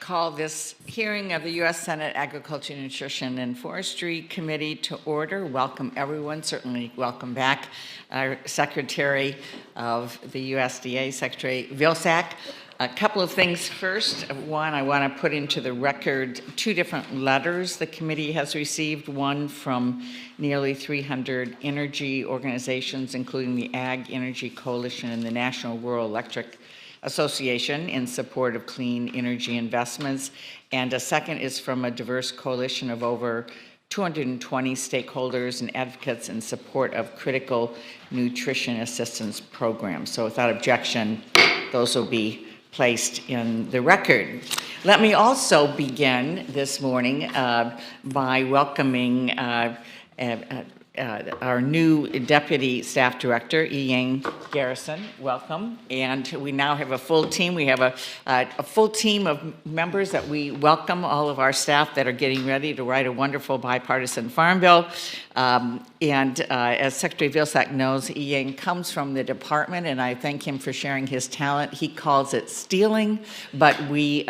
call this hearing of the U.S. Senate Agriculture, Nutrition, and Forestry Committee to order. Welcome, everyone. Certainly welcome back our Secretary of the USDA, Secretary Vilsack. A couple of things first. One, I want to put into the record two different letters the committee has received, one from nearly 300 energy organizations, including the Ag Energy Coalition and the National Rural Electric Association in support of clean energy investments, and a second is from a diverse coalition of over 220 stakeholders and advocates in support of critical nutrition assistance programs. So without objection, those will be placed in the record. Let me also begin this morning by welcoming our new Deputy Staff Director, Ian Garrison. Welcome. And we now have a full team. We have a full team of members that we welcome, all of our staff that are getting ready to write a wonderful bipartisan farm bill. As Secretary Vilsack knows, Ian comes from the department, and I thank him for sharing his talent. He calls it stealing, but we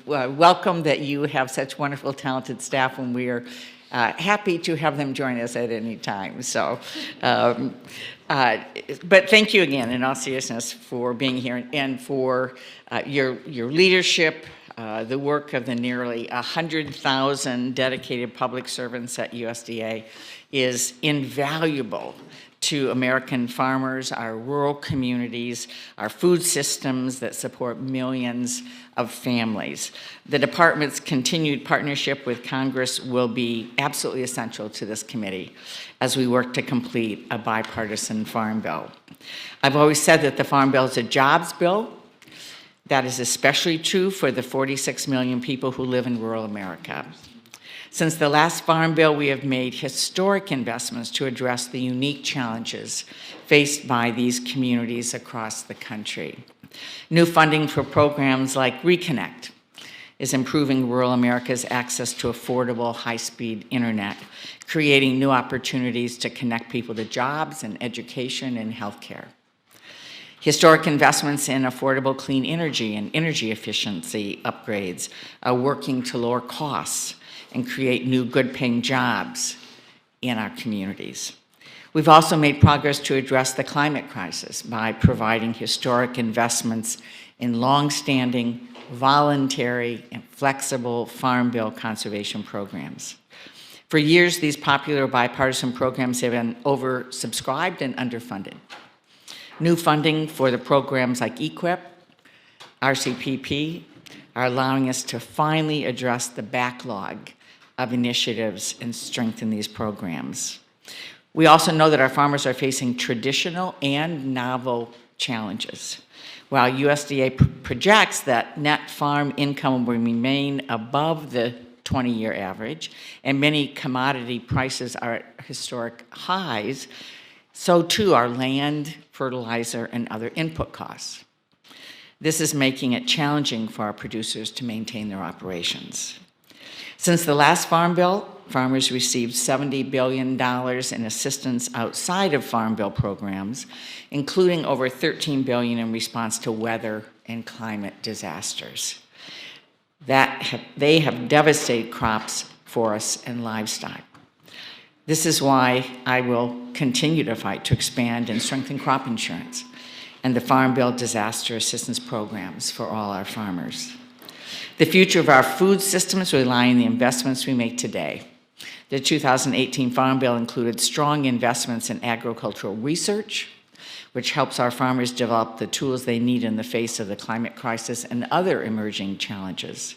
welcome that you have such wonderful, talented staff, and we are happy to have them join us at any time. So, but thank you again, in all seriousness, for being here and for your leadership, the work of the nearly 100,000 dedicated public servants at USDA is invaluable to American farmers, our rural communities, our food systems that support millions of families. The department's continued partnership with Congress will be absolutely essential to this committee as we work to complete a bipartisan farm bill. I've always said that the farm bill is a jobs bill. That is especially true for the 46 million people who live in rural America. Since the last farm bill, we have made historic investments to address the unique challenges faced by these communities across the country. New funding for programs like Reconnect is improving rural America's access to affordable, high-speed internet, creating new opportunities to connect people to jobs and education and healthcare. Historic investments in affordable clean energy and energy efficiency upgrades are working to lower costs and create new good-paying jobs in our communities. We've also made progress to address the climate crisis by providing historic investments in long-standing, voluntary, and flexible Farm Bill conservation programs. For years, these popular bipartisan programs have been oversubscribed and underfunded. New funding for the programs like EQIP, RCPP, are allowing us to finally address the backlog of initiatives and strengthen these programs. We also know that our farmers are facing traditional and novel challenges. While USDA projects that net farm income will remain above the 20-year average, and many commodity prices are at historic highs, so too are land, fertilizer, and other input costs. This is making it challenging for our producers to maintain their operations. Since the last Farm Bill, farmers received $70 billion in assistance outside of Farm Bill programs, including over $13 billion in response to weather and climate disasters. They have devastated crops, forests, and livestock. This is why I will continue to fight to expand and strengthen crop insurance and the Farm Bill disaster assistance programs for all our farmers. The future of our food systems rely on the investments we make today. The 2018 Farm Bill included strong investments in agricultural research, which helps our farmers develop the tools they need in the face of the climate crisis and other emerging challenges.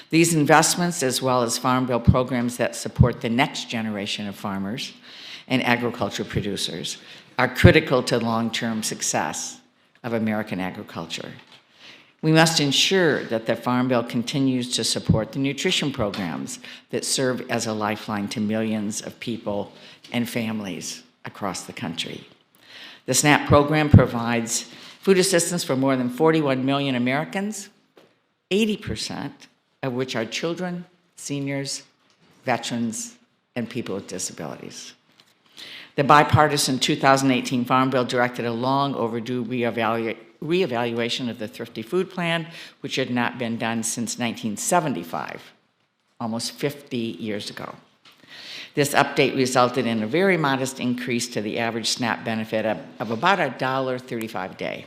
These investments, as well as Farm Bill programs that support the next generation of farmers and agriculture producers, are critical to the long-term success of American agriculture. We must ensure that the Farm Bill continues to support the nutrition programs that serve as a lifeline to millions of people and families across the country. The SNAP program provides food assistance for more than 41 million Americans, 80% of which are children, seniors, veterans, and people with disabilities. The bipartisan 2018 Farm Bill directed a long overdue reevaluation of the Thrifty Food Plan, which had not been done since 1975, almost 50 years ago. This update resulted in a very modest increase to the average SNAP benefit of about $1.35 a day,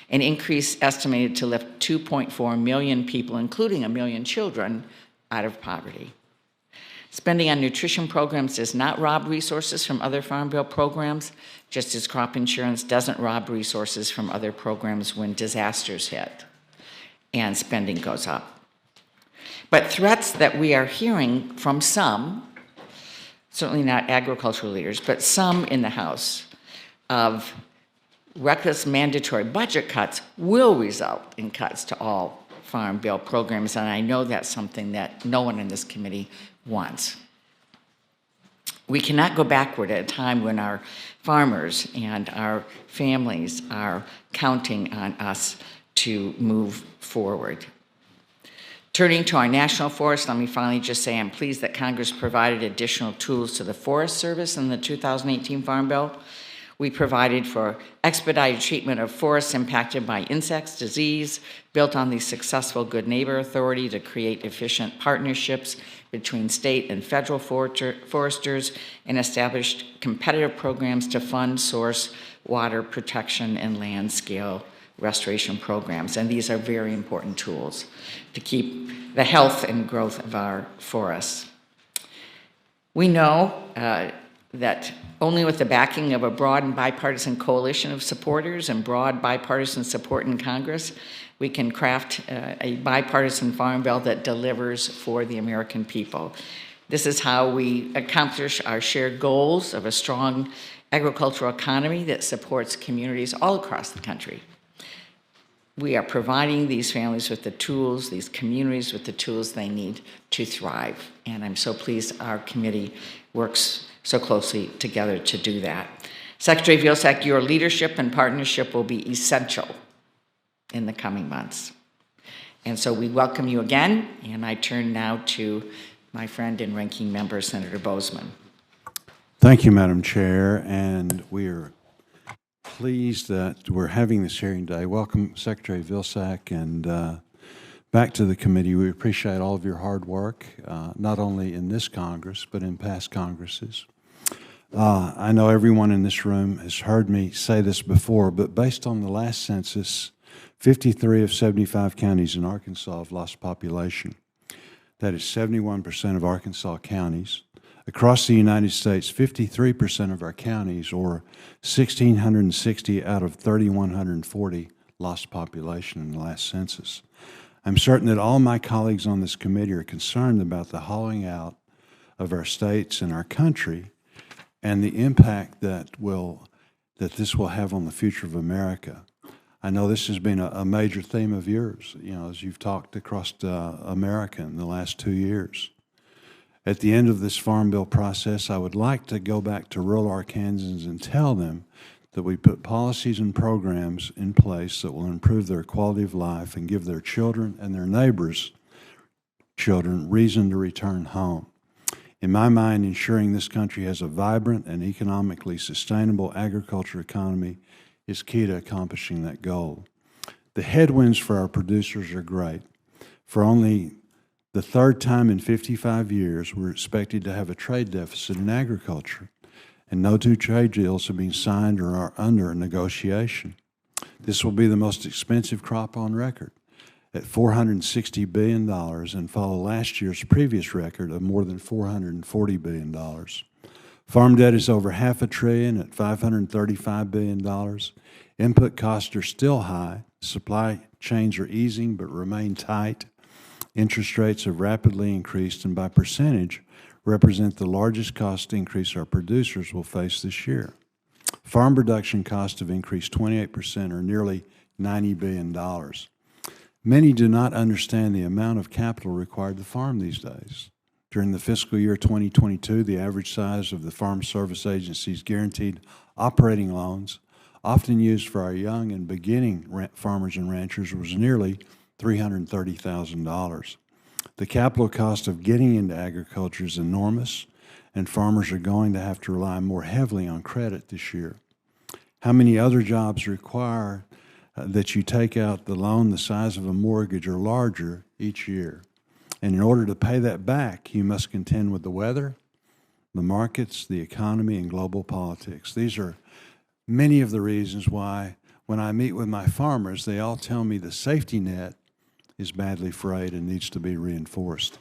an increase estimated to lift 2.4 million people, including 1 million children, out of poverty. Spending on nutrition programs does not rob resources from other Farm Bill programs, just as crop insurance doesn't rob resources from other programs when disasters hit and spending goes up. But threats that we are hearing from some, certainly not agricultural leaders, but some in the House, of reckless mandatory budget cuts will result in cuts to all Farm Bill programs, and I know that's something that no one in this committee wants. We cannot go backward at a time when our farmers and our families are counting on us to move forward. Turning to our national forest, let me finally just say I'm pleased that Congress provided additional tools to the Forest Service in the 2018 Farm Bill. We provided for expedited treatment of forests impacted by insects, disease, built on the successful Good Neighbor Authority to create efficient partnerships between state and federal foresters, and established competitive programs to fund, source, water protection, and land scale restoration programs. And these are very important tools to keep the health and growth of our forests. We know that only with the backing of a broad and bipartisan coalition of supporters and broad bipartisan support in Congress, we can craft a bipartisan farm bill that delivers for the American people. This is how we accomplish our shared goals of a strong agricultural economy that supports communities all across the country. We are providing these families with the tools, these communities with the tools they need to thrive. And I'm so pleased our committee works so closely together to do that. Secretary Vilsack, your leadership and partnership will be essential in the coming months. And so we welcome you again, and I turn now to my friend and ranking member, Senator Bozeman. Thank you, Madam Chair, and we are pleased that we're having this hearing today. Welcome, Secretary Vilsack, and back to the committee. We appreciate all of your hard work, not only in this Congress, but in past Congresses. I know everyone in this room has heard me say this before, but based on the last census, 53 of 75 counties in Arkansas have lost population. That is 71% of Arkansas counties. Across the United States, 53% of our counties, or 1,660 out of 3,140, lost population in the last census. I'm certain that all my colleagues on this committee are concerned about the hollowing out of our states and our country and the impact that this will have on the future of America. I know this has been a major theme of yours, as you've talked across America in the last 2 years. At the end of this Farm Bill process, I would like to go back to rural Arkansans and tell them that we put policies and programs in place that will improve their quality of life and give their children and their neighbors' children reason to return home. In my mind, ensuring this country has a vibrant and economically sustainable agriculture economy is key to accomplishing that goal. The headwinds for our producers are great. For only the third time in 55 years, we're expected to have a trade deficit in agriculture, and no two trade deals have been signed or are under negotiation. This will be the most expensive crop on record, at $460 billion, and follow last year's previous record of more than $440 billion. Farm debt is over $500 billion at $535 billion. Input costs are still high. Supply chains are easing but remain tight. Interest rates have rapidly increased and by percentage represent the largest cost increase our producers will face this year. Farm production costs have increased 28% or nearly $90 billion. Many do not understand the amount of capital required to farm these days. During the fiscal year 2022, the average size of the Farm Service Agency's guaranteed operating loans, often used for our young and beginning farmers and ranchers, was nearly $330,000. The capital cost of getting into agriculture is enormous, and farmers are going to have to rely more heavily on credit this year. How many other jobs require that you take out the loan the size of a mortgage or larger each year. And in order to pay that back, you must contend with the weather, the markets, the economy, and global politics. These are many of the reasons why when I meet with my farmers, they all tell me the safety net is badly frayed and needs to be reinforced.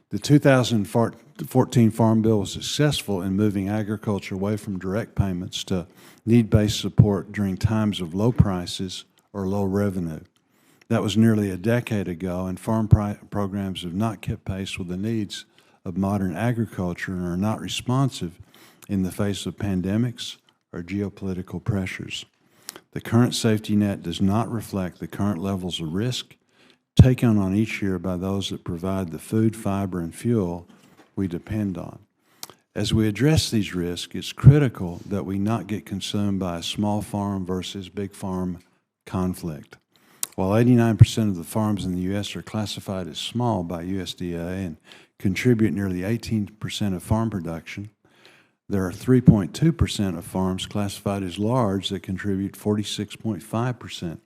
The 2014 Farm Bill was successful in moving agriculture away from direct payments to need-based support during times of low prices or low revenue. That was nearly a decade ago, and farm programs have not kept pace with the needs of modern agriculture and are not responsive in the face of pandemics or geopolitical pressures. The current safety net does not reflect the current levels of risk taken on each year by those that provide the food, fiber, and fuel we depend on. As we address these risks, it's critical that we not get consumed by a small farm versus big farm conflict. While 89% of the farms in the U.S. are classified as small by USDA and contribute nearly 18% of farm production, there are 3.2% of farms classified as large that contribute 46.5%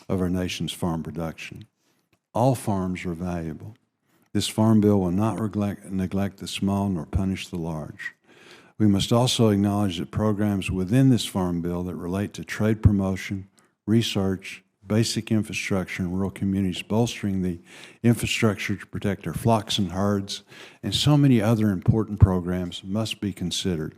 of our nation's farm production. All farms are valuable. This farm bill will not neglect the small nor punish the large. We must also acknowledge that programs within this farm bill that relate to trade promotion, research, basic infrastructure in rural communities, bolstering the infrastructure to protect our flocks and herds, and so many other important programs must be considered.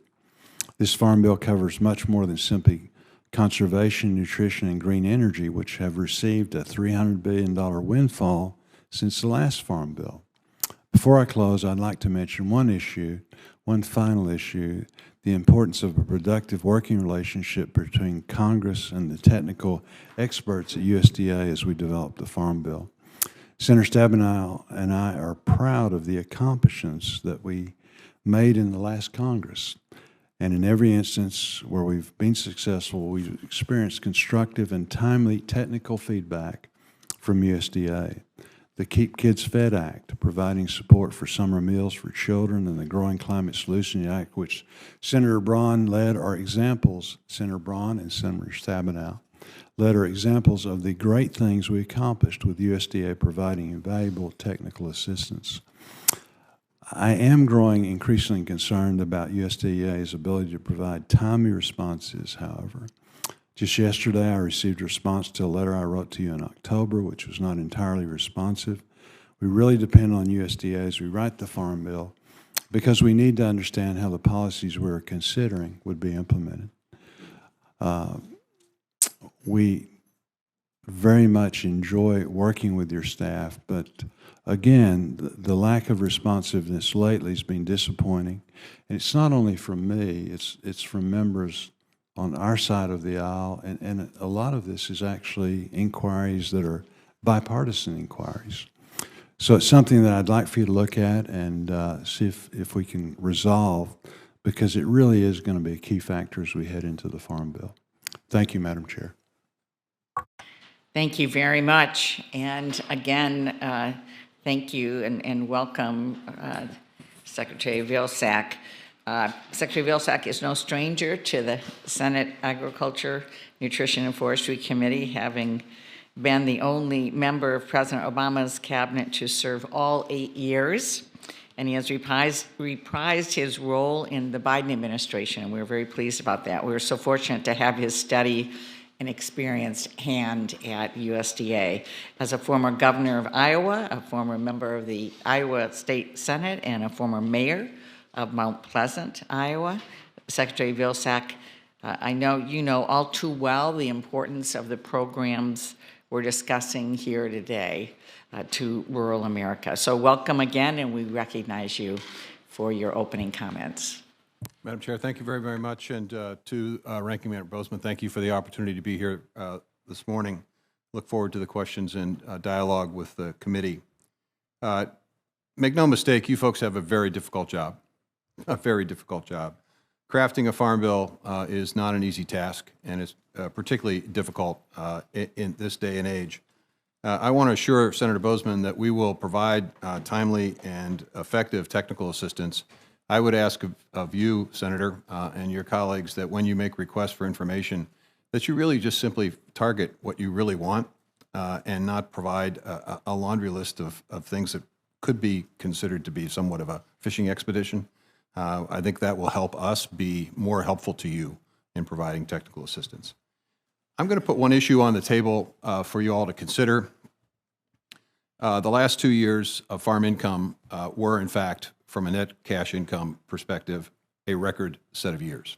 This farm bill covers much more than simply conservation, nutrition, and green energy, which have received a $300 billion windfall since the last farm bill. Before I close, I'd like to mention one final issue, the importance of a productive working relationship between Congress and the technical experts at USDA as we develop the Farm Bill. Senator Stabenow and I are proud of the accomplishments that we made in the last Congress. And in every instance where we've been successful, we've experienced constructive and timely technical feedback from USDA. The Keep Kids Fed Act, providing support for summer meals for children, and the Growing Climate Solution Act, which Senator Braun led, are examples, Senator Braun and Senator Stabenow led are examples of the great things we accomplished with USDA providing invaluable technical assistance. I am growing increasingly concerned about USDA's ability to provide timely responses, however. Just yesterday, I received a response to a letter I wrote to you in October, which was not entirely responsive. We really depend on USDA as we write the Farm Bill because we need to understand how the policies we're considering would be implemented. We very much enjoy working with your staff, but again, the lack of responsiveness lately has been disappointing. And it's not only from me, it's from members on our side of the aisle, and a lot of this is actually inquiries that are bipartisan inquiries. So it's something that I'd like for you to look at and see if we can resolve, because it really is going to be a key factor as we head into the Farm Bill. Thank you, Madam Chair. Thank you very much. And again, thank you and welcome, Secretary Vilsack. Secretary Vilsack is no stranger to the Senate Agriculture, Nutrition, and Forestry Committee, having been the only member of President Obama's cabinet to serve all 8 years. And he has reprised his role in the Biden administration, and we're very pleased about that. We're so fortunate to have his steady and experienced hand at USDA. As a former governor of Iowa, a former member of the Iowa State Senate, and a former mayor of Mount Pleasant, Iowa, Secretary Vilsack, I know you know all too well the importance of the programs we're discussing here today to rural America. So welcome again, and we recognize you for your opening comments. Madam Chair, thank you very, very much. And to Ranking Member Bozeman, thank you for the opportunity to be here this morning. Look forward to the questions and dialogue with the committee. Make no mistake, you folks have a very difficult job. A very difficult job. Crafting a farm bill is not an easy task, and it's particularly difficult in this day and age. I want to assure Senator Bozeman that we will provide timely and effective technical assistance. I would ask of you, Senator, and your colleagues that when you make requests for information, that you really just simply target what you really want and not provide a laundry list of things that could be considered to be somewhat of a fishing expedition. I think that will help us be more helpful to you in providing technical assistance. I'm going to put one issue on the table for you all to consider. The last 2 years of farm income were, in fact, from a net cash income perspective, a record set of years.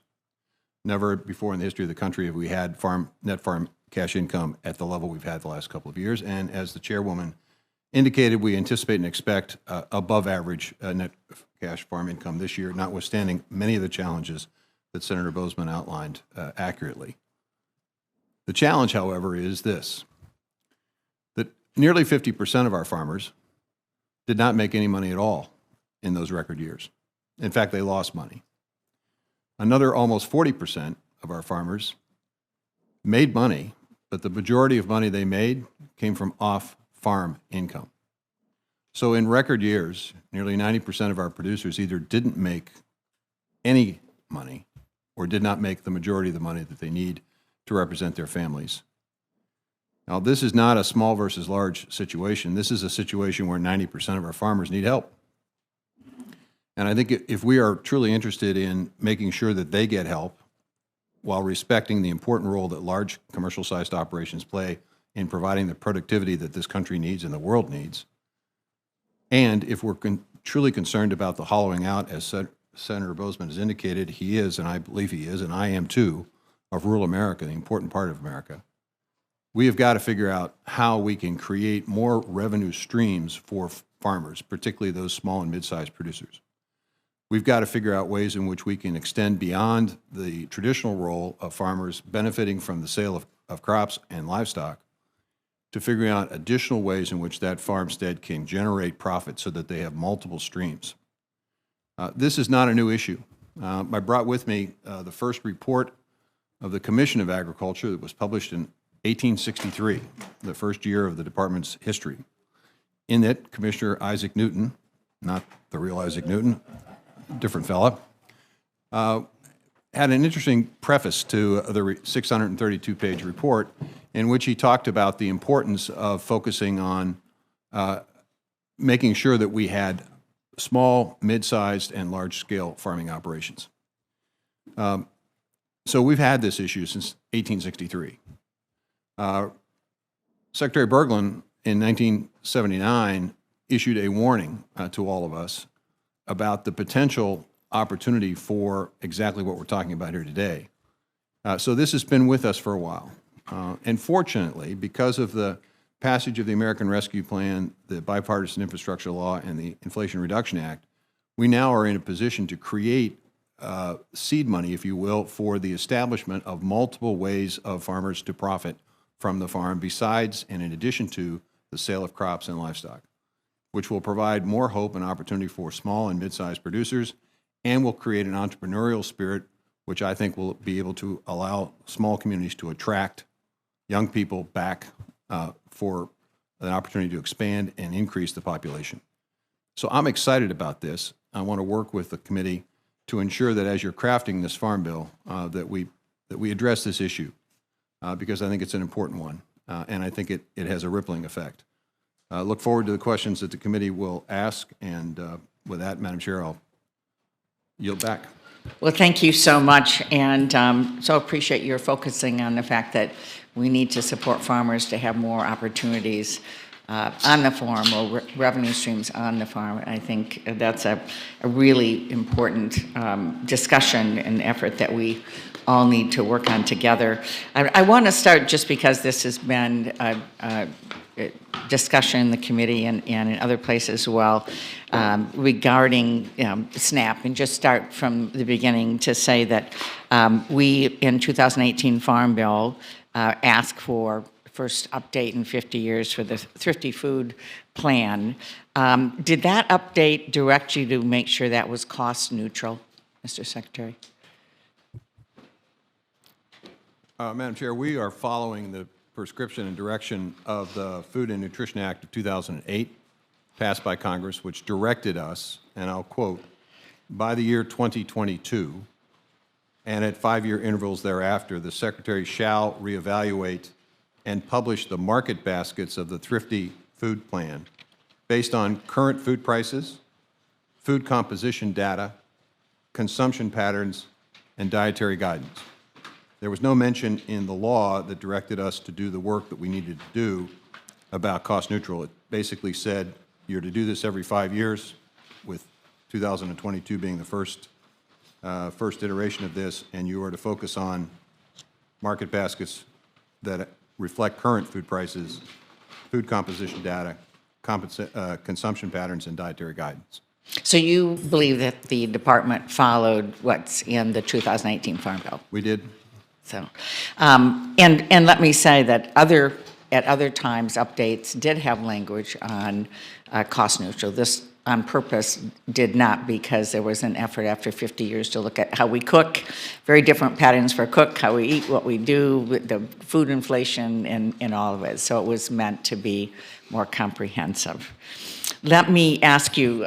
Never before in the history of the country have we had net farm cash income at the level we've had the last couple of years. And as the chairwoman indicated, we anticipate and expect above average net cash farm income this year, notwithstanding many of the challenges that Senator Boozman outlined accurately. The challenge, however, is this, that nearly 50% of our farmers did not make any money at all in those record years. In fact, they lost money. Another almost 40% of our farmers made money, but the majority of money they made came from off-farm income. So in record years, nearly 90% of our producers either didn't make any money or did not make the majority of the money that they need to represent their families. Now, this is not a small versus large situation. This is a situation where 90% of our farmers need help. And I think if we are truly interested in making sure that they get help while respecting the important role that large commercial-sized operations play in providing the productivity that this country needs and the world needs, and if we're truly concerned about the hollowing out, as Senator Boozman has indicated, he is, and I believe he is, and I am too, of rural America, the important part of America, we have got to figure out how we can create more revenue streams for farmers, particularly those small and mid-sized producers. We've got to figure out ways in which we can extend beyond the traditional role of farmers benefiting from the sale of crops and livestock to figuring out additional ways in which that farmstead can generate profit so that they have multiple streams. This is not a new issue. I brought with me the first report of the Commission of Agriculture that was published in 1863, the first year of the department's history. In it, Commissioner Isaac Newton, not the real Isaac Newton, different fella, had an interesting preface to the 632-page report in which he talked about the importance of focusing on making sure that we had small, mid-sized, and large-scale farming operations. So we've had this issue since 1863. Secretary Berglund in 1979 issued a warning to all of us about the potential opportunity for exactly what we're talking about here today. So this has been with us for a while. And fortunately, because of the passage of the American Rescue Plan, the Bipartisan Infrastructure Law, and the Inflation Reduction Act, we now are in a position to create seed money, if you will, for the establishment of multiple ways of farmers to profit from the farm besides and in addition to the sale of crops and livestock, which will provide more hope and opportunity for small and mid-sized producers and will create an entrepreneurial spirit, which I think will be able to allow small communities to attract young people back for an opportunity to expand and increase the population. So I'm excited about this. I want to work with the committee to ensure that as you're crafting this farm bill, that we address this issue because I think it's an important one, and I think it has a rippling effect. Look forward to the questions that the committee will ask, and with that, Madam Chair, I'll yield back. Well, thank you so much, and so appreciate your focusing on the fact that we need to support farmers to have more opportunities on the farm or revenue streams on the farm. I think that's a really important discussion and effort that we all need to work on together. I want to start just because this has been a discussion in the committee and in other places as well regarding SNAP, and just start from the beginning to say that we, in 2018 Farm Bill, asked for first update in 50 years for the Thrifty Food Plan. Did that update direct you to make sure that was cost neutral, Mr. Secretary? Madam Chair, we are following the prescription and direction of the Food and Nutrition Act of 2008, passed by Congress, which directed us, and I'll quote, by the year 2022, and at 5-year intervals thereafter, the Secretary shall reevaluate and publish the market baskets of the Thrifty Food Plan based on current food prices, food composition data, consumption patterns, and dietary guidance. There was no mention in the law that directed us to do the work that we needed to do about cost neutral. It basically said you're to do this every 5 years, with 2022 being the first iteration of this, and you are to focus on market baskets that reflect current food prices, food composition data, consumption patterns, and dietary guidance. So you believe that the department followed what's in the 2018 Farm Bill? We did. So, and let me say that at other times, updates did have language on cost neutral. This, on purpose, did not, because there was an effort after 50 years to look at how we cook, very different patterns for cook, how we eat, what we do, with the food inflation, and all of it. So it was meant to be more comprehensive. Let me ask you,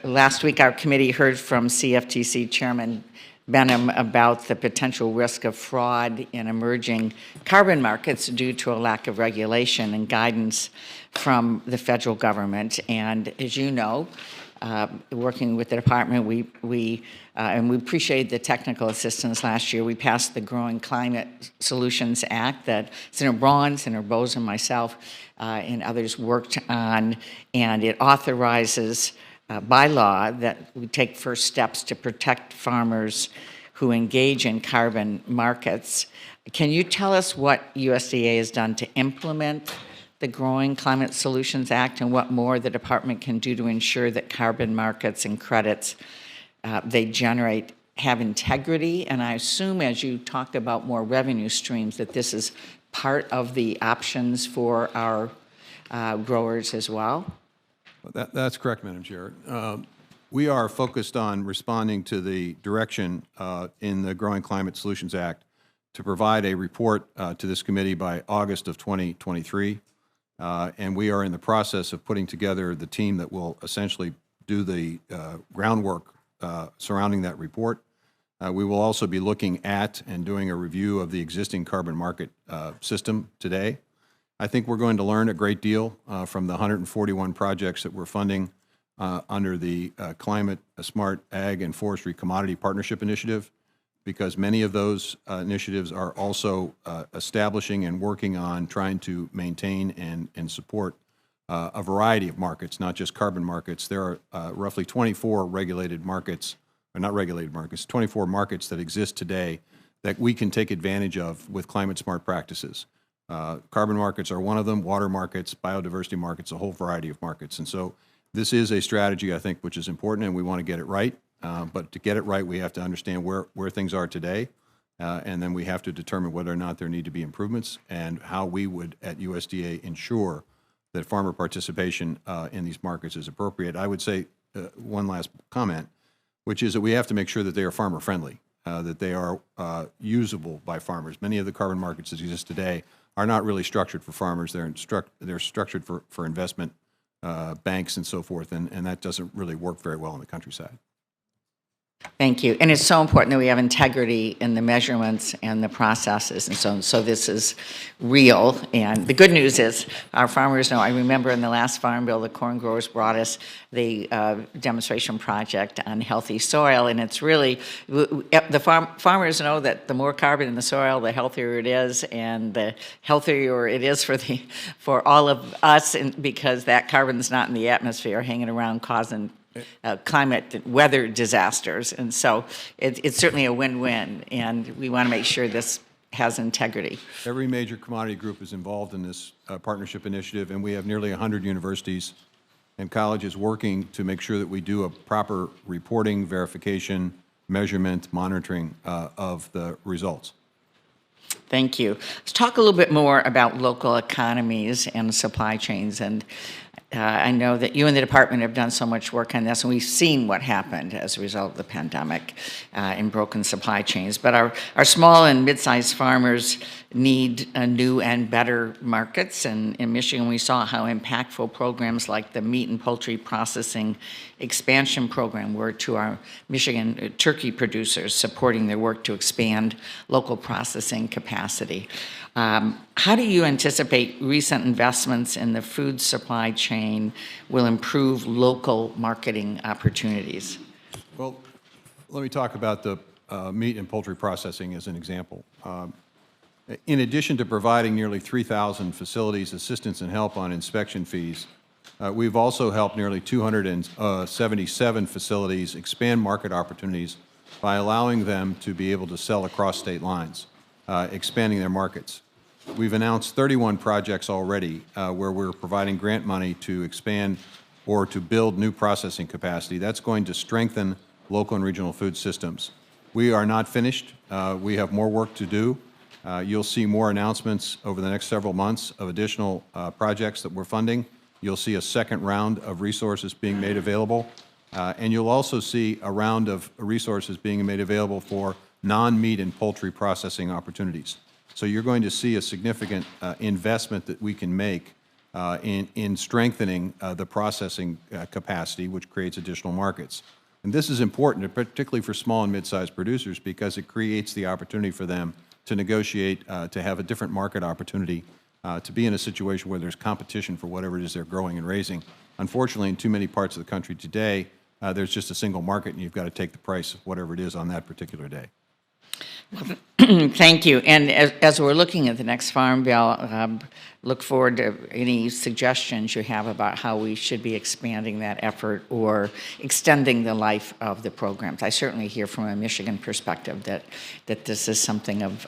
last week our committee heard from CFTC Chairman Benham about the potential risk of fraud in emerging carbon markets due to a lack of regulation and guidance from the federal government. And as you know, working with the department, we appreciate the technical assistance last year. We passed the Growing Climate Solutions Act that Senator Braun, Senator Bose, and myself and others worked on, and it authorizes by law that we take first steps to protect farmers who engage in carbon markets. Can you tell us what USDA has done to implement the Growing Climate Solutions Act, and what more the department can do to ensure that carbon markets and credits they generate have integrity? And I assume, as you talk about more revenue streams, that this is part of the options for our growers as well? That's correct, Madam Chair. We are focused on responding to the direction in the Growing Climate Solutions Act to provide a report to this committee by August of 2023. And we are in the process of putting together the team that will essentially do the groundwork surrounding that report. We will also be looking at and doing a review of the existing carbon market system today. I think we're going to learn a great deal from the 141 projects that we're funding under the Climate Smart Ag and Forestry Commodity Partnership Initiative, because many of those initiatives are also establishing and working on trying to maintain and support a variety of markets, not just carbon markets. There are roughly 24 regulated markets, or not regulated markets, 24 markets that exist today that we can take advantage of with climate smart practices. Carbon markets are one of them, water markets, biodiversity markets, a whole variety of markets. And so this is a strategy, I think, which is important, and we want to get it right. But to get it right, we have to understand where things are today, and then we have to determine whether or not there need to be improvements and how we would, at USDA, ensure that farmer participation in these markets is appropriate. I would say one last comment, which is that we have to make sure that they are farmer-friendly, that they are usable by farmers. Many of the carbon markets that exist today are not really structured for farmers. They're structured for investment banks and so forth, and that doesn't really work very well in the countryside. Thank you. And it's so important that we have integrity in the measurements and the processes, and so this is real. And the good news is our farmers know. I remember in the last Farm Bill, the corn growers brought us the demonstration project on healthy soil, and it's really, the farmers know that the more carbon in the soil, the healthier it is, and the healthier it is for all of us, because that carbon's not in the atmosphere hanging around causing climate weather disasters. And so it's certainly a win-win, and we want to make sure this has integrity. Every major commodity group is involved in this partnership initiative, and we have nearly 100 universities and colleges working to make sure that we do a proper reporting, verification, measurement, monitoring of the results. Thank you. Let's talk a little bit more about local economies and supply chains. And I know that you and the department have done so much work on this, and we've seen what happened as a result of the pandemic in broken supply chains. But our small and mid-sized farmers need new and better markets. And in Michigan, we saw how impactful programs like the Meat and Poultry Processing Expansion Program were to our Michigan turkey producers, supporting their work to expand local processing capacity. How do you anticipate recent investments in the food supply chain will improve local marketing opportunities? Well, let me talk about the meat and poultry processing as an example. In addition to providing nearly 3,000 facilities assistance and help on inspection fees, we've also helped nearly 277 facilities expand market opportunities by allowing them to be able to sell across state lines, expanding their markets. We've announced 31 projects already where we're providing grant money to expand or to build new processing capacity. That's going to strengthen local and regional food systems. We are not finished. We have more work to do. You'll see more announcements over the next several months of additional projects that we're funding. You'll see a second round of resources being made available. And you'll also see a round of resources being made available for non-meat and poultry processing opportunities. So you're going to see a significant investment that we can make in strengthening the processing capacity, which creates additional markets. And this is important, particularly for small and mid-sized producers, because it creates the opportunity for them to negotiate, to have a different market opportunity, to be in a situation where there's competition for whatever it is they're growing and raising. Unfortunately, in too many parts of the country today, there's just a single market, and you've got to take the price of whatever it is on that particular day. Thank you. And as we're looking at the next Farm Bill, look forward to any suggestions you have about how we should be expanding that effort or extending the life of the programs. I certainly hear from a Michigan perspective that this is something of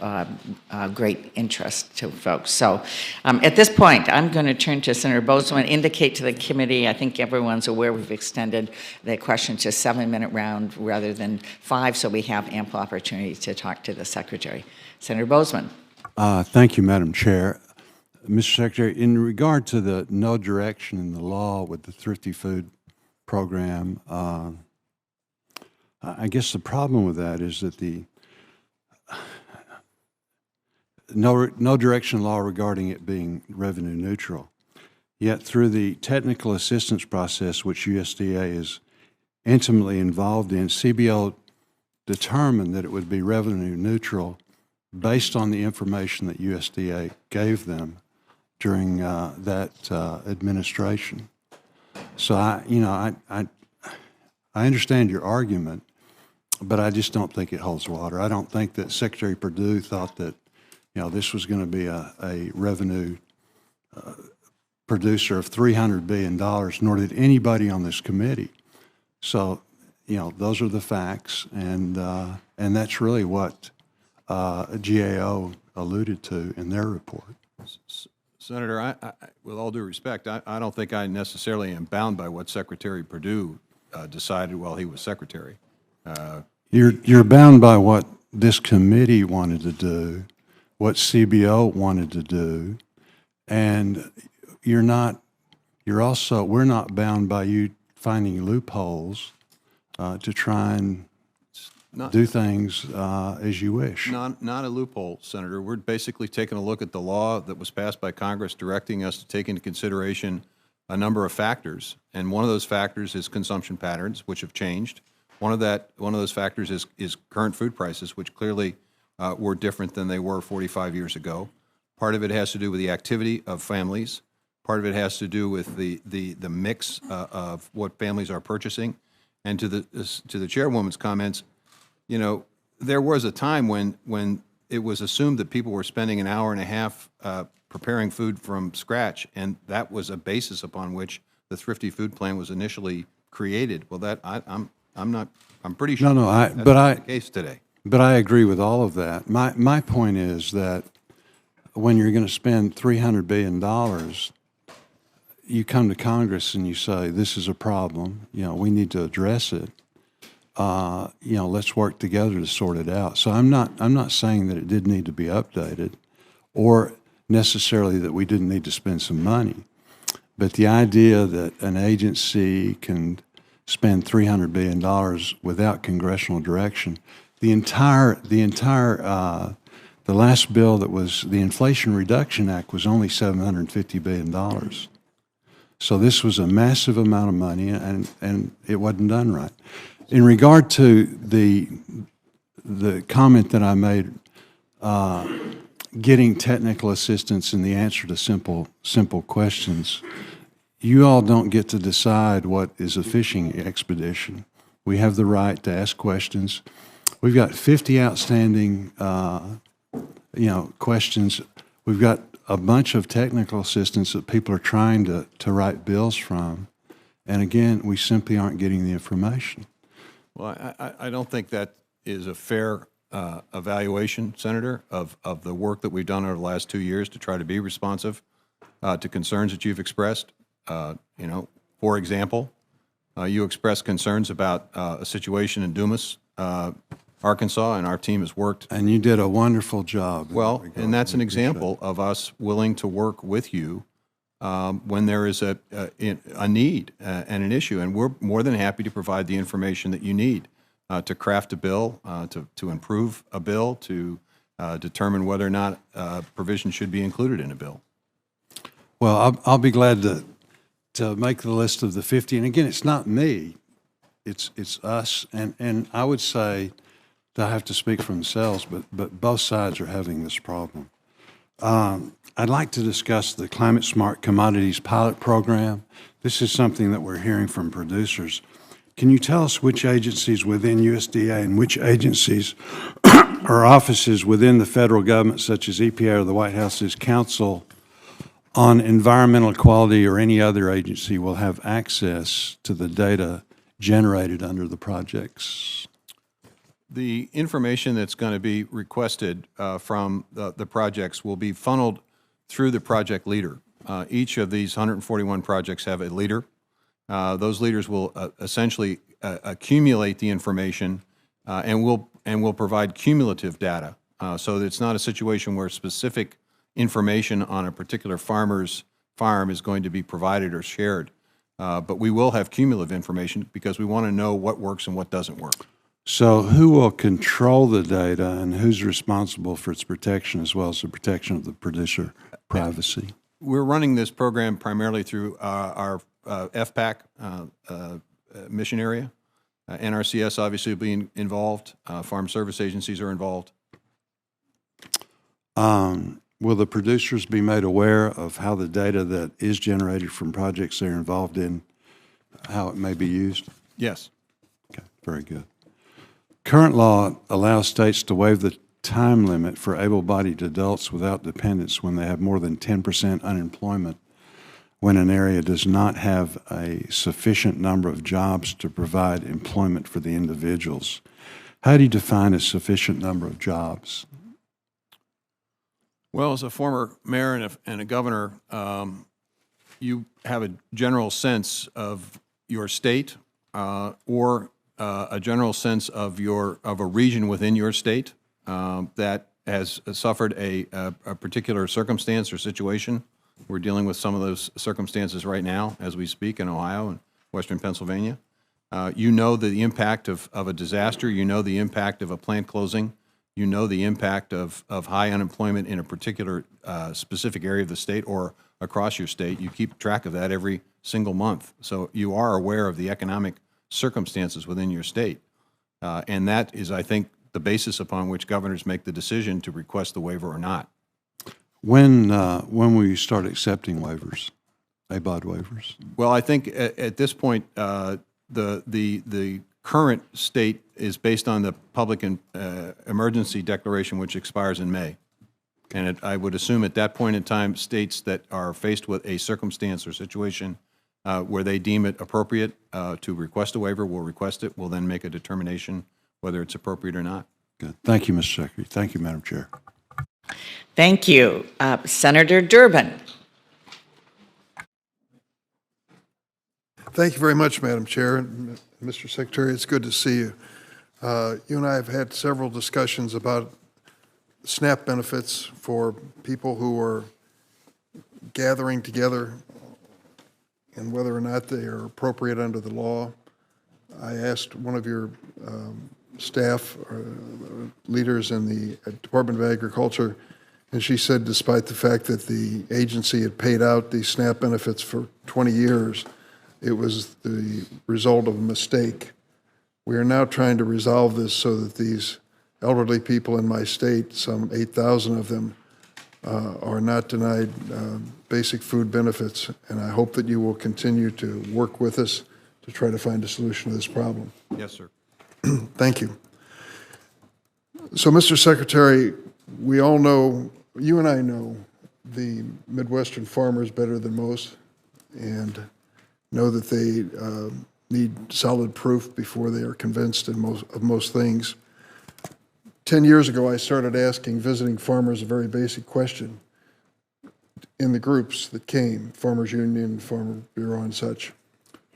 great interest to folks. So at this point, I'm going to turn to Senator Bozeman, indicate to the committee, I think everyone's aware we've extended the questions to a 7-minute round rather than 5, so we have ample opportunity to talk to the Secretary. Senator Bozeman. Thank you, Madam Chair. Mr. Secretary, in regard to the no direction in the law with the Thrifty Food Program, I guess the problem with that is that the no direction law regarding it being revenue neutral. Yet through the technical assistance process, which USDA is intimately involved in, CBO determined that it would be revenue neutral based on the information that USDA gave them during that administration. So I understand your argument, but I just don't think it holds water. I don't think that Secretary Perdue thought that this was going to be a revenue producer of $300 billion, nor did anybody on this committee. So those are the facts, and that's really what GAO alluded to in their report. Senator, with all due respect, I don't think I necessarily am bound by what Secretary Perdue decided while he was Secretary. You're bound by what this committee wanted to do, what CBO wanted to do, and we're not bound by you finding loopholes to try and do things as you wish. Not a loophole, Senator. We're basically taking a look at the law that was passed by Congress directing us to take into consideration a number of factors, and one of those factors is consumption patterns, which have changed. One of those factors is current food prices, which clearly were different than they were 45 years ago. Part of it has to do with the activity of families. Part of it has to do with the mix of what families are purchasing. And to the chairwoman's comments, there was a time when it was assumed that people were spending an hour and a half preparing food from scratch, and that was a basis upon which the Thrifty Food Plan was initially created. Well, I'm pretty sure that's not the case today. But I agree with all of that. My point is that when you're going to spend $300 billion, you come to Congress and you say, this is a problem, we need to address it. Let's work together to sort it out. So I'm not saying that it did need to be updated or necessarily that we didn't need to spend some money. But the idea that an agency can spend $300 billion without congressional direction, the entire The last bill that was the Inflation Reduction Act was only $750 billion. So this was a massive amount of money, and it wasn't done right. In regard to the comment that I made, getting technical assistance in the answer to simple questions, you all don't get to decide what is a fishing expedition. We have the right to ask questions. We've got 50 outstanding, questions. We've got a bunch of technical assistance that people are trying to write bills from. And again, we simply aren't getting the information. Well, I don't think that is a fair evaluation, Senator, of the work that we've done over the last 2 years to try to be responsive to concerns that you've expressed. For example, you expressed concerns about a situation in Dumas, Arkansas, and our team has worked. And you did a wonderful job. Well, and that's an example of us willing to work with you when there is a need and an issue, and we're more than happy to provide the information that you need to craft a bill, to improve a bill, to determine whether or not provision should be included in a bill. Well, I'll be glad to make the list of the 50. And again, it's not me, it's us. And I would say that I have to speak for themselves, but both sides are having this problem. I'd like to discuss the Climate Smart Commodities Pilot Program. This is something that we're hearing from producers. Can you tell us which agencies within USDA and which agencies or offices within the federal government, such as EPA or the White House's Council on Environmental Quality or any other agency, will have access to the data generated under the projects? The information that's going to be requested from the projects will be funneled through the project leader. Each of these 141 projects have a leader. Those leaders will essentially accumulate the information and will provide cumulative data. So that it's not a situation where specific information on a particular farmer's farm is going to be provided or shared. But we will have cumulative information because we want to know what works and what doesn't work. So who will control the data and who's responsible for its protection as well as the protection of the producer privacy? We're running this program primarily through our FPAC mission area. NRCS obviously will be involved. Farm service agencies are involved. Will the producers be made aware of how the data that is generated from projects they're involved in, how it may be used? Yes. Okay, very good. Current law allows states to waive the time limit for able-bodied adults without dependents when they have more than 10% unemployment, when an area does not have a sufficient number of jobs to provide employment for the individuals. How do you define a sufficient number of jobs? Well, as a former mayor and a governor, you have a general sense of your state or a general sense of a region within your state that has suffered a particular circumstance or situation. We're dealing with some of those circumstances right now as we speak in Ohio and Western Pennsylvania. You know the impact of a disaster. You know the impact of a plant closing. You know the impact of high unemployment in a particular specific area of the state or across your state. You keep track of that every single month. So you are aware of the economic circumstances within your state. And that is, I think, the basis upon which governors make the decision to request the waiver or not. When will you start accepting waivers, ABOD waivers? Well, I think at this point, the current state is based on the public emergency declaration, which expires in May. And I would assume at that point in time, states that are faced with a circumstance or situation where they deem it appropriate to request a waiver will request it. We'll then make a determination whether it's appropriate or not. Good. Thank you, Mr. Secretary. Thank you, Madam Chair. Thank you. Senator Durbin. Thank you very much, Madam Chair. And Mr. Secretary, it's good to see you. You and I have had several discussions about SNAP benefits for people who are gathering together and whether or not they are appropriate under the law. I asked one of your staff, leaders in the Department of Agriculture, and she said despite the fact that the agency had paid out these SNAP benefits for 20 years, it was the result of a mistake. We are now trying to resolve this so that these elderly people in my state, some 8,000 of them, are not denied basic food benefits, and I hope that you will continue to work with us to try to find a solution to this problem. Yes, sir. Thank you. So, Mr. Secretary, we all know, you and I know, the Midwestern farmers better than most, and know that they need solid proof before they are convinced of most things. 10 years ago, I started asking visiting farmers a very basic question in the groups that came, Farmers Union, Farmer Bureau, and such.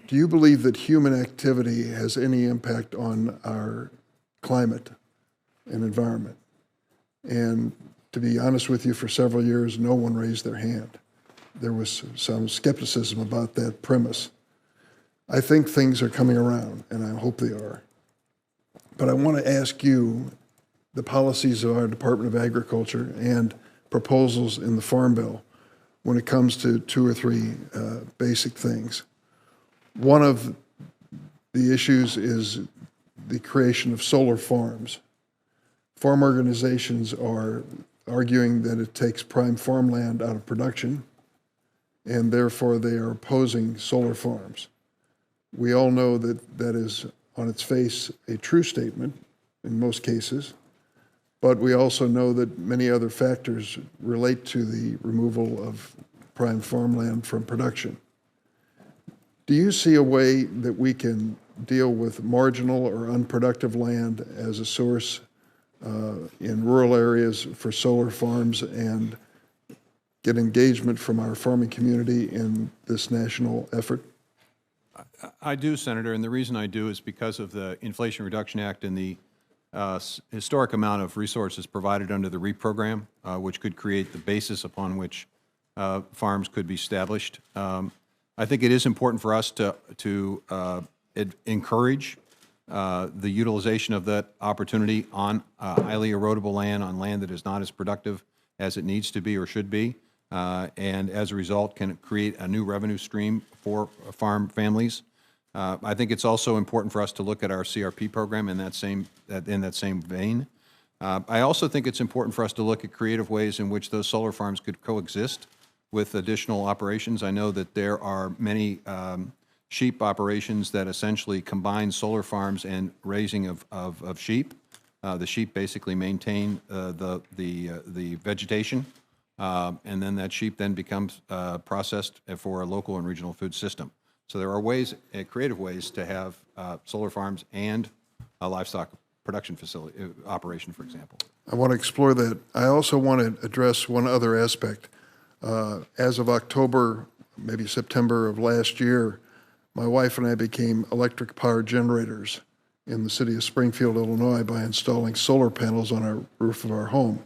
Do you believe that human activity has any impact on our climate and environment? And to be honest with you, for several years, no one raised their hand. There was some skepticism about that premise. I think things are coming around, and I hope they are. But I want to ask you, the policies of our Department of Agriculture and proposals in the Farm Bill when it comes to 2 or 3 basic things. One of the issues is the creation of solar farms. Farm organizations are arguing that it takes prime farmland out of production, and therefore they are opposing solar farms. We all know that that is on its face a true statement in most cases, but we also know that many other factors relate to the removal of prime farmland from production. Do you see a way that we can deal with marginal or unproductive land as a source in rural areas for solar farms and get engagement from our farming community in this national effort? I do, Senator, and the reason I do is because of the Inflation Reduction Act and the historic amount of resources provided under the REAP program, which could create the basis upon which farms could be established. I think it is important for us to encourage the utilization of that opportunity on highly erodible land, on land that is not as productive as it needs to be or should be, and as a result can create a new revenue stream for farm families. I think it's also important for us to look at our CRP program in that same vein. I also think it's important for us to look at creative ways in which those solar farms could coexist with additional operations. I know that there are many sheep operations that essentially combine solar farms and raising of sheep. The sheep basically maintain the vegetation, and then that sheep then becomes processed for a local and regional food system. So there are ways, creative ways, to have solar farms and a livestock production facility operation, for example. I want to explore that. I also want to address one other aspect. As of October, maybe September of last year, my wife and I became electric power generators in the city of Springfield, Illinois, by installing solar panels on our roof of our home.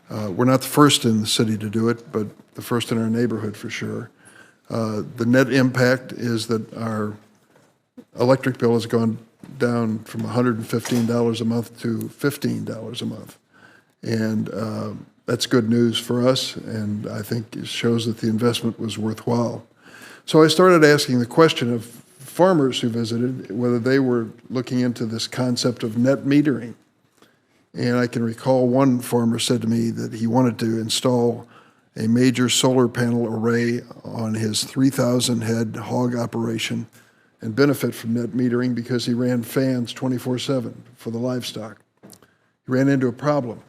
We're not the first in the city to do it, but the first in our neighborhood for sure. The net impact is that our electric bill has gone down from $115 a month to $15 a month. And that's good news for us, and I think it shows that the investment was worthwhile. So I started asking the question of farmers who visited whether they were looking into this concept of net metering. And I can recall one farmer said to me that he wanted to install a major solar panel array on his 3,000 head hog operation and benefit from net metering because he ran fans 24/7 for the livestock. He ran into a problem.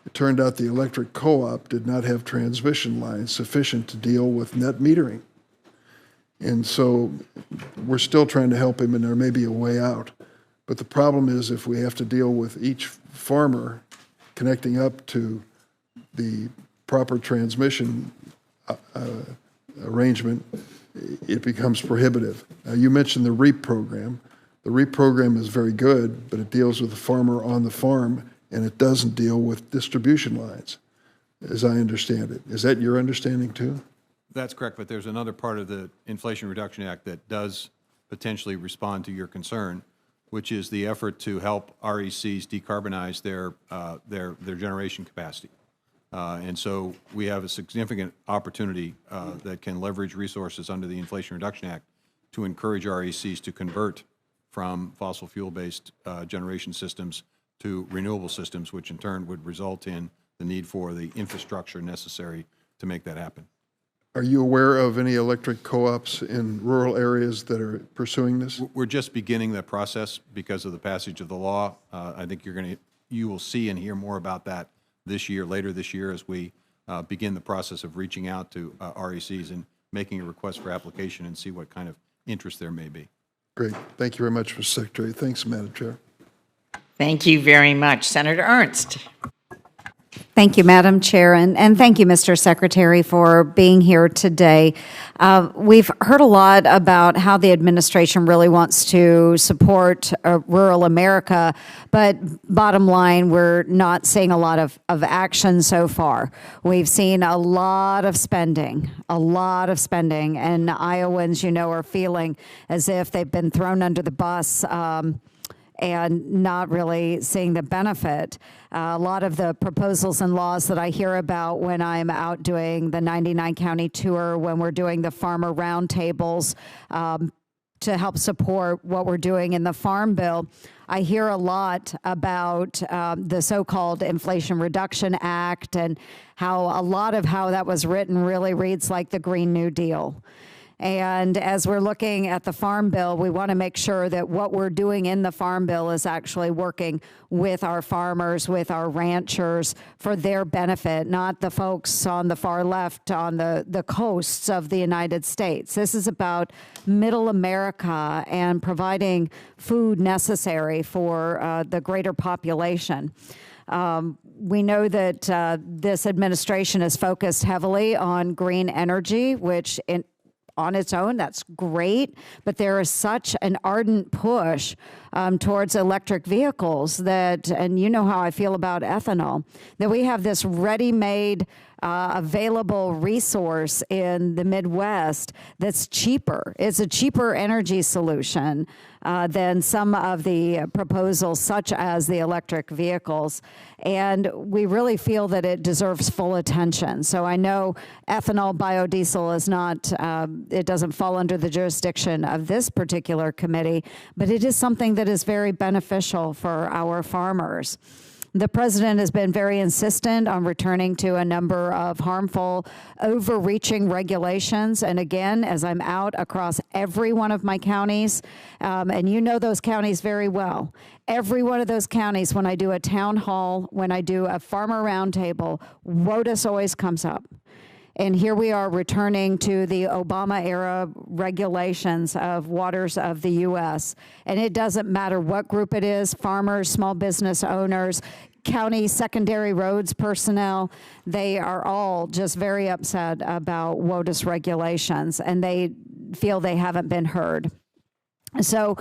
It turned out the electric co-op did not have transmission lines sufficient to deal with net metering. And so we're still trying to help him, and there may be a way out. But the problem is if we have to deal with each farmer connecting up to the proper transmission arrangement, it becomes prohibitive. Now, you mentioned the REAP program. The REAP program is very good, but it deals with the farmer on the farm, and it doesn't deal with distribution lines, as I understand it. Is that your understanding too? That's correct, but there's another part of the Inflation Reduction Act that does potentially respond to your concern, which is the effort to help RECs decarbonize their generation capacity. And so we have a significant opportunity that can leverage resources under the Inflation Reduction Act to encourage RECs to convert from fossil fuel-based generation systems to renewable systems, which in turn would result in the need for the infrastructure necessary to make that happen. Are you aware of any electric co-ops in rural areas that are pursuing this? We're just beginning that process because of the passage of the law. I think you will see and hear more about that this year, later this year, as we begin the process of reaching out to RECs and making a request for application and see what kind of interest there may be. Great. Thank you very much, Mr. Secretary. Thanks, Madam Chair. Thank you very much. Senator Ernst. Thank you, Madam Chair, and thank you, Mr. Secretary, for being here today. We've heard a lot about how the administration really wants to support rural America, but bottom line, we're not seeing a lot of action so far. We've seen a lot of spending, and Iowans, are feeling as if they've been thrown under the bus and not really seeing the benefit. A lot of the proposals and laws that I hear about when I'm out doing the 99 county tour, when we're doing the farmer roundtables to help support what we're doing in the Farm Bill, I hear a lot about the so-called Inflation Reduction Act and how a lot of how that was written really reads like the Green New Deal. And as we're looking at the Farm Bill, we want to make sure that what we're doing in the Farm Bill is actually working with our farmers, with our ranchers, for their benefit, not the folks on the far left on the coasts of the United States. This is about middle America and providing food necessary for the greater population. We know that this administration is focused heavily on green energy, which on its own, that's great, but there is such an ardent push towards electric vehicles that, and you know how I feel about ethanol, that we have this ready-made available resource in the Midwest that's cheaper. It's a cheaper energy solution than some of the proposals, such as the electric vehicles. And we really feel that it deserves full attention. So I know ethanol biodiesel is not, it doesn't fall under the jurisdiction of this particular committee, but it is something that is very beneficial for our farmers. The president has been very insistent on returning to a number of harmful, overreaching regulations. And again, as I'm out across every one of my counties, and you know those counties very well, every one of those counties, when I do a town hall, when I do a farmer roundtable, WOTUS always comes up. And here we are returning to the Obama-era regulations of waters of the U.S. And it doesn't matter what group it is, farmers, small business owners, county secondary roads personnel, they are all just very upset about WOTUS regulations, and they feel they haven't been heard. So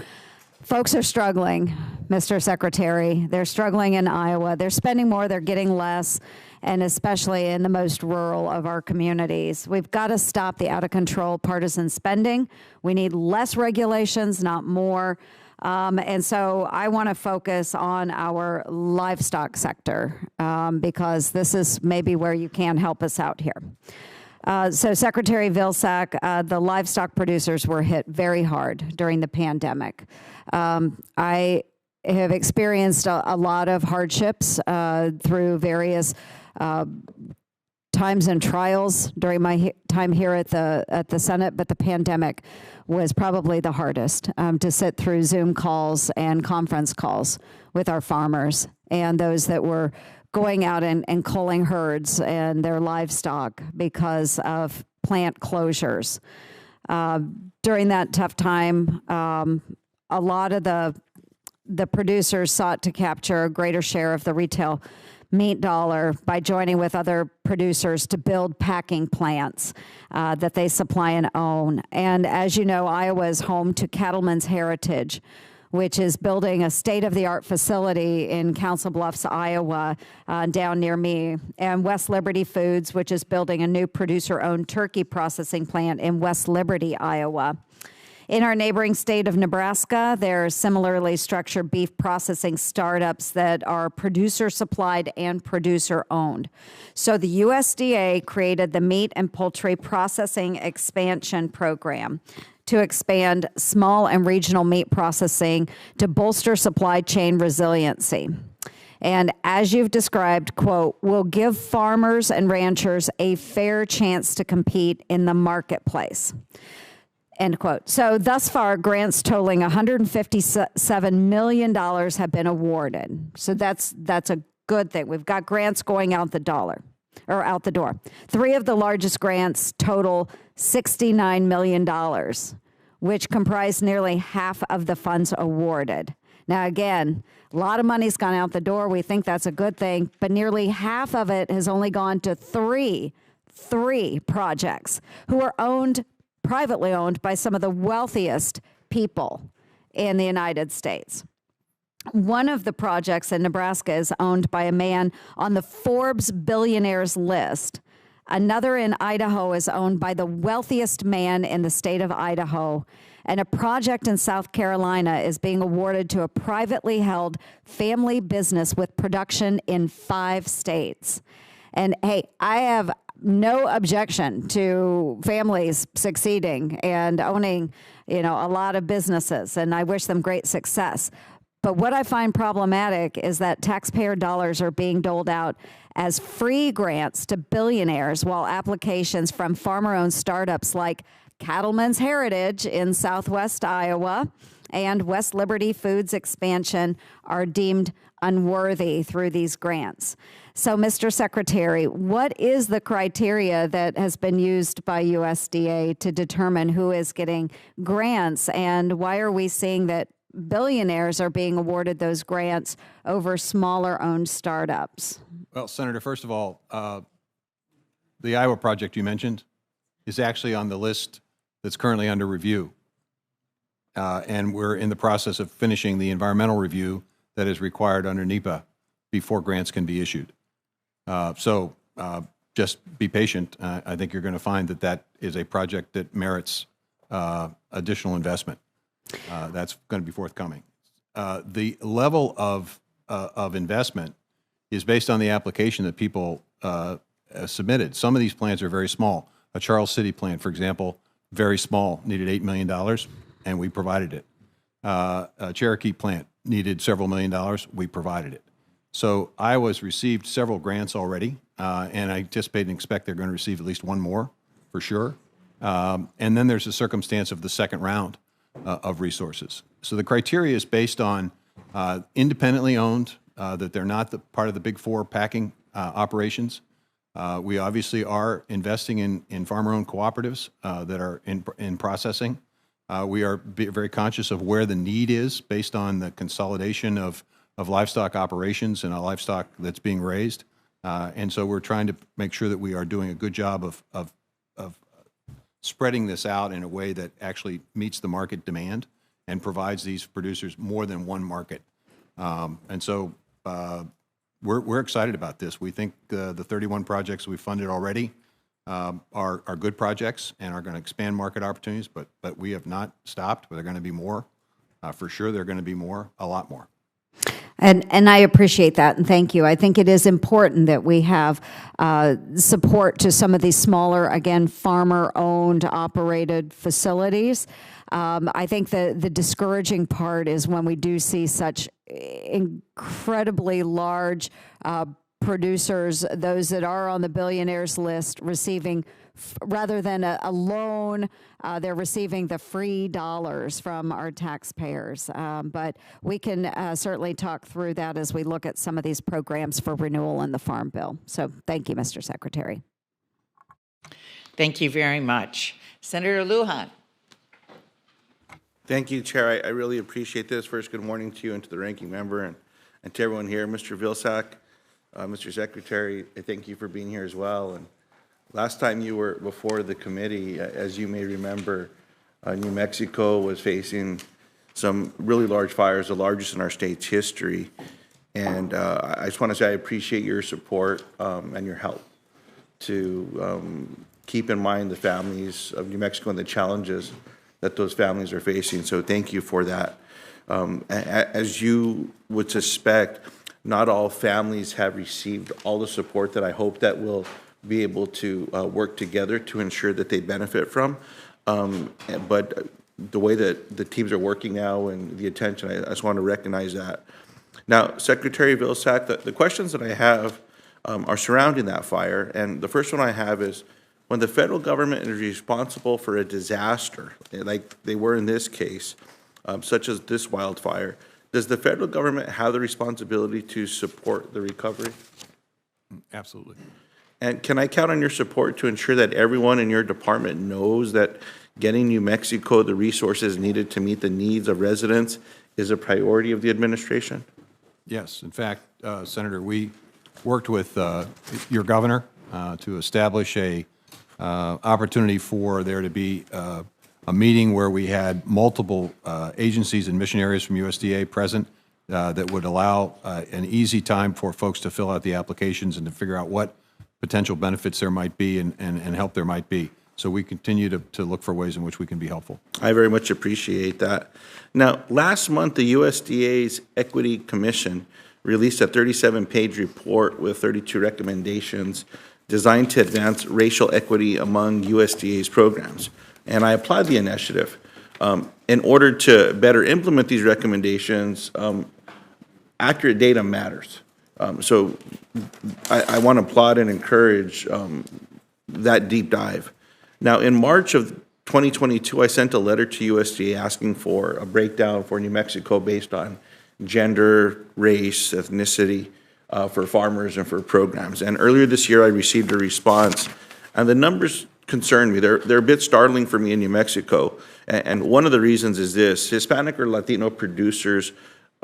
folks are struggling, Mr. Secretary. They're struggling in Iowa. They're spending more, they're getting less, and especially in the most rural of our communities. We've got to stop the out-of-control partisan spending. We need less regulations, not more. And so I want to focus on our livestock sector because this is maybe where you can help us out here. So Secretary Vilsack, the livestock producers were hit very hard during the pandemic. I have experienced a lot of hardships through various times and trials during my time here at the Senate, but the pandemic was probably the hardest to sit through Zoom calls and conference calls with our farmers and those that were going out and culling herds and their livestock because of plant closures. During that tough time, a lot of the producers sought to capture a greater share of the retail meat dollar by joining with other producers to build packing plants that they supply and own. And as you know, Iowa is home to Cattlemen's Heritage, which is building a state-of-the-art facility in Council Bluffs, Iowa, down near me, and West Liberty Foods, which is building a new producer-owned turkey processing plant in West Liberty, Iowa. In our neighboring state of Nebraska, there are similarly structured beef processing startups that are producer-supplied and producer-owned. So the USDA created the Meat and Poultry Processing Expansion Program to expand small and regional meat processing to bolster supply chain resiliency. And as you've described, quote, will give farmers and ranchers a fair chance to compete in the marketplace. End quote. So thus far, grants totaling $157 million have been awarded. So that's a good thing. We've got grants going out the door. 3 of the largest grants total $69 million, which comprise nearly half of the funds awarded. Now, again, a lot of money's gone out the door. We think that's a good thing, but nearly half of it has only gone to three projects who are privately owned by some of the wealthiest people in the United States. One of the projects in Nebraska is owned by a man on the Forbes billionaires list. Another in Idaho is owned by the wealthiest man in the state of Idaho. And a project in South Carolina is being awarded to a privately held family business with production in 5 states. And hey, I have no objection to families succeeding and owning, a lot of businesses, and I wish them great success. But what I find problematic is that taxpayer dollars are being doled out as free grants to billionaires, while applications from farmer-owned startups like Cattlemen's Heritage in southwest Iowa and West Liberty Foods expansion are deemed unworthy through these grants. So, Mr. Secretary, what is the criteria that has been used by USDA to determine who is getting grants, and why are we seeing that billionaires are being awarded those grants over smaller-owned startups? Well, Senator, first of all, the Iowa project you mentioned is actually on the list that's currently under review. And we're in the process of finishing the environmental review that is required under NEPA before grants can be issued. So just be patient. I think you're going to find that is a project that merits additional investment. That's going to be forthcoming. The level of investment is based on the application that people submitted. Some of these plants are very small. A Charles City plant, for example, very small, needed $8 million, and we provided it. A Cherokee plant needed several $1 million, we provided it. So Iowa's received several grants already, and I anticipate and expect they're going to receive at least one more, for sure. And then there's the circumstance of the second round of resources. So the criteria is based on independently owned, that they're not part of the big 4 packing operations. We obviously are investing in farmer-owned cooperatives that are in processing. We are very conscious of where the need is based on the consolidation of livestock operations and livestock that's being raised. And so we're trying to make sure that we are doing a good job of spreading this out in a way that actually meets the market demand and provides these producers more than one market. And so we're excited about this. We think the 31 projects we've funded already are good projects and are going to expand market opportunities, but we have not stopped. But there are going to be more. For sure, there are going to be more, a lot more. And I appreciate that, and thank you. I think it is important that we have support to some of these smaller, again, farmer-owned, operated facilities. I think the discouraging part is when we do see such incredibly large producers, those that are on the billionaires list, receiving, rather than a loan, they're receiving the free dollars from our taxpayers. But we can certainly talk through that as we look at some of these programs for renewal in the Farm Bill. So thank you, Mr. Secretary. Thank you very much. Senator Lujan. Thank you, Chair. I really appreciate this. First, good morning to you and to the ranking member and to everyone here. Mr. Vilsack, Mr. Secretary, I thank you for being here as well. And last time you were before the committee, as you may remember, New Mexico was facing some really large fires, the largest in our state's history. And I just want to say I appreciate your support and your help to keep in mind the families of New Mexico and the challenges that those families are facing. So thank you for that. As you would suspect, not all families have received all the support that I hope that we'll be able to work together to ensure that they benefit from. But the way that the teams are working now and the attention, I just want to recognize that. Now, Secretary Vilsack, the questions that I have are surrounding that fire. And the first one I have is, when the federal government is responsible for a disaster, like they were in this case, such as this wildfire, does the federal government have the responsibility to support the recovery? Absolutely. And can I count on your support to ensure that everyone in your department knows that getting New Mexico the resources needed to meet the needs of residents is a priority of the administration? Yes. In fact, Senator, we worked with your governor to establish a opportunity for there to be a meeting where we had multiple agencies and mission areas from USDA present that would allow an easy time for folks to fill out the applications and to figure out what potential benefits there might be and help there might be. So we continue to look for ways in which we can be helpful. I very much appreciate that. Now, last month, the USDA's Equity Commission released a 37-page report with 32 recommendations designed to advance racial equity among USDA's programs. And I applaud the initiative. In order to better implement these recommendations, accurate data matters. So I want to applaud and encourage that deep dive. Now, in March of 2022, I sent a letter to USDA asking for a breakdown for New Mexico based on gender, race, ethnicity for farmers and for programs. And earlier this year, I received a response, and the numbers concern me. They're a bit startling for me in New Mexico. And one of the reasons is this: Hispanic or Latino producers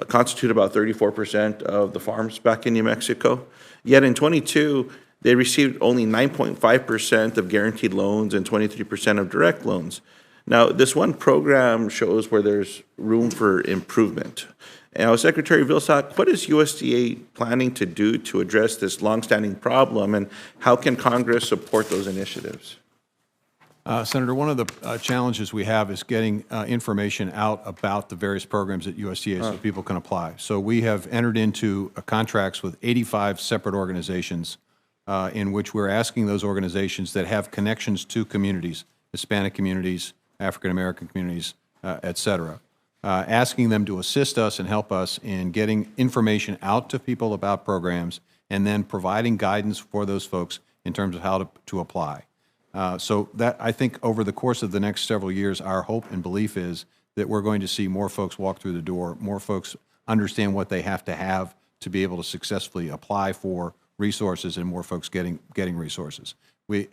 constitute about 34% of the farms back in New Mexico. Yet in 22, they received only 9.5% of guaranteed loans and 23% of direct loans. Now, this one program shows where there's room for improvement. Now, Secretary Vilsack, what is USDA planning to do to address this longstanding problem, and how can Congress support those initiatives? Senator, one of the challenges we have is getting information out about the various programs at USDA so people can apply. So we have entered into contracts with 85 separate organizations in which we're asking those organizations that have connections to communities, Hispanic communities, African-American communities, et cetera, asking them to assist us and help us in getting information out to people about programs and then providing guidance for those folks in terms of how to apply. So that, I think, over the course of the next several years, our hope and belief is that we're going to see more folks walk through the door, more folks understand what they have to be able to successfully apply for resources, and more folks getting resources.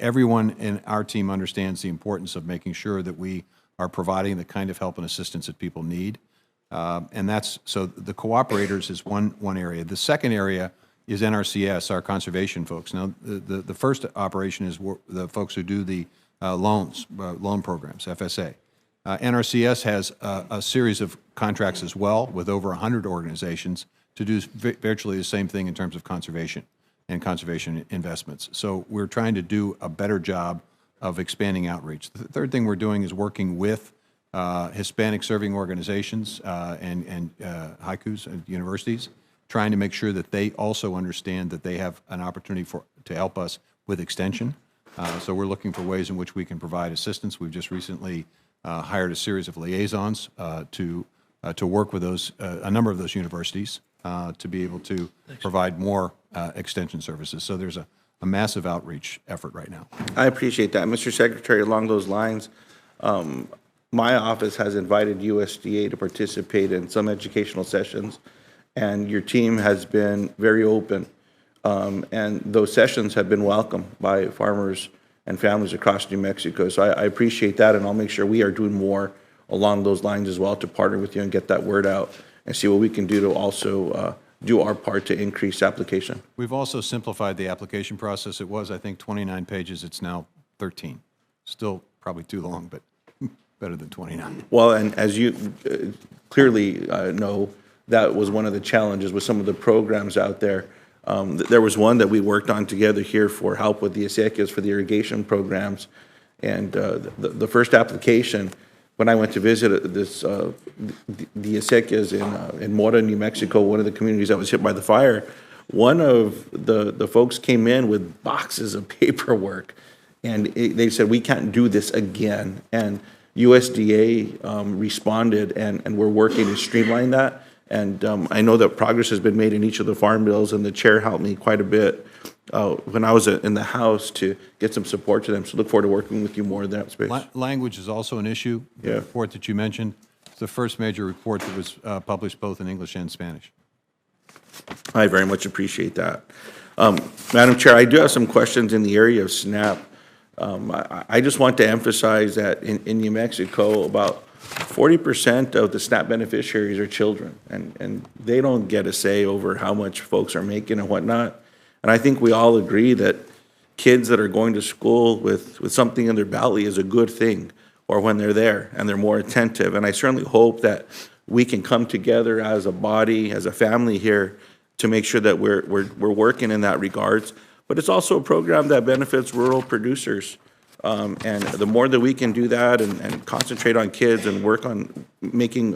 Everyone in our team understands the importance of making sure that we are providing the kind of help and assistance that people need. And that's, so the cooperators is one area. The second area is NRCS, our conservation folks. Now, the first operation is the folks who do the loan programs, FSA. NRCS has a series of contracts as well with over 100 organizations to do virtually the same thing in terms of conservation and conservation investments. So we're trying to do a better job of expanding outreach. The third thing we're doing is working with Hispanic serving organizations and haikus and universities, trying to make sure that they also understand that they have an opportunity to help us with extension. So we're looking for ways in which we can provide assistance. We've just recently hired a series of liaisons to work with a number of those universities to be able to provide more extension services. So there's a massive outreach effort right now. I appreciate that. Mr. Secretary, along those lines, my office has invited USDA to participate in some educational sessions, and your team has been very open, and those sessions have been welcomed by farmers and families across New Mexico. So I appreciate that, and I'll make sure we are doing more along those lines as well to partner with you and get that word out and see what we can do to also do our part to increase application. We've also simplified the application process. It was, I think, 29 pages. It's now 13. Still probably too long, but better than 29. Well, and as you clearly know, that was one of the challenges with some of the programs out there. There was one that we worked on together here for help with the acequias for the irrigation programs. And the first application, when I went to visit the acequias in Mora, New Mexico, one of the communities that was hit by the fire, one of the folks came in with boxes of paperwork, and they said, we can't do this again. And USDA responded, and we're working to streamline that. And I know that progress has been made in each of the farm bills, and the chair helped me quite a bit when I was in the House to get some support to them. So look forward to working with you more in that space. Language is also an issue. The Yeah. report that you mentioned, it's the first major report that was published both in English and Spanish. I very much appreciate that. Madam Chair, I do have some questions in the area of SNAP. I just want to emphasize that in New Mexico, about 40% of the SNAP beneficiaries are children, and they don't get a say over how much folks are making and whatnot. And I think we all agree that kids that are going to school with something in their belly is a good thing, or when they're there and they're more attentive. And I certainly hope that we can come together as a body, as a family here, to make sure that we're working in that regards. But it's also a program that benefits rural producers. And the more that we can do that and concentrate on kids and work on making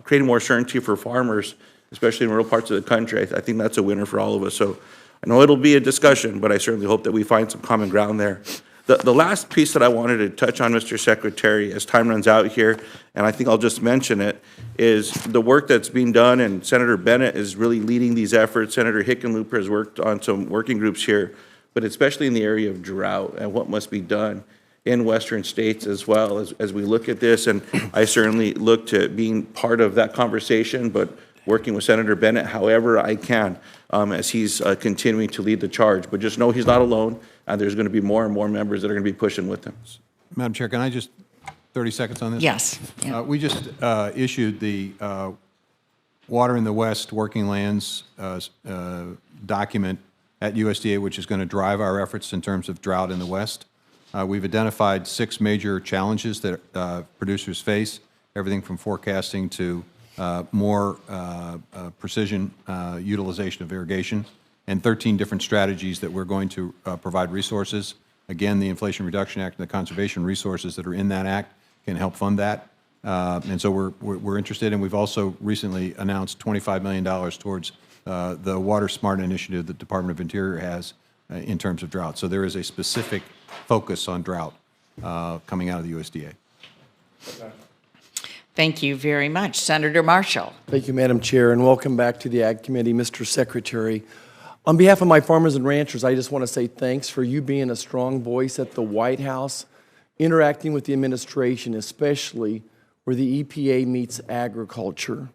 creating more certainty for farmers, especially in rural parts of the country, I think that's a winner for all of us. So I know it'll be a discussion, but I certainly hope that we find some common ground there. The last piece that I wanted to touch on, Mr. Secretary, as time runs out here, and I think I'll just mention it, is the work that's being done, and Senator Bennett is really leading these efforts. Senator Hickenlooper has worked on some working groups here, but especially in the area of drought and what must be done in western states as well as we look at this. And I certainly look to being part of that conversation, but working with Senator Bennett however I can as he's continuing to lead the charge. But just know he's not alone, and there's going to be more and more members that are going to be pushing with him. Madam Chair, can I just, 30 seconds on this? Yes. Yeah. We just issued the Water in the West Working Lands document at USDA, which is going to drive our efforts in terms of drought in the West. We've identified 6 major challenges that producers face, everything from forecasting to more precision utilization of irrigation, and 13 different strategies that we're going to provide resources. Again, the Inflation Reduction Act and the conservation resources that are in that act can help fund that. And so we're interested, and we've also recently announced $25 million towards the Water Smart initiative that the Department of Interior has in terms of drought. So there is a specific focus on drought coming out of the USDA. Thank you very much. Senator Marshall. Thank you, Madam Chair, and welcome back to the Ag Committee, Mr. Secretary. On behalf of my farmers and ranchers, I just want to say thanks for you being a strong voice at the White House, interacting with the administration, especially where the EPA meets agriculture.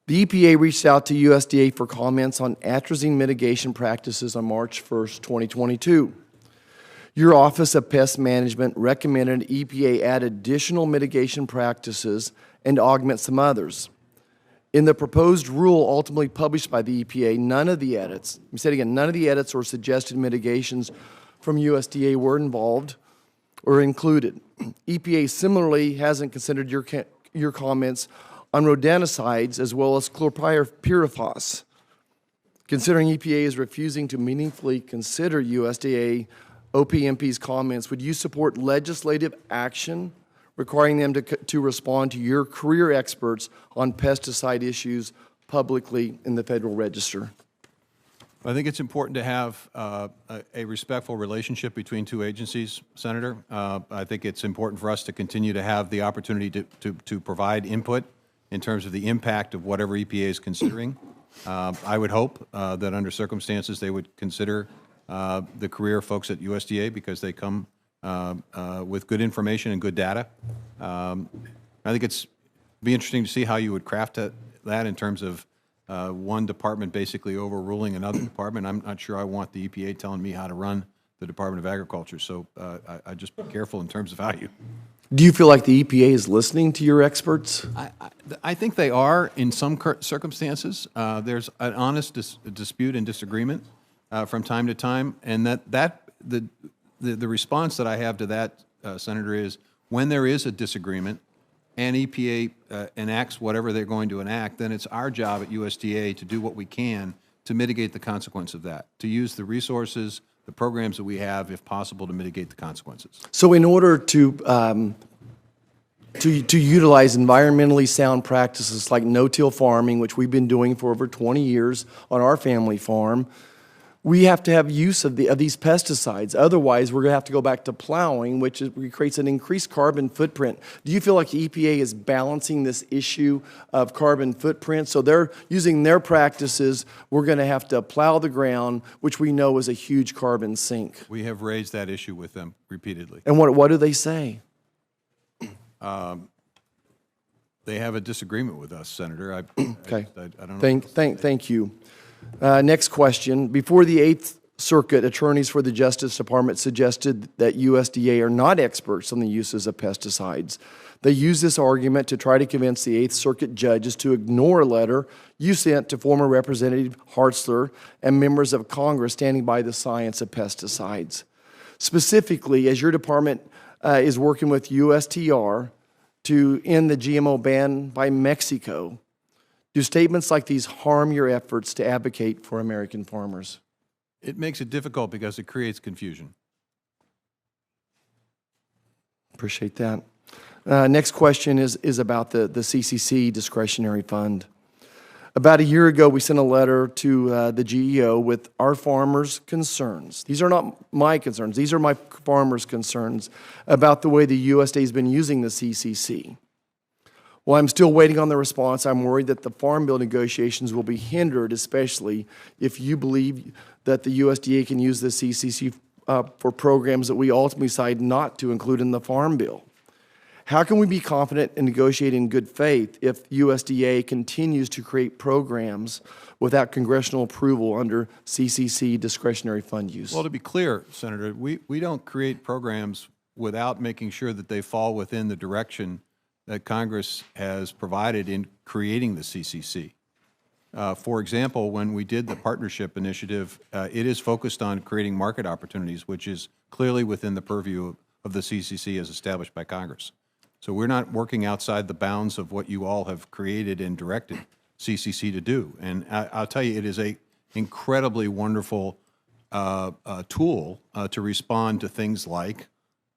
The EPA reached out to USDA for comments on atrazine mitigation practices on March 1st, 2022. Your Office of Pest Management recommended EPA add additional mitigation practices and augment some others. In the proposed rule ultimately published by the EPA, none of the edits, let me say it again, none of the edits or suggested mitigations from USDA were involved or included. EPA similarly hasn't considered your comments on rodenticides as well as chlorpyrifos. Considering EPA is refusing to meaningfully consider USDA OPMP's comments, would you support legislative action requiring them to respond to your career experts on pesticide issues publicly in the Federal Register? I think it's important to have a respectful relationship between two agencies, Senator. I think it's important for us to continue to have the opportunity to provide input in terms of the impact of whatever EPA is considering. I would hope that under circumstances they would consider the career folks at USDA because they come with good information and good data. I think it's be interesting to see how you would craft that in terms of one department basically overruling another department. I'm not sure I want the EPA telling me how to run the Department of Agriculture, so I just be careful in terms of how you. Do you feel like the EPA is listening to your experts? I think they are in some circumstances. There's an honest dispute and disagreement from time to time, and the response that I have to that, Senator, is when there is a disagreement and EPA enacts whatever they're going to enact, then it's our job at USDA to do what we can to mitigate the consequence of that, to use the resources the programs that we have, if possible, to mitigate the consequences. So in order to utilize environmentally sound practices like no-till farming, which we've been doing for over 20 years on our family farm, we have to have use of these pesticides. Otherwise, we're going to have to go back to plowing, which creates an increased carbon footprint. Do you feel like the EPA is balancing this issue of carbon footprint? So they're using their practices. We're going to have to plow the ground, which we know is a huge carbon sink. We have raised that issue with them repeatedly. And what do they say? They have a disagreement with us, Senator. Okay. I don't know. Thank you. Next question. Before the Eighth Circuit, attorneys for the Justice Department suggested that USDA are not experts on the uses of pesticides. They use this argument to try to convince the Eighth Circuit judges to ignore a letter you sent to former Representative Hartzler and members of Congress standing by the science of pesticides. Specifically, as your department is working with USTR to end the GMO ban by Mexico, do statements like these harm your efforts to advocate for American farmers? It makes it difficult because it creates confusion. Appreciate that. Next question is about the CCC discretionary fund. About a year ago, we sent a letter to the GEO with our farmers' concerns. These are not my concerns. These are my farmers' concerns about the way the USDA has been using the CCC. Well, I'm still waiting on the response. I'm worried that the Farm Bill negotiations will be hindered, especially if you believe that the USDA can use the CCC for programs that we ultimately decide not to include in the Farm Bill. How can we be confident in negotiating in good faith if USDA continues to create programs without congressional approval under CCC discretionary fund use? Well, to be clear, Senator, we don't create programs without making sure that they fall within the direction that Congress has provided in creating the CCC. For example, when we did the partnership initiative, it is focused on creating market opportunities, which is clearly within the purview of the CCC as established by Congress. So we're not working outside the bounds of what you all have created and directed CCC to do. And I'll tell you, it is an incredibly wonderful tool to respond to things like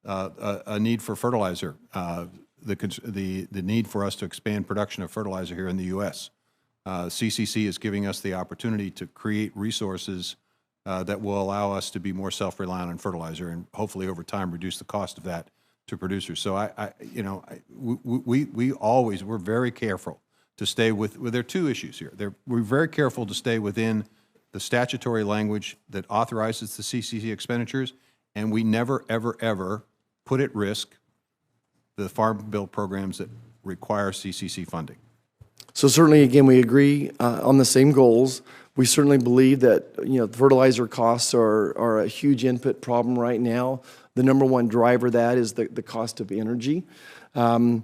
a need for fertilizer, the need for us to expand production of fertilizer here in the U.S. CCC is giving us the opportunity to create resources that will allow us to be more self-reliant on fertilizer and hopefully over time reduce the cost of that to producers. So we're very careful to stay there are two issues here. We're very careful to stay within the statutory language that authorizes the CCC expenditures, and we never, ever, ever put at risk the Farm Bill programs that require CCC funding. So certainly, again, we agree on the same goals. We certainly believe that fertilizer costs are a huge input problem right now. The number one driver of that is the cost of energy. But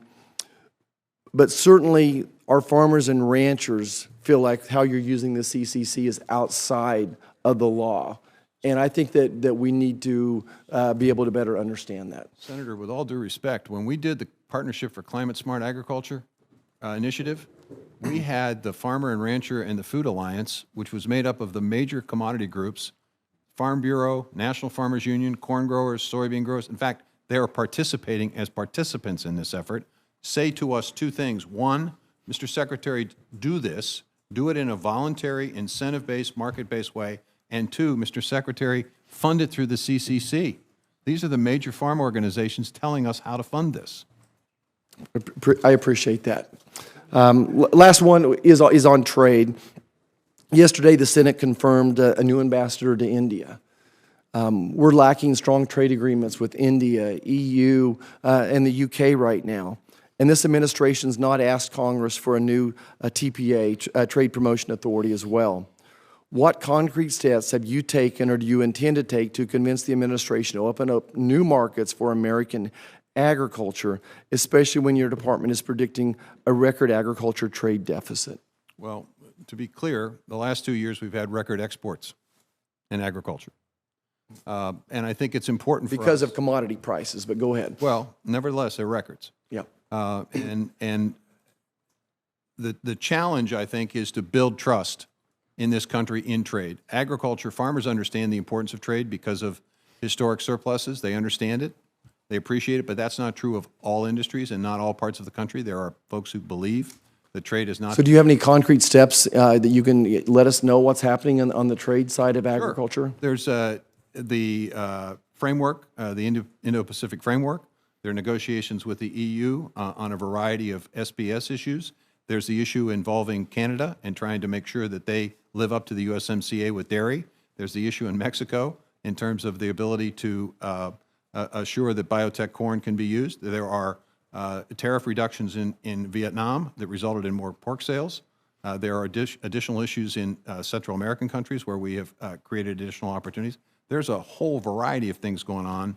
certainly, our farmers and ranchers feel like how you're using the CCC is outside of the law. And I think that we need to be able to better understand that. Senator, with all due respect, when we did the Partnership for Climate Smart Agriculture initiative, we had the Farmer and Rancher and the Food Alliance, which was made up of the major commodity groups, Farm Bureau, National Farmers Union, corn growers, soybean growers. In fact, they are participating as participants in this effort, say to us two things. One, Mr. Secretary, do this. Do it in a voluntary, incentive-based, market-based way. And two, Mr. Secretary, fund it through the CCC. These are the major farm organizations telling us how to fund this. I appreciate that. Last one is on trade. Yesterday, the Senate confirmed a new ambassador to India. We're lacking strong trade agreements with India, EU, and the UK right now. And this administration's not asked Congress for a new TPA, Trade Promotion Authority, as well. What concrete steps have you taken or do you intend to take to convince the administration to open up new markets for American agriculture, especially when your department is predicting a record agriculture trade deficit? Well, to be clear, the last 2 years we've had record exports in agriculture. And I think it's important for because us. of commodity prices, but go ahead. Well, nevertheless, they're records. Yeah. And the challenge, I think, is to build trust in this country in trade. Agriculture, farmers understand the importance of trade because of historic surpluses. They understand it. They appreciate it, but that's not true of all industries and not all parts of the country. There are folks who believe that trade is not. So do you have any concrete steps that you can let us know what's happening on the trade side of agriculture? Sure. There's the framework, the Indo-Pacific framework. There are negotiations with the EU on a variety of SBS issues. There's the issue involving Canada and trying to make sure that they live up to the USMCA with dairy. There's the issue in Mexico in terms of the ability to assure that biotech corn can be used. There are tariff reductions in Vietnam that resulted in more pork sales. There are additional issues in Central American countries where we have created additional opportunities. There's a whole variety of things going on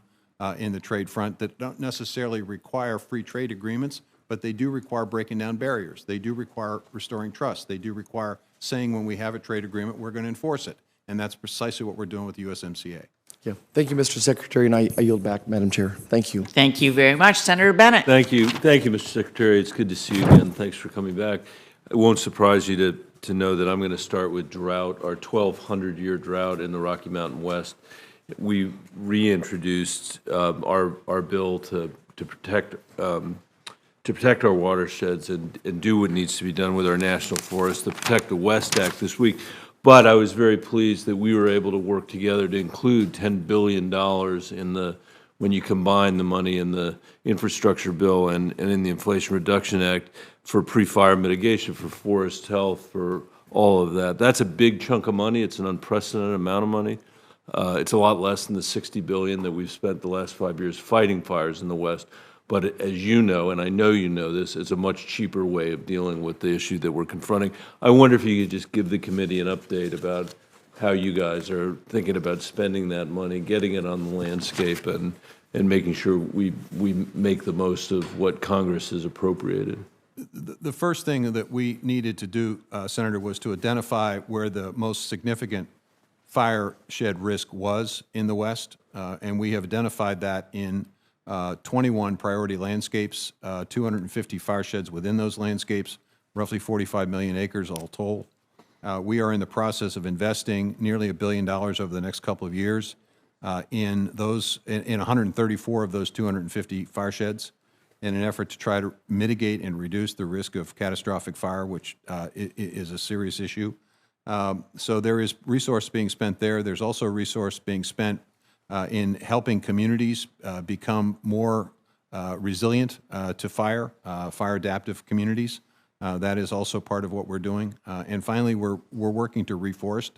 in the trade front that don't necessarily require free trade agreements, but they do require breaking down barriers. They do require restoring trust. They do require saying when we have a trade agreement, we're going to enforce it. And that's precisely what we're doing with the USMCA. Yeah. Thank you, Mr. Secretary, and I yield back, Madam Chair. Thank you. Thank you very much. Senator Bennett. Thank you, Mr. Secretary. It's good to see you again. Thanks for coming back. It won't surprise you to know that I'm going to start with drought, our 1,200-year drought in the Rocky Mountain West. We reintroduced our bill to protect our watersheds and do what needs to be done with our national forests, the Protect the West Act this week. But I was very pleased that we were able to work together to include $10 billion when you combine the money in the infrastructure bill and in the Inflation Reduction Act for pre-fire mitigation, for forest health, for all of that. That's a big chunk of money. It's an unprecedented amount of money. It's a lot less than the $60 billion that we've spent the last 5 years fighting fires in the West. But as you know, and I know you know this, it's a much cheaper way of dealing with the issue that we're confronting. I wonder if you could just give the committee an update about how you guys are thinking about spending that money, getting it on the landscape, and making sure we make the most of what Congress has appropriated. The first thing that we needed to do, Senator, was to identify where the most significant fire shed risk was in the West, and we have identified that in 21 priority landscapes, 250 fire sheds within those landscapes, roughly 45 million acres all told. We are in the process of investing nearly $1 billion over the next couple of years in 134 of those 250 fire sheds in an effort to try to mitigate and reduce the risk of catastrophic fire, which is a serious issue. So there is resource being spent there. There's also resource being spent in helping communities become more resilient to fire adaptive communities. That is also part of what we're doing. And finally, we're working to reforest.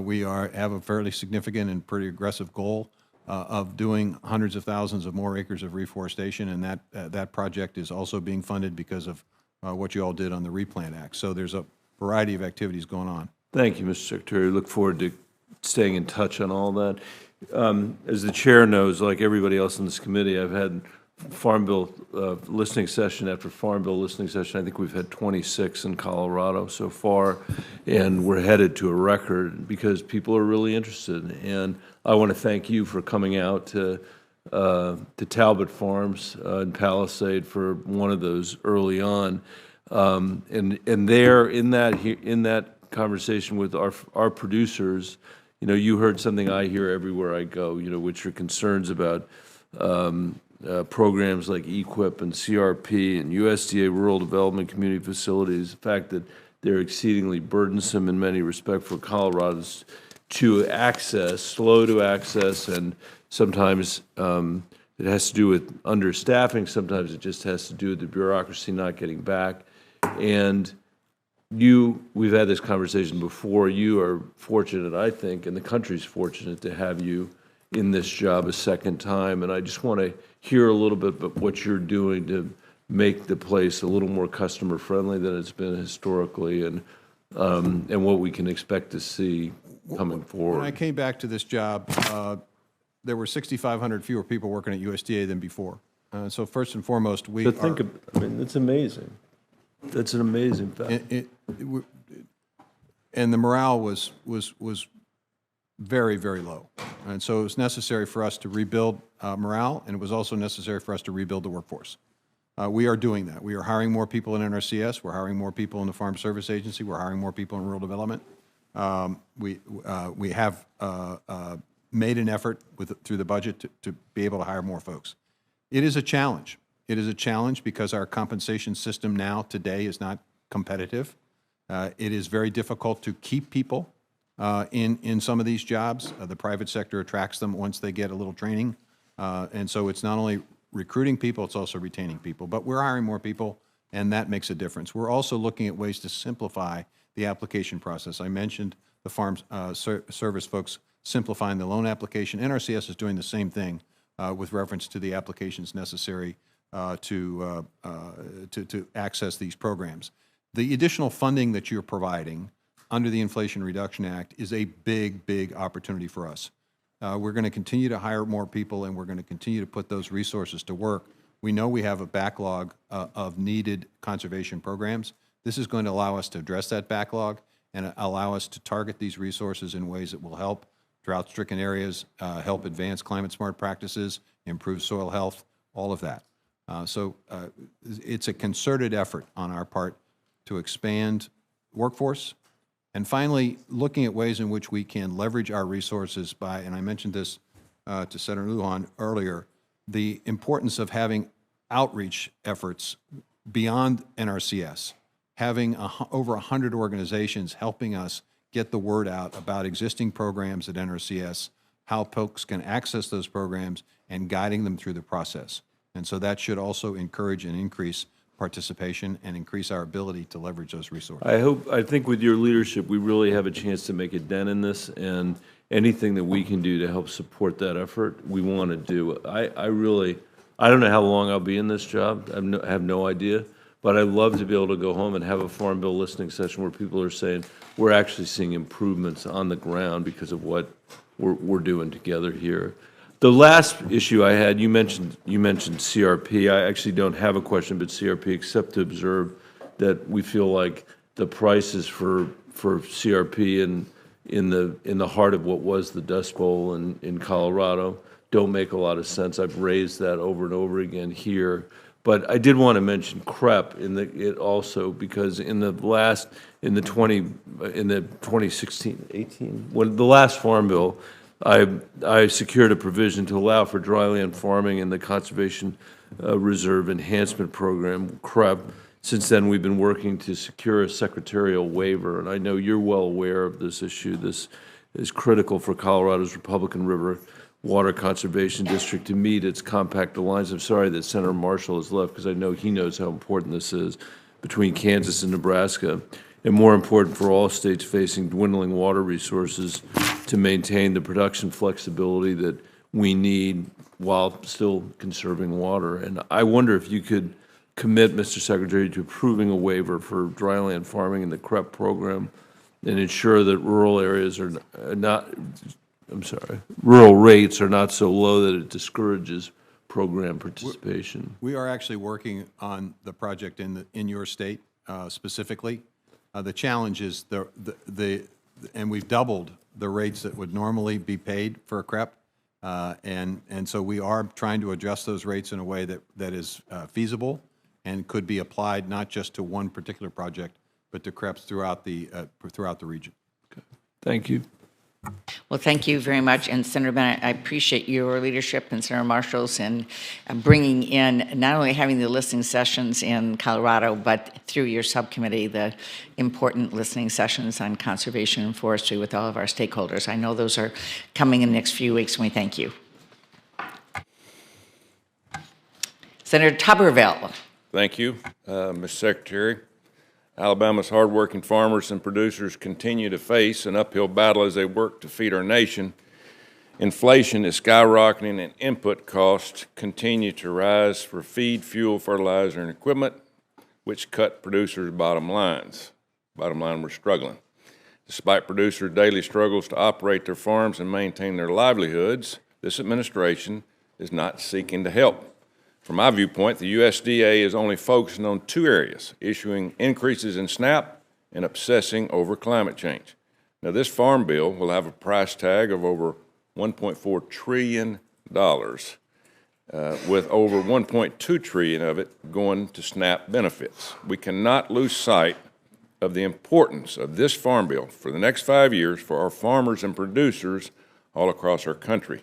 We have a fairly significant and pretty aggressive goal of doing hundreds of thousands of more acres of reforestation, and that project is also being funded because of what you all did on the Replant Act. So there's a variety of activities going on. Thank you, Mr. Secretary. Look forward to staying in touch on all that. As the chair knows, like everybody else in this committee, I've had Farm Bill listening session after Farm Bill listening session. I think we've had 26 in Colorado so far, and we're headed to a record because people are really interested. And I want to thank you for coming out to Talbot Farms in Palisade for one of those early on. And there in that conversation with our producers, you know, you heard something I hear everywhere I go, you know, which are concerns about programs like EQIP and CRP and USDA Rural Development Community Facilities, the fact that they're exceedingly burdensome in many respects for Coloradans to access, slow to access, and sometimes it has to do with understaffing, sometimes it just has to do with the bureaucracy not getting back. And we've had this conversation before. You are fortunate, I think, and the country's fortunate to have you in this job a second time. And I just want to hear a little bit about what you're doing to make the place a little more customer friendly than it's been historically, and what we can expect to see coming forward. When I came back to this job, there were 6,500 fewer people working at USDA than before. So first and foremost, I mean, it's amazing. That's an amazing fact. And the morale was very, very low. And so it was necessary for us to rebuild morale, and it was also necessary for us to rebuild the workforce. We are doing that. We are hiring more people in NRCS. We're hiring more people in the Farm Service Agency. We're hiring more people in rural development. we have made an effort through the budget to be able to hire more folks. It is a challenge. It is a challenge because our compensation system now today is not competitive. It is very difficult to keep people in some of these jobs. The private sector attracts them once they get a little training. And so it's not only recruiting people, it's also retaining people. But we're hiring more people, and that makes a difference. We're also looking at ways to simplify the application process. I mentioned the Farm Service folks simplifying the loan application. NRCS is doing the same thing with reference to the applications necessary to access these programs. The additional funding that you're providing under the Inflation Reduction Act is a big, big opportunity for us. We're going to continue to hire more people, and we're going to continue to put those resources to work. We know we have a backlog of needed conservation programs. This is going to allow us to address that backlog and allow us to target these resources in ways that will help drought-stricken areas, help advance climate-smart practices, improve soil health, all of that. So it's a concerted effort on our part to expand workforce. And finally, looking at ways in which we can leverage our resources by, and I mentioned this to Senator Lujan earlier, the importance of having outreach efforts beyond NRCS, having over 100 organizations helping us get the word out about existing programs at NRCS, how folks can access those programs, and guiding them through the process. And so that should also encourage and increase participation and increase our ability to leverage those resources. I think with your leadership, we really have a chance to make a dent in this, and anything that we can do to help support that effort, we want to do. I don't know how long I'll be in this job. I have no idea, but I'd love to be able to go home and have a Farm Bill listening session where people are saying, we're actually seeing improvements on the ground because of what we're doing together here. The last issue I had, you mentioned CRP. I actually don't have a question about CRP except to observe that we feel like the prices for CRP in the heart of what was the Dust Bowl in Colorado don't make a lot of sense. I've raised that over and over again here. But I did want to mention CREP it also, because in the 2016-18, when the last Farm Bill, I secured a provision to allow for dryland farming in the Conservation Reserve Enhancement Program, CREP. Since then, we've been working to secure a secretarial waiver, and I know you're well aware of this issue. This is critical for Colorado's Republican River Water Conservation District to meet its compact alliance. I'm sorry that Senator Marshall has left, because I know he knows how important this is between Kansas and Nebraska, and more important for all states facing dwindling water resources to maintain the production flexibility that we need while still conserving water. And I wonder if you could commit, Mr. Secretary, to approving a waiver for dryland farming in the CREP program and ensure that rural areas are not, rural rates are not so low that it discourages program participation. We are actually working on the project in your state specifically. The challenge is and we've doubled the rates that would normally be paid for a CREP, and so we are trying to adjust those rates in a way that is feasible and could be applied not just to one particular project, but to CREPs throughout the region. Okay. Thank you. Well, thank you very much. And Senator Bennett, I appreciate your leadership and Senator Marshall's in bringing in, not only having the listening sessions in Colorado, but through your subcommittee, the important listening sessions on conservation and forestry with all of our stakeholders. I know those are coming in the next few weeks, and we thank you. Senator Tuberville. Thank you, Mr. Secretary. Alabama's hardworking farmers and producers continue to face an uphill battle as they work to feed our nation. Inflation is skyrocketing and input costs continue to rise for feed, fuel, fertilizer, and equipment, which cut producers' bottom lines. Bottom line, we're struggling. Despite producers' daily struggles to operate their farms and maintain their livelihoods, this administration is not seeking to help. From my viewpoint, the USDA is only focusing on two areas, issuing increases in SNAP and obsessing over climate change. Now, this farm bill will have a price tag of over $1.4 trillion, with over $1.2 trillion of it going to SNAP benefits. We cannot lose sight of the importance of this Farm Bill for the next 5 years for our farmers and producers all across our country.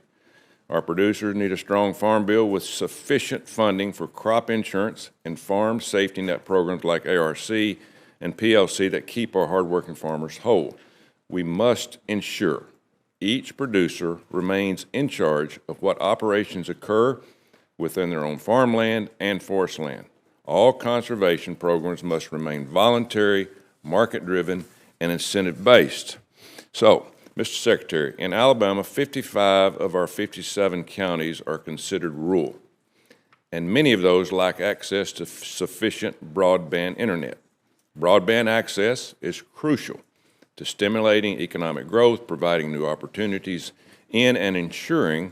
Our producers need a strong Farm Bill with sufficient funding for crop insurance and farm safety net programs like ARC and PLC that keep our hardworking farmers whole. We must ensure each producer remains in charge of what operations occur within their own farmland and forest land. All conservation programs must remain voluntary, market-driven, and incentive-based. So, Mr. Secretary, in Alabama, 55 of our 57 counties are considered rural, and many of those lack access to sufficient broadband internet. Broadband access is crucial to stimulating economic growth, providing new opportunities in and ensuring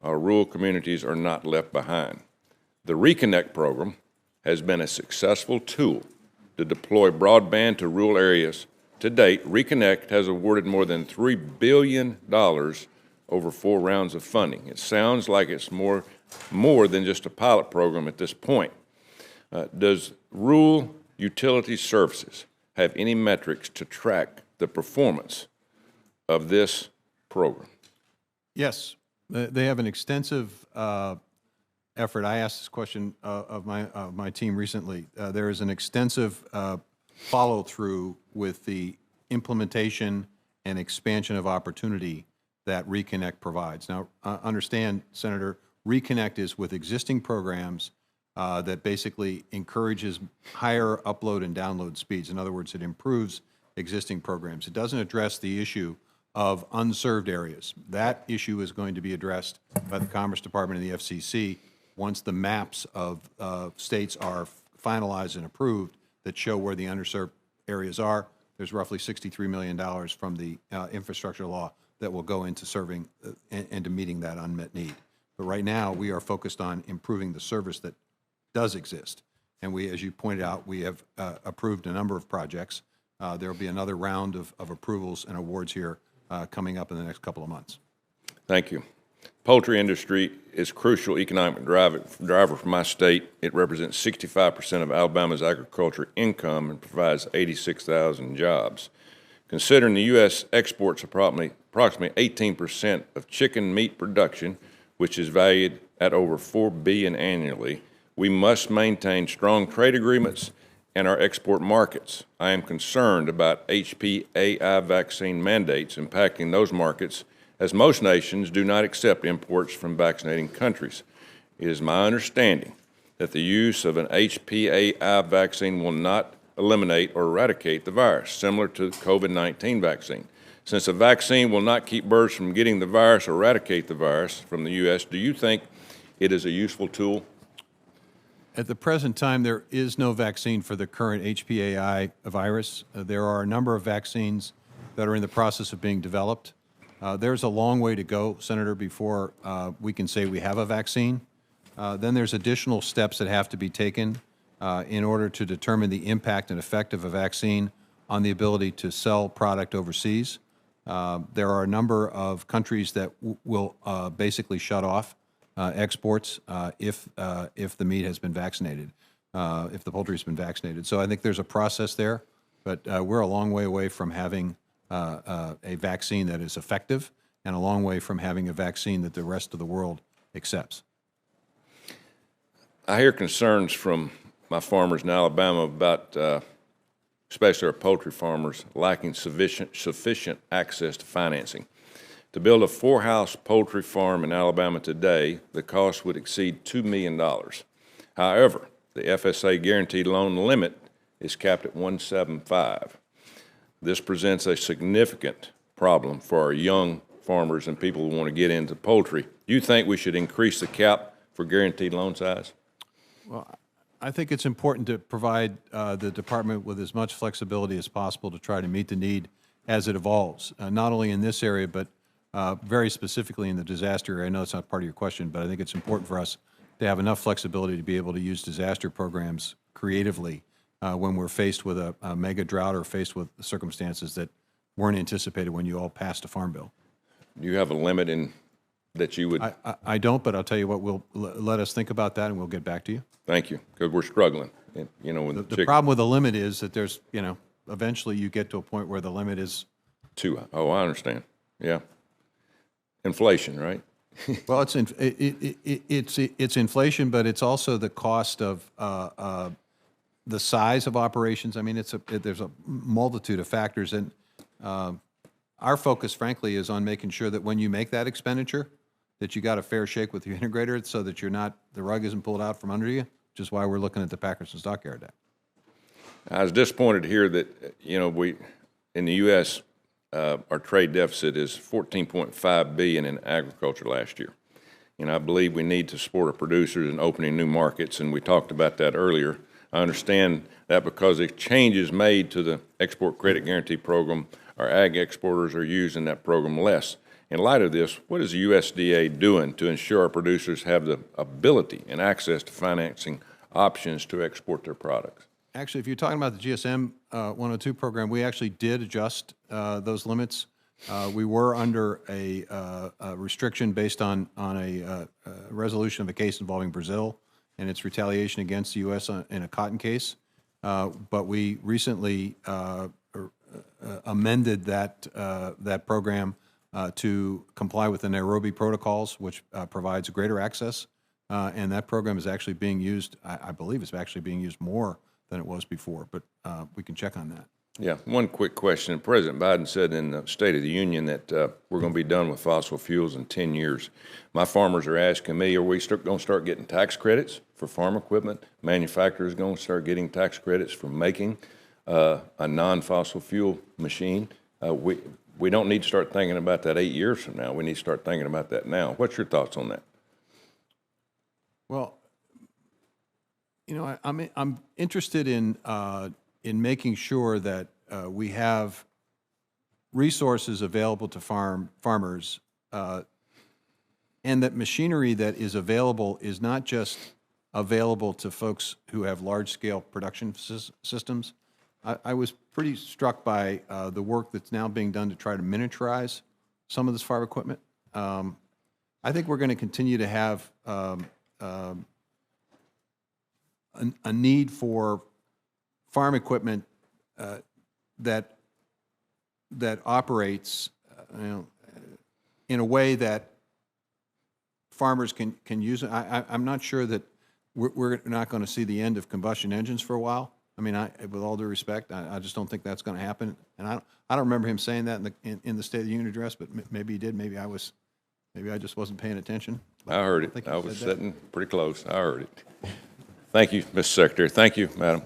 our rural communities are not left behind. The Reconnect program has been a successful tool to deploy broadband to rural areas. To date, Reconnect has awarded more than $3 billion over 4 rounds of funding. It sounds like it's more than just a pilot program at this point. Does Rural Utility Services have any metrics to track the performance of this program? Yes, they have an extensive effort. I asked this question of my team recently. There is an extensive follow-through with the implementation and expansion of opportunity that Reconnect provides. Now, understand, Senator, Reconnect is with existing programs that basically encourages higher upload and download speeds. In other words, it improves existing programs. It doesn't address the issue of unserved areas. That issue is going to be addressed by the Commerce Department and the FCC once the maps of states are finalized and approved that show where the underserved areas are. There's roughly $63 million from the infrastructure law that will go into serving and to meeting that unmet need. But right now, we are focused on improving the service that does exist. And we, as you pointed out, we have approved a number of projects. There will be another round of approvals and awards here coming up in the next couple of months. Thank you. Poultry industry is a crucial economic driver for my state. It represents 65% of Alabama's agriculture income and provides 86,000 jobs. Considering the U.S. exports approximately 18% of chicken meat production, which is valued at over $4 billion annually, we must maintain strong trade agreements in our export markets. I am concerned about HPAI vaccine mandates impacting those markets, as most nations do not accept imports from vaccinating countries. It is my understanding that the use of an HPAI vaccine will not eliminate or eradicate the virus, similar to the COVID-19 vaccine. Since a vaccine will not keep birds from getting the virus or eradicate the virus from the U.S., do you think it is a useful tool? At the present time, there is no vaccine for the current HPAI virus. There are a number of vaccines that are in the process of being developed. There's a long way to go, Senator, before we can say we have a vaccine. Then there's additional steps that have to be taken in order to determine the impact and effect of a vaccine on the ability to sell product overseas. There are a number of countries that will basically shut off exports if the meat has been vaccinated, if the poultry has been vaccinated. So I think there's a process there, but we're a long way away from having a vaccine that is effective and a long way from having a vaccine that the rest of the world accepts. I hear concerns from my farmers in Alabama about, especially our poultry farmers, lacking sufficient access to financing. To build a 4-house poultry farm in Alabama today, the cost would exceed $2 million. However, the FSA guaranteed loan limit is capped at $175. This presents a significant problem for our young farmers and people who want to get into poultry. Do you think we should increase the cap for guaranteed loan size? Well, I think it's important to provide the department with as much flexibility as possible to try to meet the need as it evolves, not only in this area, but very specifically in the disaster area. I know it's not part of your question, but I think it's important for us to have enough flexibility to be able to use disaster programs creatively when we're faced with a mega drought or faced with circumstances that weren't anticipated when you all passed a farm bill. Do you have a limit in that you would? I don't, but I'll tell you what, we'll let us think about that and we'll get back to you. Thank you, because we're struggling. You know, with The problem with the limit is that there's, eventually you get to a point where the limit is, Oh, I understand. Yeah. Inflation, right? well, it's inflation, but it's also the cost of the size of operations. I mean, there's a multitude of factors, and our focus, frankly, is on making sure that when you make that expenditure, that you got a fair shake with your integrator, so that the rug isn't pulled out from under you, which is why we're looking at the Packerson Stockyard Act. I was disappointed to hear that, we, in the U.S., our trade deficit is $14.5 billion in agriculture last year. And I believe we need to support our producers in opening new markets, and we talked about that earlier. I understand that because of changes made to the Export Credit Guarantee Program, our ag exporters are using that program less. In light of this, what is the USDA doing to ensure our producers have the ability and access to financing options to export their products? Actually, if you're talking about the GSM 102 program, we actually did adjust those limits. We were under a restriction based on a resolution of a case involving Brazil and its retaliation against the U.S. in a cotton case. But we recently amended that program to comply with the Nairobi protocols, which provides greater access. And that program is actually being used, I believe it's actually being used more than it was before, but we can check on that. Yeah, one quick question. President Biden said in the State of the Union that we're going to be done with fossil fuels in 10 years. My farmers are asking me, are we going to start getting tax credits for farm equipment? Manufacturers going to start getting tax credits for making a non-fossil fuel machine? We don't need to start thinking about that 8 years from now. We need to start thinking about that now. What's your thoughts on that? Well, I'm interested in making sure that we have resources available to farmers, and that machinery that is available is not just available to folks who have large-scale production systems. I was pretty struck by the work that's now being done to try to miniaturize some of this farm equipment. I think we're going to continue to have a need for farm equipment that operates in a way that farmers can use it. I'm not sure that we're not going to see the end of combustion engines for a while. I mean, with all due respect, I just don't think that's going to happen. And I don't remember him saying that in the State of the Union address, but maybe he did. Maybe I just wasn't paying attention. I heard it. I was sitting pretty close. I heard it. Thank you, Mr. Secretary. Thank you, Madam.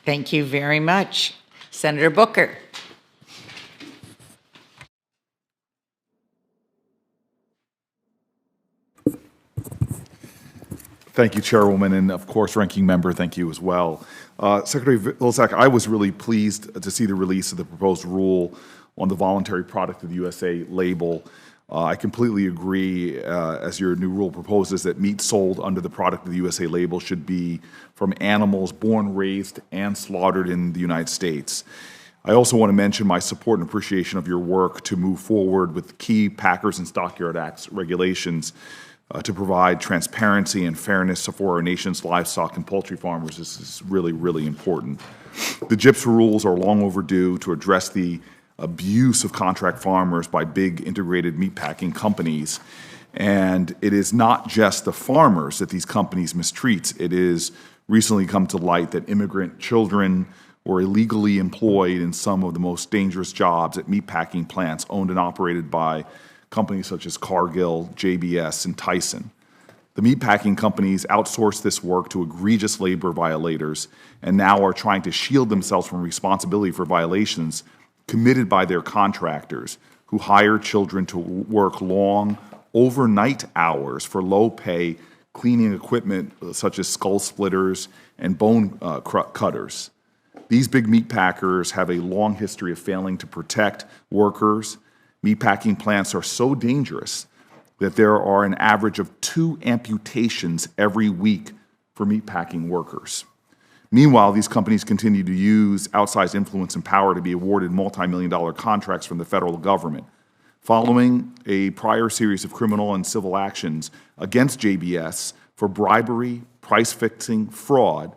Thank you very much. Senator Booker. Thank you, Chairwoman, and of course, Ranking Member, thank you as well. Secretary Vilsack, I was really pleased to see the release of the proposed rule on the voluntary product of the USA label. I completely agree, as your new rule proposes, that meat sold under the product of the USA label should be from animals born, raised, and slaughtered in the United States. I also want to mention my support and appreciation of your work to move forward with key Packers and Stockyard Acts regulations to provide transparency and fairness for our nation's livestock and poultry farmers. This is really, really important. The GIPS rules are long overdue to address the abuse of contract farmers by big integrated meatpacking companies. And it is not just the farmers that these companies mistreat. It is recently come to light that immigrant children were illegally employed in some of the most dangerous jobs at meatpacking plants owned and operated by companies such as Cargill, JBS, and Tyson. The meatpacking companies outsourced this work to egregious labor violators and now are trying to shield themselves from responsibility for violations committed by their contractors, who hire children to work long overnight hours for low pay cleaning equipment such as skull splitters and bone cutters. These big meat packers have a long history of failing to protect workers. Meatpacking plants are so dangerous that there are an average of 2 amputations every week for meatpacking workers. Meanwhile, these companies continue to use outsized influence and power to be awarded multi-million-dollar contracts from the federal government. Following a prior series of criminal and civil actions against JBS for bribery, price-fixing, fraud,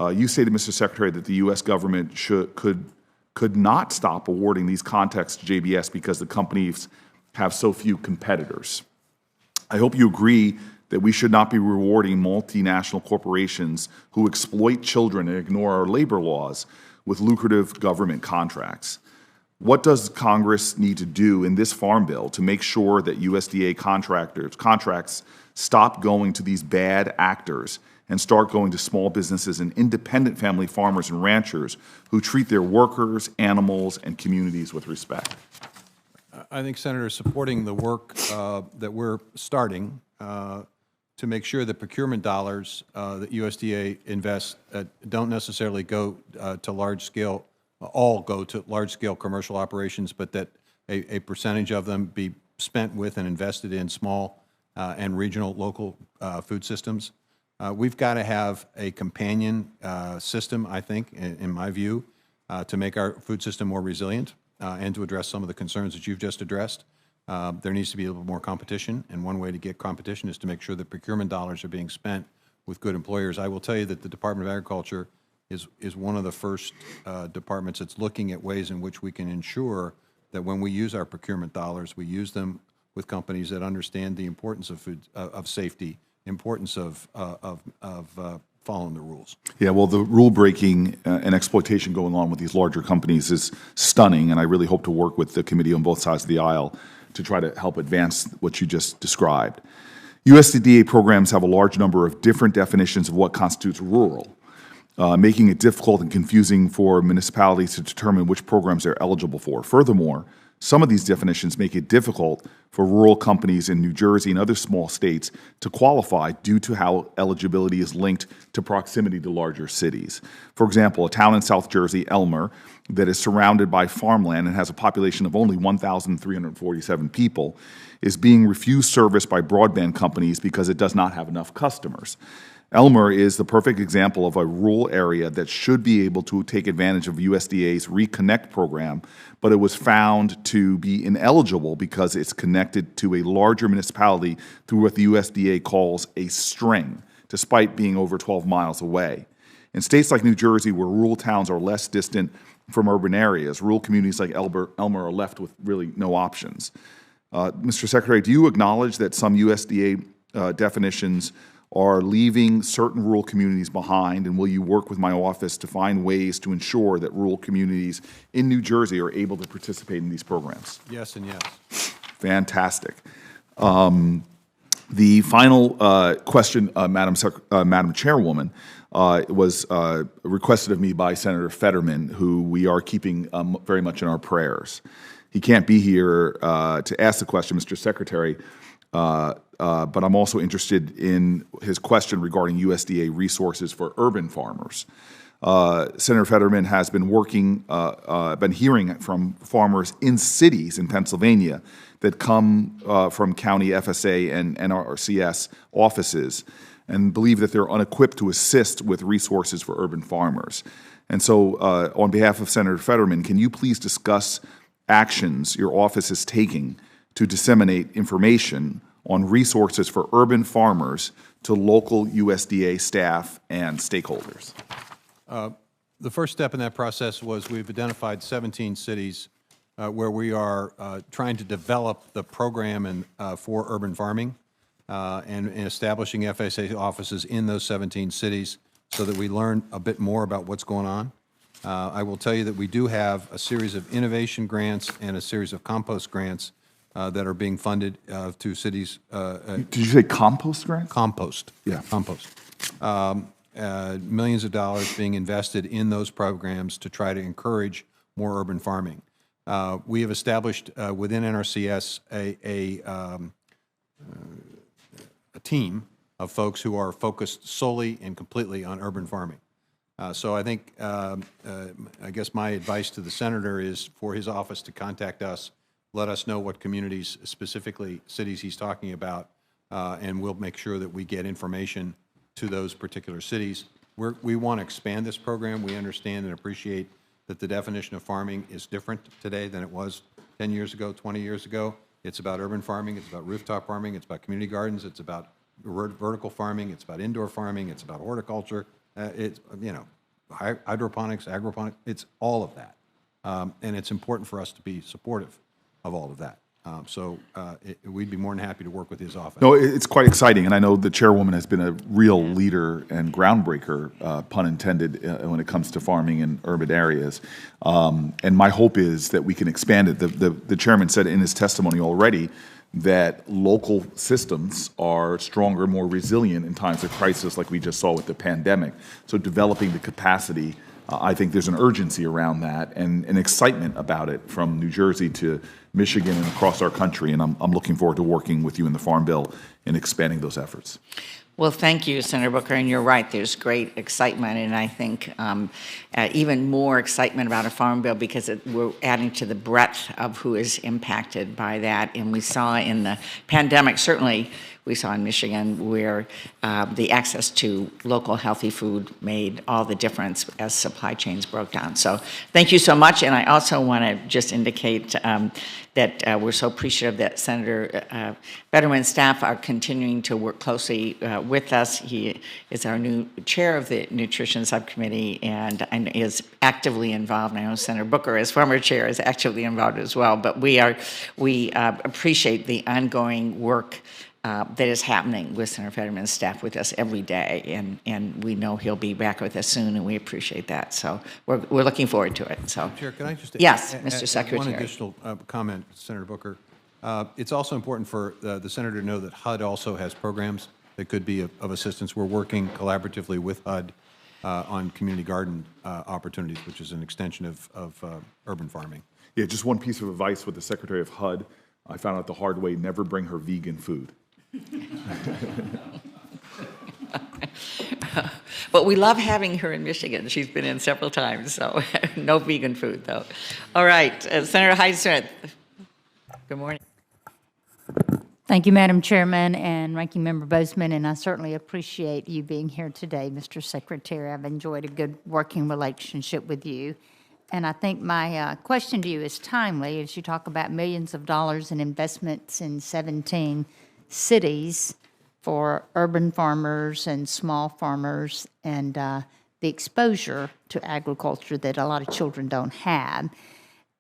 You stated, Mr. Secretary, that the U.S. government could not stop awarding these contracts to JBS because the companies have so few competitors. I hope you agree that we should not be rewarding multinational corporations who exploit children and ignore our labor laws with lucrative government contracts. What does Congress need to do in this farm bill to make sure that USDA contracts stop going to these bad actors and start going to small businesses and independent family farmers and ranchers who treat their workers, animals, and communities with respect? I think, Senator, supporting the work that we're starting to make sure that procurement dollars that USDA invests don't necessarily go to large-scale, all go to large-scale commercial operations, but that a percentage of them be spent with and invested in small and regional local food systems. We've got to have a companion system, I think, in my view, to make our food system more resilient and to address some of the concerns that you've just addressed. There needs to be a little more competition, and one way to get competition is to make sure that procurement dollars are being spent with good employers. I will tell you that the Department of Agriculture is one of the first departments that's looking at ways in which we can ensure that when we use our procurement dollars, we use them with companies that understand the importance of food, of safety, importance of following the rules. Yeah, well, the rule breaking and exploitation going on with these larger companies is stunning, and I really hope to work with the committee on both sides of the aisle to try to help advance what you just described. USDA programs have a large number of different definitions of what constitutes rural, making it difficult and confusing for municipalities to determine which programs they're eligible for. Furthermore, some of these definitions make it difficult for rural companies in New Jersey and other small states to qualify due to how eligibility is linked to proximity to larger cities. For example, a town in South Jersey, Elmer, that is surrounded by farmland and has a population of only 1,347 people, is being refused service by broadband companies because it does not have enough customers. Elmer is the perfect example of a rural area that should be able to take advantage of USDA's Reconnect program, but it was found to be ineligible because it's connected to a larger municipality through what the USDA calls a string, despite being over 12 miles away. In states like New Jersey, where rural towns are less distant from urban areas, rural communities like Elmer are left with really no options. Mr. Secretary, do you acknowledge that some USDA definitions are leaving certain rural communities behind, and will you work with my office to find ways to ensure that rural communities in New Jersey are able to participate in these programs? Yes and yes. Fantastic. The final question, Madam Chairwoman, was requested of me by Senator Fetterman, who we are keeping very much in our prayers. He can't be here to ask the question, Mr. Secretary, but I'm also interested in his question regarding USDA resources for urban farmers. Senator Fetterman has been been hearing from farmers in cities in Pennsylvania that come from county FSA and NRCS offices and believe that they're unequipped to assist with resources for urban farmers. And so on behalf of Senator Fetterman, can you please discuss actions your office is taking to disseminate information on resources for urban farmers to local USDA staff and stakeholders? The first step in that process was we've identified 17 cities where we are trying to develop the program for urban farming and establishing FSA offices in those 17 cities so that we learn a bit more about what's going on. I will tell you that we do have a series of innovation grants and a series of compost grants that are being funded to cities. Did you say compost grants? Compost. Yeah. Compost. Millions of dollars being invested in those programs to try to encourage more urban farming. We have established within NRCS a team of folks who are focused solely and completely on urban farming. So I think, I guess my advice to the senator is for his office to contact us, let us know what communities, specifically cities he's talking about, and we'll make sure that we get information to those particular cities. We want to expand this program. We understand and appreciate that the definition of farming is different today than it was 10 years ago, 20 years ago. It's about urban farming, it's about rooftop farming, it's about community gardens, it's about vertical farming, it's about indoor farming, it's about horticulture, It's, hydroponics, agroponics, it's all of that. And it's important for us to be supportive of all of that. We'd be more than happy to work with his office. No, it's quite exciting, and I know the chairwoman has been a real leader and groundbreaker, pun intended, when it comes to farming in urban areas. And my hope is that we can expand it. The chairman said in his testimony already that local systems are stronger, more resilient in times of crisis like we just saw with the pandemic. So developing the capacity, I think there's an urgency around that and an excitement about it from New Jersey to Michigan and across our country. And I'm looking forward to working with you in the Farm Bill in expanding those efforts. Well, thank you, Senator Booker, and you're right, there's great excitement, and I think even more excitement about a farm bill because we're adding to the breadth of who is impacted by that, and we saw in the pandemic, certainly we saw in Michigan, where the access to local healthy food made all the difference as supply chains broke down. So thank you so much, and I also want to just indicate that we're so appreciative that Senator Fetterman's staff are continuing to work closely with us. He is our new chair of the Nutrition Subcommittee and is actively involved. And I know Senator Booker, as former chair, is actively involved as well. But we appreciate the ongoing work that is happening with Senator Fetterman's staff with us every day, and we know he'll be back with us soon, and we appreciate that. So we're looking forward to it. So, Chair, can I just yes, add Mr. Secretary. one additional comment, Senator Booker? It's also important for the senator to know that HUD also has programs that could be of assistance. We're working collaboratively with HUD on community garden opportunities, which is an extension of urban farming. Yeah, just one piece of advice with the Secretary of HUD. I found out the hard way, never bring her vegan food. But we love having her in Michigan. She's been in several times, so no vegan food, though. All right, Senator Hyde-Smith. Good morning. Thank you, Madam Chairman and Ranking Member Bozeman, and I certainly appreciate you being here today, Mr. Secretary. I've enjoyed a good working relationship with you. And I think my question to you is timely as you talk about millions of dollars in investments in 17 cities for urban farmers and small farmers and the exposure to agriculture that a lot of children don't have.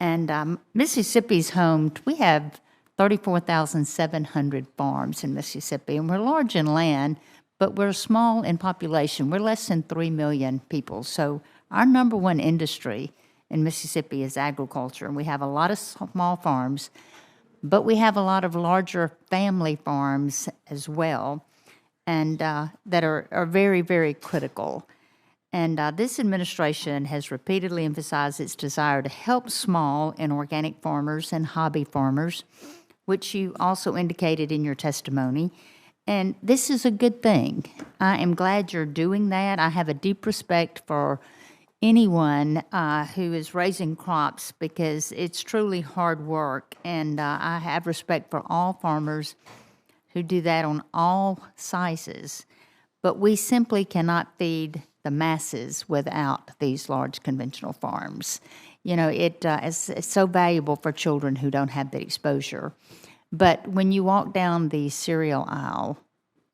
And Mississippi's home, we have 34,700 farms in Mississippi, and we're large in land, but we're small in population. We're less than 3 million people. So our number one industry in Mississippi is agriculture, and we have a lot of small farms, but we have a lot of larger family farms as well, and that are very, very critical. And this administration has repeatedly emphasized its desire to help small and organic farmers and hobby farmers, which you also indicated in your testimony. And this is a good thing. I am glad you're doing that. I have a deep respect for anyone who is raising crops because it's truly hard work. And I have respect for all farmers who do that on all sizes. But we simply cannot feed the masses without these large conventional farms. You know, it's so valuable for children who don't have the exposure. But when you walk down the cereal aisle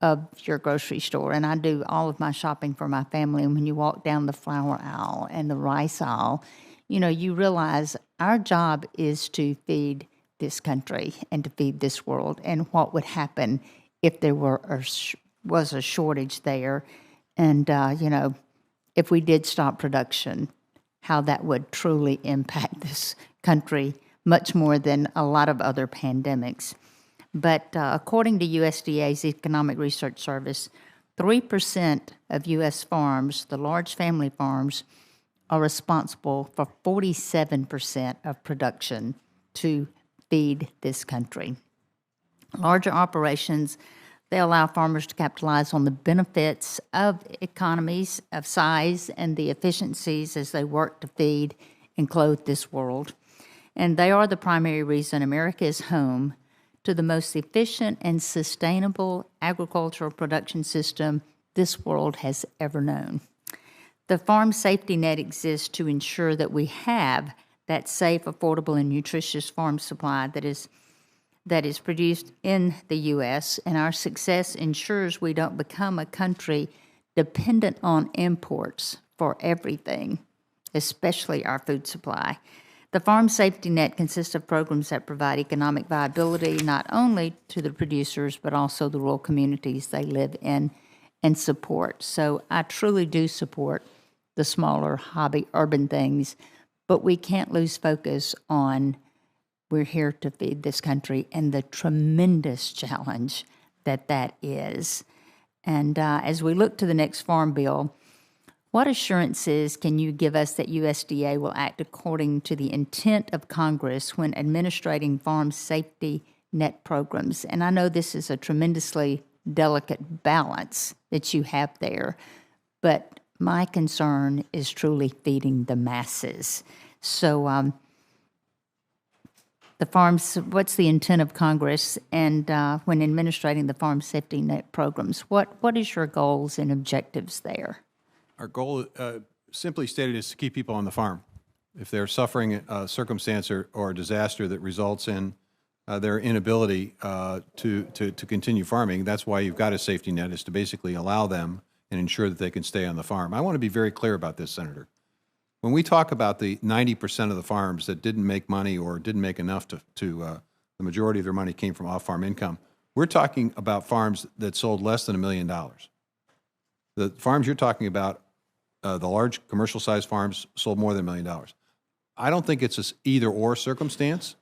of your grocery store, and I do all of my shopping for my family, and when you walk down the flour aisle and the rice aisle, you know, you realize our job is to feed this country and to feed this world, and what would happen if there was a shortage there, and, you know, if we did stop production, how that would truly impact this country much more than a lot of other pandemics. But according to USDA's Economic Research Service, 3% of U.S. farms, the large family farms, are responsible for 47% of production to feed this country. Larger operations, they allow farmers to capitalize on the benefits of economies of size and the efficiencies as they work to feed and clothe this world. And they are the primary reason America is home to the most efficient and sustainable agricultural production system this world has ever known. The farm safety net exists to ensure that we have that safe, affordable, and nutritious farm supply that is produced in the U.S., and our success ensures we don't become a country dependent on imports for everything, especially our food supply. The farm safety net consists of programs that provide economic viability not only to the producers, but also the rural communities they live in and support. So I truly do support the smaller hobby urban things, but we can't lose focus on we're here to feed this country and the tremendous challenge that that is. And as we look to the next farm bill, what assurances can you give us that USDA will act according to the intent of Congress when administrating farm safety net programs? And I know this is a tremendously delicate balance that you have there, but my concern is truly feeding the masses. So the farms, what's the intent of Congress, and when administrating the farm safety net programs, what is your goals and objectives there? Our goal, simply stated, is to keep people on the farm. If they're suffering a circumstance or a disaster that results in their inability to continue farming, that's why you've got a safety net, is to basically allow them and ensure that they can stay on the farm. I want to be very clear about this, Senator. When we talk about the 90% of the farms that didn't make money or didn't make enough to the majority of their money came from off-farm income, we're talking about farms that sold less than $1 million. The farms you're talking about, the large commercial-sized farms, sold more than $1 million. I don't think it's an either-or circumstance,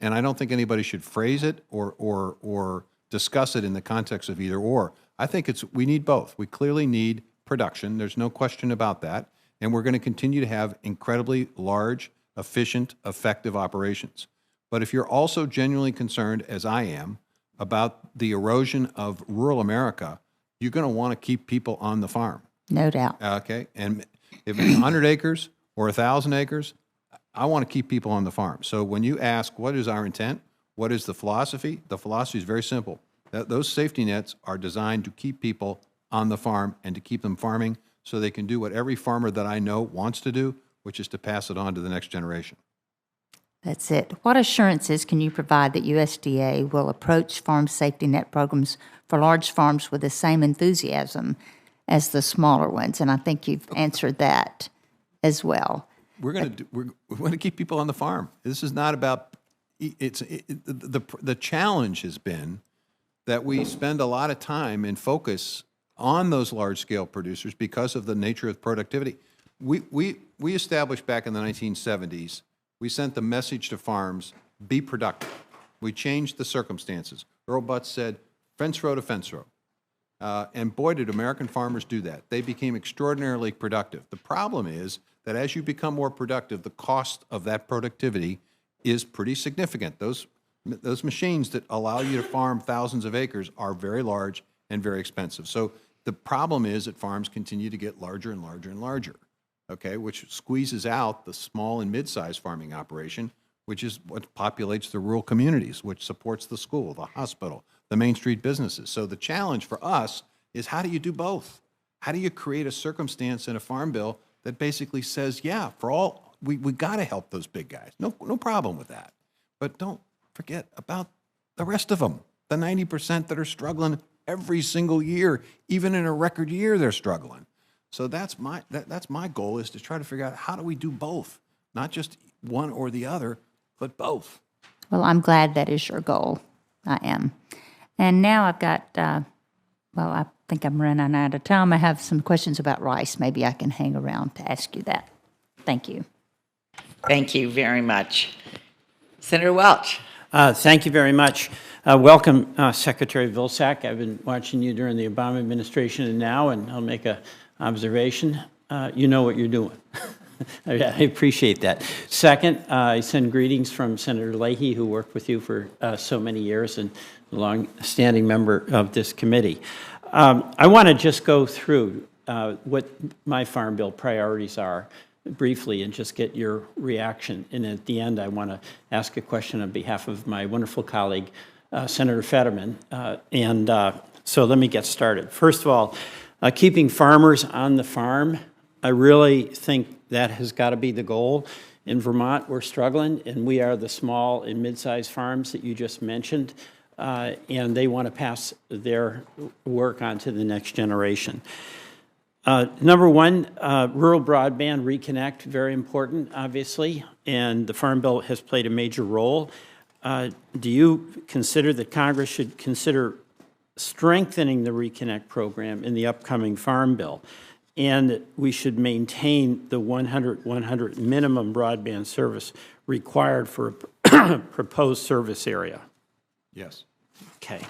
and I don't think anybody should phrase it or discuss it in the context of either-or. I think we need both. We clearly need production. There's no question about that. And we're going to continue to have incredibly large, efficient, effective operations. But if you're also genuinely concerned, as I am, about the erosion of rural America, you're going to want to keep people on the farm. No doubt. Okay? And if it's 100 acres or 1,000 acres, I want to keep people on the farm. So when you ask what is our intent, what is the philosophy is very simple. Those safety nets are designed to keep people on the farm and to keep them farming so they can do what every farmer that I know wants to do, which is to pass it on to the next generation. That's it. What assurances can you provide that USDA will approach farm safety net programs for large farms with the same enthusiasm as the smaller ones? And I think you've answered that as well. We're going to keep people on the farm. This is not about the challenge has been that we spend a lot of time and focus on those large-scale producers because of the nature of productivity. We established back in the 1970s, we sent the message to farms, be productive. We changed the circumstances. Earl Butz said, fence row to fence row. And boy, did American farmers do that. They became extraordinarily productive. The problem is that as you become more productive, the cost of that productivity is pretty significant. Those machines that allow you to farm thousands of acres are very large and very expensive. So the problem is that farms continue to get larger and larger and larger, okay, which squeezes out the small and mid-sized farming operation, which is what populates the rural communities, which supports the school, the hospital, the Main Street businesses. So the challenge for us is how do you do both? How do you create a circumstance in a farm bill that basically says, yeah, we got to help those big guys. No problem with that. But don't forget about the rest of them, the 90% that are struggling every single year. Even in a record year, they're struggling. So that's my goal, is to try to figure out how do we do both, not just one or the other, but both. Well, I'm glad that is your goal. I am. And now I've got, I think I'm running out of time. I have some questions about rice. Maybe I can hang around to ask you that. Thank you. Thank you very much. Senator Welch. Thank you very much. Welcome, Secretary Vilsack. I've been watching you during the Obama administration and now, and I'll make an observation. You know what you're doing. I appreciate that. Second, I send greetings from Senator Leahy, who worked with you for so many years and a long-standing member of this committee. I want to just go through what my Farm Bill priorities are briefly and just get your reaction. And at the end, I want to ask a question on behalf of my wonderful colleague, Senator Fetterman. So let me get started. First of all, keeping farmers on the farm, I really think that has got to be the goal. In Vermont, we're struggling, and we are the small and mid-sized farms that you just mentioned, and they want to pass their work on to the next generation. Number one, rural broadband reconnect, very important, obviously, and the Farm Bill has played a major role. Do you consider that Congress should consider strengthening the reconnect program in the upcoming Farm Bill, and that we should maintain the 100/100 minimum broadband service required for a proposed service area? Yes. Okay.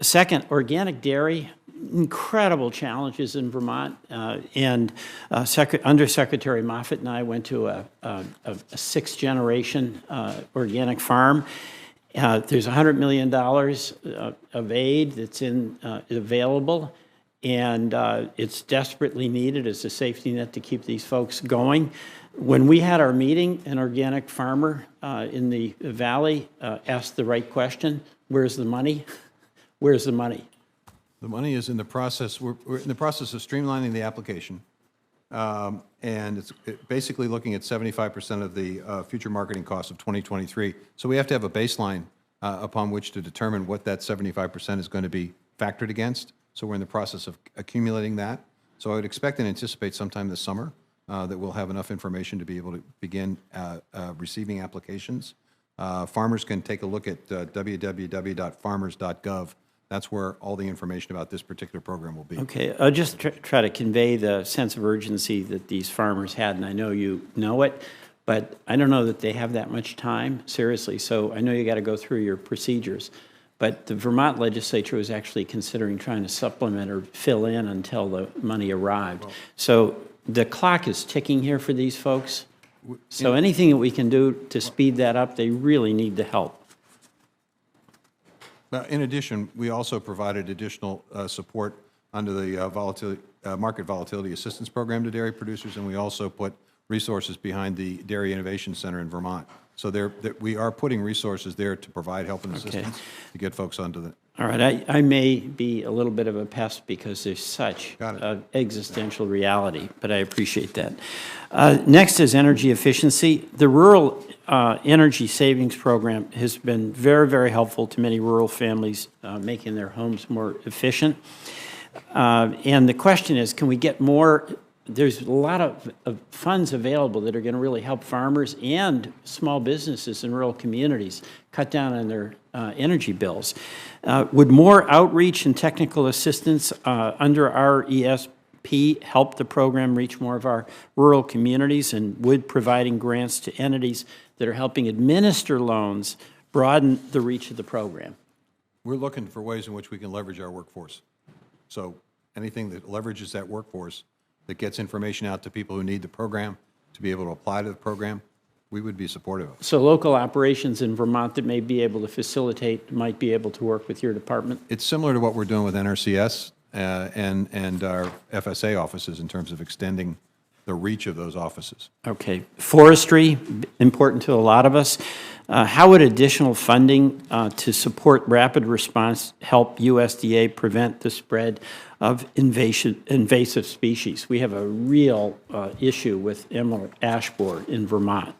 Second, organic dairy, incredible challenges in Vermont, and Undersecretary Moffitt and I went to a sixth-generation organic farm. There's $100 million of aid that's available, and it's desperately needed as a safety net to keep these folks going. When we had our meeting, an organic farmer in the valley asked the right question: where's the money? Where's the money? The money is in the process. We're in the process of streamlining the application, and it's basically looking at 75% of the future marketing costs of 2023. So we have to have a baseline upon which to determine what that 75% is going to be factored against. So we're in the process of accumulating that. So I would expect and anticipate sometime this summer that we'll have enough information to be able to begin receiving applications. Farmers can take a look at www.farmers.gov. That's where all the information about this particular program will be. Okay, I'll just try to convey the sense of urgency that these farmers had, and I know you know it, but I don't know that they have that much time, seriously. So I know you got to go through your procedures, but the Vermont legislature was actually considering trying to supplement or fill in until the money arrived. So the clock is ticking here for these folks. So anything that we can do to speed that up, they really need the help. In addition, we also provided additional support under the Market Volatility Assistance Program to dairy producers, and we also put resources behind the Dairy Innovation Center in Vermont. So we are putting resources there to provide help and assistance to get folks onto the... All right, I may be a little bit of a pest because there's such existential reality, but I appreciate that. Next is energy efficiency. The Rural Energy Savings Program has been very, very helpful to many rural families making their homes more efficient. And the question is, can we get more? There's a lot of funds available that are going to really help farmers and small businesses in rural communities cut down on their energy bills. Would more outreach and technical assistance under our ESP help the program reach more of our rural communities, and would providing grants to entities that are helping administer loans broaden the reach of the program? We're looking for ways in which we can leverage our workforce. So anything that leverages that workforce, that gets information out to people who need the program to be able to apply to the program, we would be supportive of. So local operations in Vermont that may be able to facilitate might be able to work with your department? It's similar to what we're doing with NRCS and our FSA offices in terms of extending the reach of those offices. Okay. Forestry, important to a lot of us. How would additional funding to support rapid response help USDA prevent the spread of invasive species? We have a real issue with emerald ash borer in Vermont.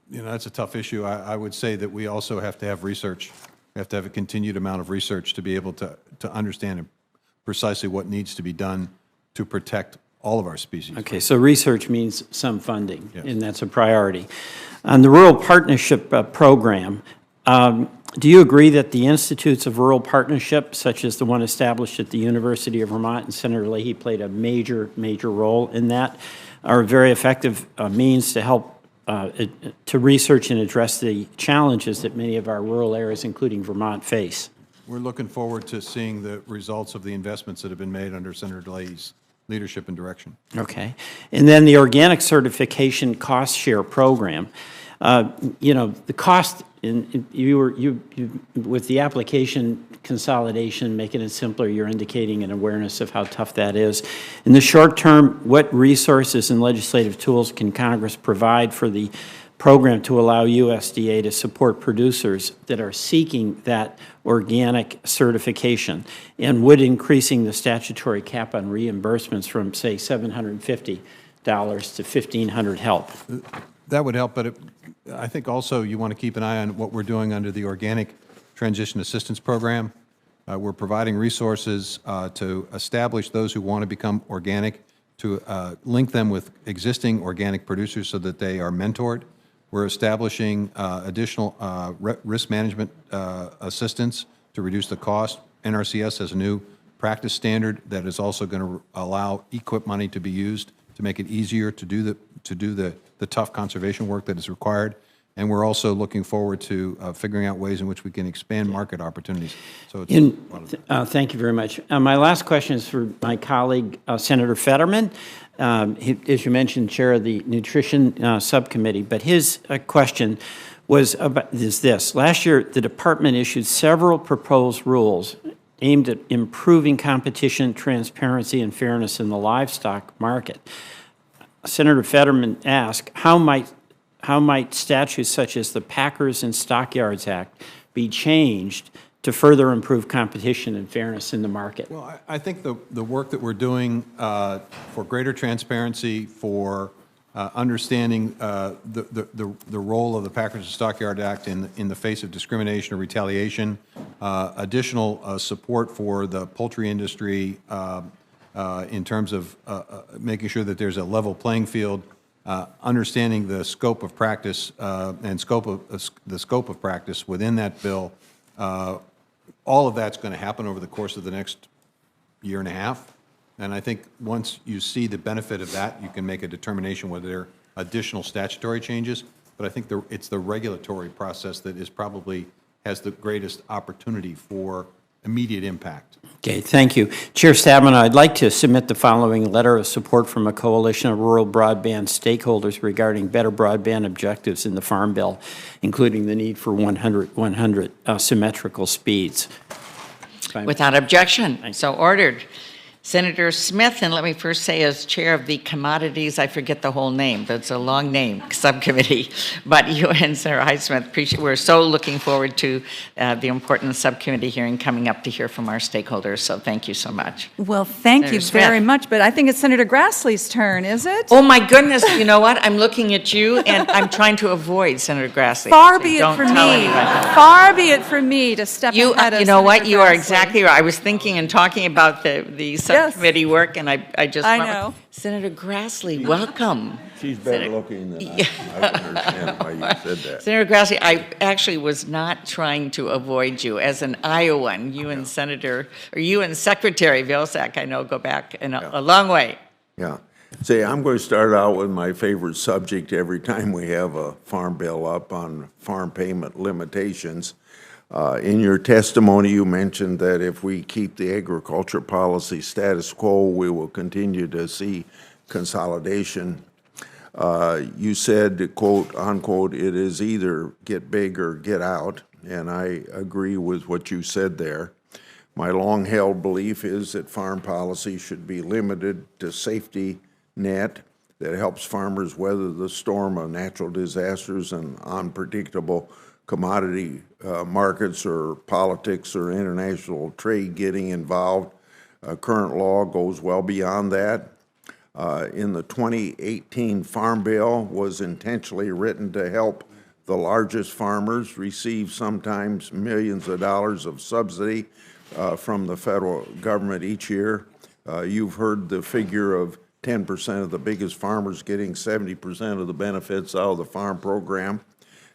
That's a tough issue. I would say that we also have to have research. We have to have a continued amount of research to be able to understand precisely what needs to be done to protect all of our species. Okay, so research means some funding, and that's a priority. On the Rural Partnership Program, do you agree that the Institutes of Rural Partnership, such as the one established at the University of Vermont, and Senator Leahy played a major role in that, are a very effective means to help to research and address the challenges that many of our rural areas, including Vermont, face? We're looking forward to seeing the results of the investments that have been made under Senator Leahy's leadership and direction. Okay. And then the Organic Certification Cost Share Program. The cost, with the application consolidation, making it simpler, you're indicating an awareness of how tough that is. In the short term, what resources and legislative tools can Congress provide for the program to allow USDA to support producers that are seeking that organic certification? And would increasing the statutory cap on reimbursements from, say, $750 to $1,500 help? That would help, but I think also you want to keep an eye on what we're doing under the Organic Transition Assistance Program. We're providing resources to establish those who want to become organic, to link them with existing organic producers so that they are mentored. We're establishing additional risk management assistance to reduce the cost. NRCS has a new practice standard that is also going to allow EQIP money to be used to make it easier to do the tough conservation work that is required. And we're also looking forward to figuring out ways in which we can expand market opportunities. So it's Thank you very much. My last question is for my colleague, Senator Fetterman. As you mentioned, chair of the Nutrition Subcommittee, but his question was about this. Last year, the department issued several proposed rules aimed at improving competition, transparency, and fairness in the livestock market. Senator Fetterman asked, how might statutes such as the Packers and Stockyards Act be changed to further improve competition and fairness in the market? Well, I think the work that we're doing for greater transparency, for understanding the role of the Packers and Stockyard Act in the face of discrimination or retaliation, additional support for the poultry industry in terms of making sure that there's a level playing field, understanding the scope of practice and the scope of practice within that bill. All of that's going to happen over the course of the next year and a half. And I think once you see the benefit of that, you can make a determination whether there are additional statutory changes. But I think it's the regulatory process that is probably has the greatest opportunity for immediate impact. Okay, thank you. Chair Stabenow, I'd like to submit the following letter of support from a coalition of rural broadband stakeholders regarding better broadband objectives in the Farm Bill, including the need for 100 symmetrical speeds. Without objection, so ordered. Senator Smith, and let me first say, as chair of the Commodities, I forget the whole name, that's a long name, subcommittee, but you and Senator Highsmith, we're so looking forward to the important subcommittee hearing coming up to hear from our stakeholders, so thank you so much. Well, thank Senator you Smith. very much, but I think it's Senator Grassley's turn, is it? Oh my goodness, you know what? I'm looking at you and I'm trying to avoid Senator Grassley. Far So be it don't from tell me, anybody. far be it from me to step ahead of You know what? Senator You are Grassley. exactly right. I was thinking and talking about the subcommittee work, and I just I went with know. Senator Grassley. Welcome. She's better looking than I am. I can understand why you said that. Senator Grassley, I actually was not trying to avoid you. As an Iowan, you and Secretary Vilsack, I know, go back a long way. Yeah. See, I'm going to start out with my favorite subject every time we have a farm bill up on farm payment limitations. In your testimony, you mentioned that if we keep the agriculture policy status quo, we will continue to see consolidation. You said, quote, unquote, it is either get big or get out, and I agree with what you said there. My long-held belief is that farm policy should be limited to safety net that helps farmers weather the storm of natural disasters and unpredictable commodity markets or politics or international trade getting involved. Current law goes well beyond that. In the 2018 Farm Bill was intentionally written to help the largest farmers receive sometimes millions of dollars of subsidy from the federal government each year. You've heard the figure of 10% of the biggest farmers getting 70% of the benefits out of the farm program.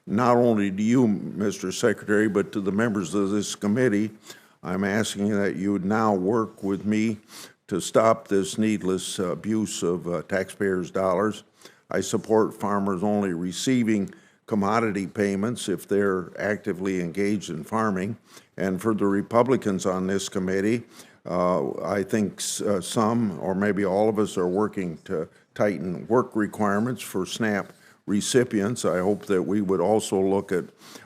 Not only to you, Mr. Secretary, but to the members of this committee, I'm asking that you would now work with me to stop this needless abuse of taxpayers' dollars. I support farmers only receiving commodity payments if they're actively engaged in farming. And for the Republicans on this committee, I think some, or maybe all of us, are working to tighten work requirements for SNAP recipients. I hope that we would also look at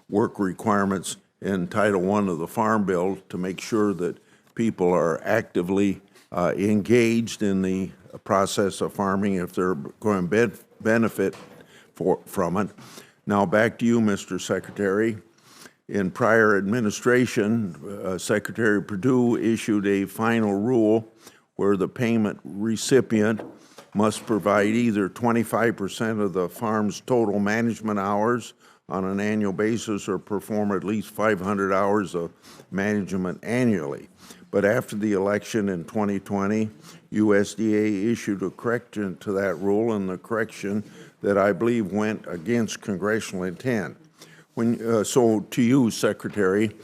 work requirements in Title I of the Farm Bill to make sure that people are actively engaged in the process of farming if they're going to benefit from it. Now back to you, Mr. Secretary. In prior administration, Secretary Perdue issued a final rule where the payment recipient must provide either 25% of the farm's total management hours on an annual basis or perform at least 500 hours of management annually. But after the election in 2020, USDA issued a correction to that rule, and the correction that I believe went against congressional intent. So to you, Secretary,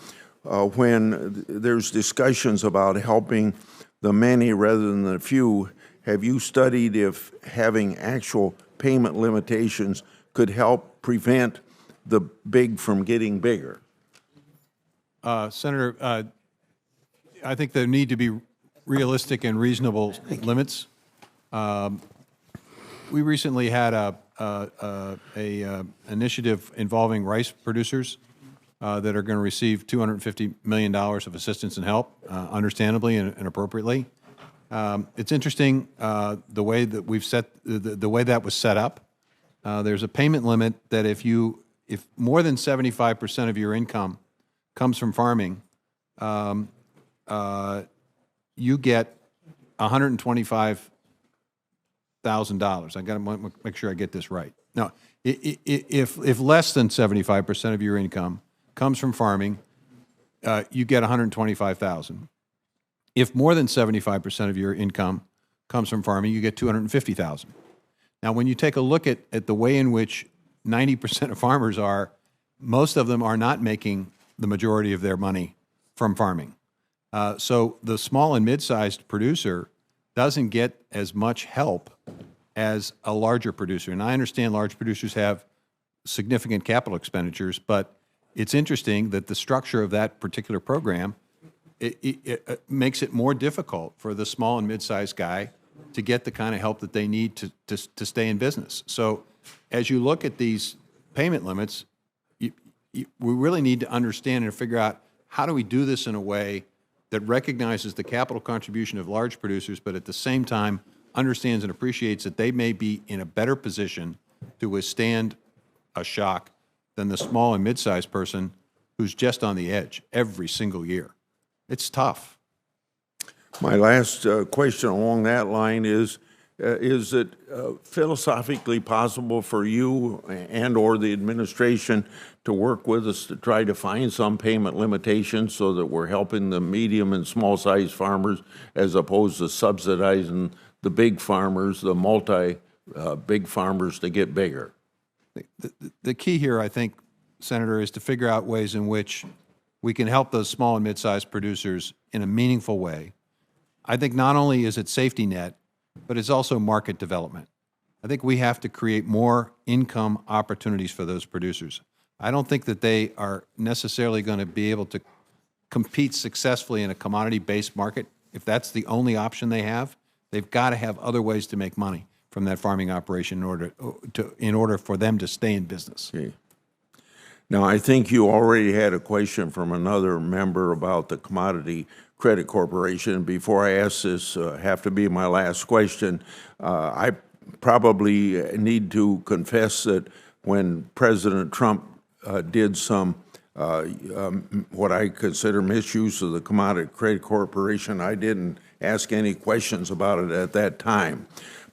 when there's discussions about helping the many rather than the few, have you studied if having actual payment limitations could help prevent the big from getting bigger? Senator, I think there need to be realistic and reasonable limits. We recently had a initiative involving rice producers that are going to receive $250 million of assistance and help, understandably and appropriately. It's interesting the way that we've set the way that was set up. There's a payment limit that if more than 75% of your income comes from farming, you get $125,000. I got to make sure I get this right. No, if less than 75% of your income comes from farming, you get $125,000. If more than 75% of your income comes from farming, you get $250,000. Now, when you take a look at the way in which 90% of farmers are, most of them are not making the majority of their money from farming. So the small and mid-sized producer doesn't get as much help as a larger producer. And I understand large producers have significant capital expenditures, but it's interesting that the structure of that particular program it makes it more difficult for the small and mid-sized guy to get the kind of help that they need to stay in business. So as you look at these payment limits, we really need to understand and figure out how do we do this in a way that recognizes the capital contribution of large producers, but at the same time understands and appreciates that they may be in a better position to withstand a shock than the small and mid-sized person who's just on the edge every single year. It's tough. My last question along that line is it philosophically possible for you and or the administration to work with us to try to find some payment limitations so that we're helping the medium and small-sized farmers as opposed to subsidizing the big farmers, the multi-big farmers to get bigger? The key here, I think, Senator, is to figure out ways in which we can help those small and mid-sized producers in a meaningful way. I think not only is it safety net, but it's also market development. I think we have to create more income opportunities for those producers. I don't think that they are necessarily going to be able to compete successfully in a commodity-based market. If that's the only option they have, they've got to have other ways to make money from that farming operation in order for them to stay in business. Okay. Now, I think you already had a question from another member about the Commodity Credit Corporation. Before I ask this, have to be my last question. I probably need to confess that when President Trump did some what I consider misuse of the Commodity Credit Corporation, I didn't ask any questions about it at that time.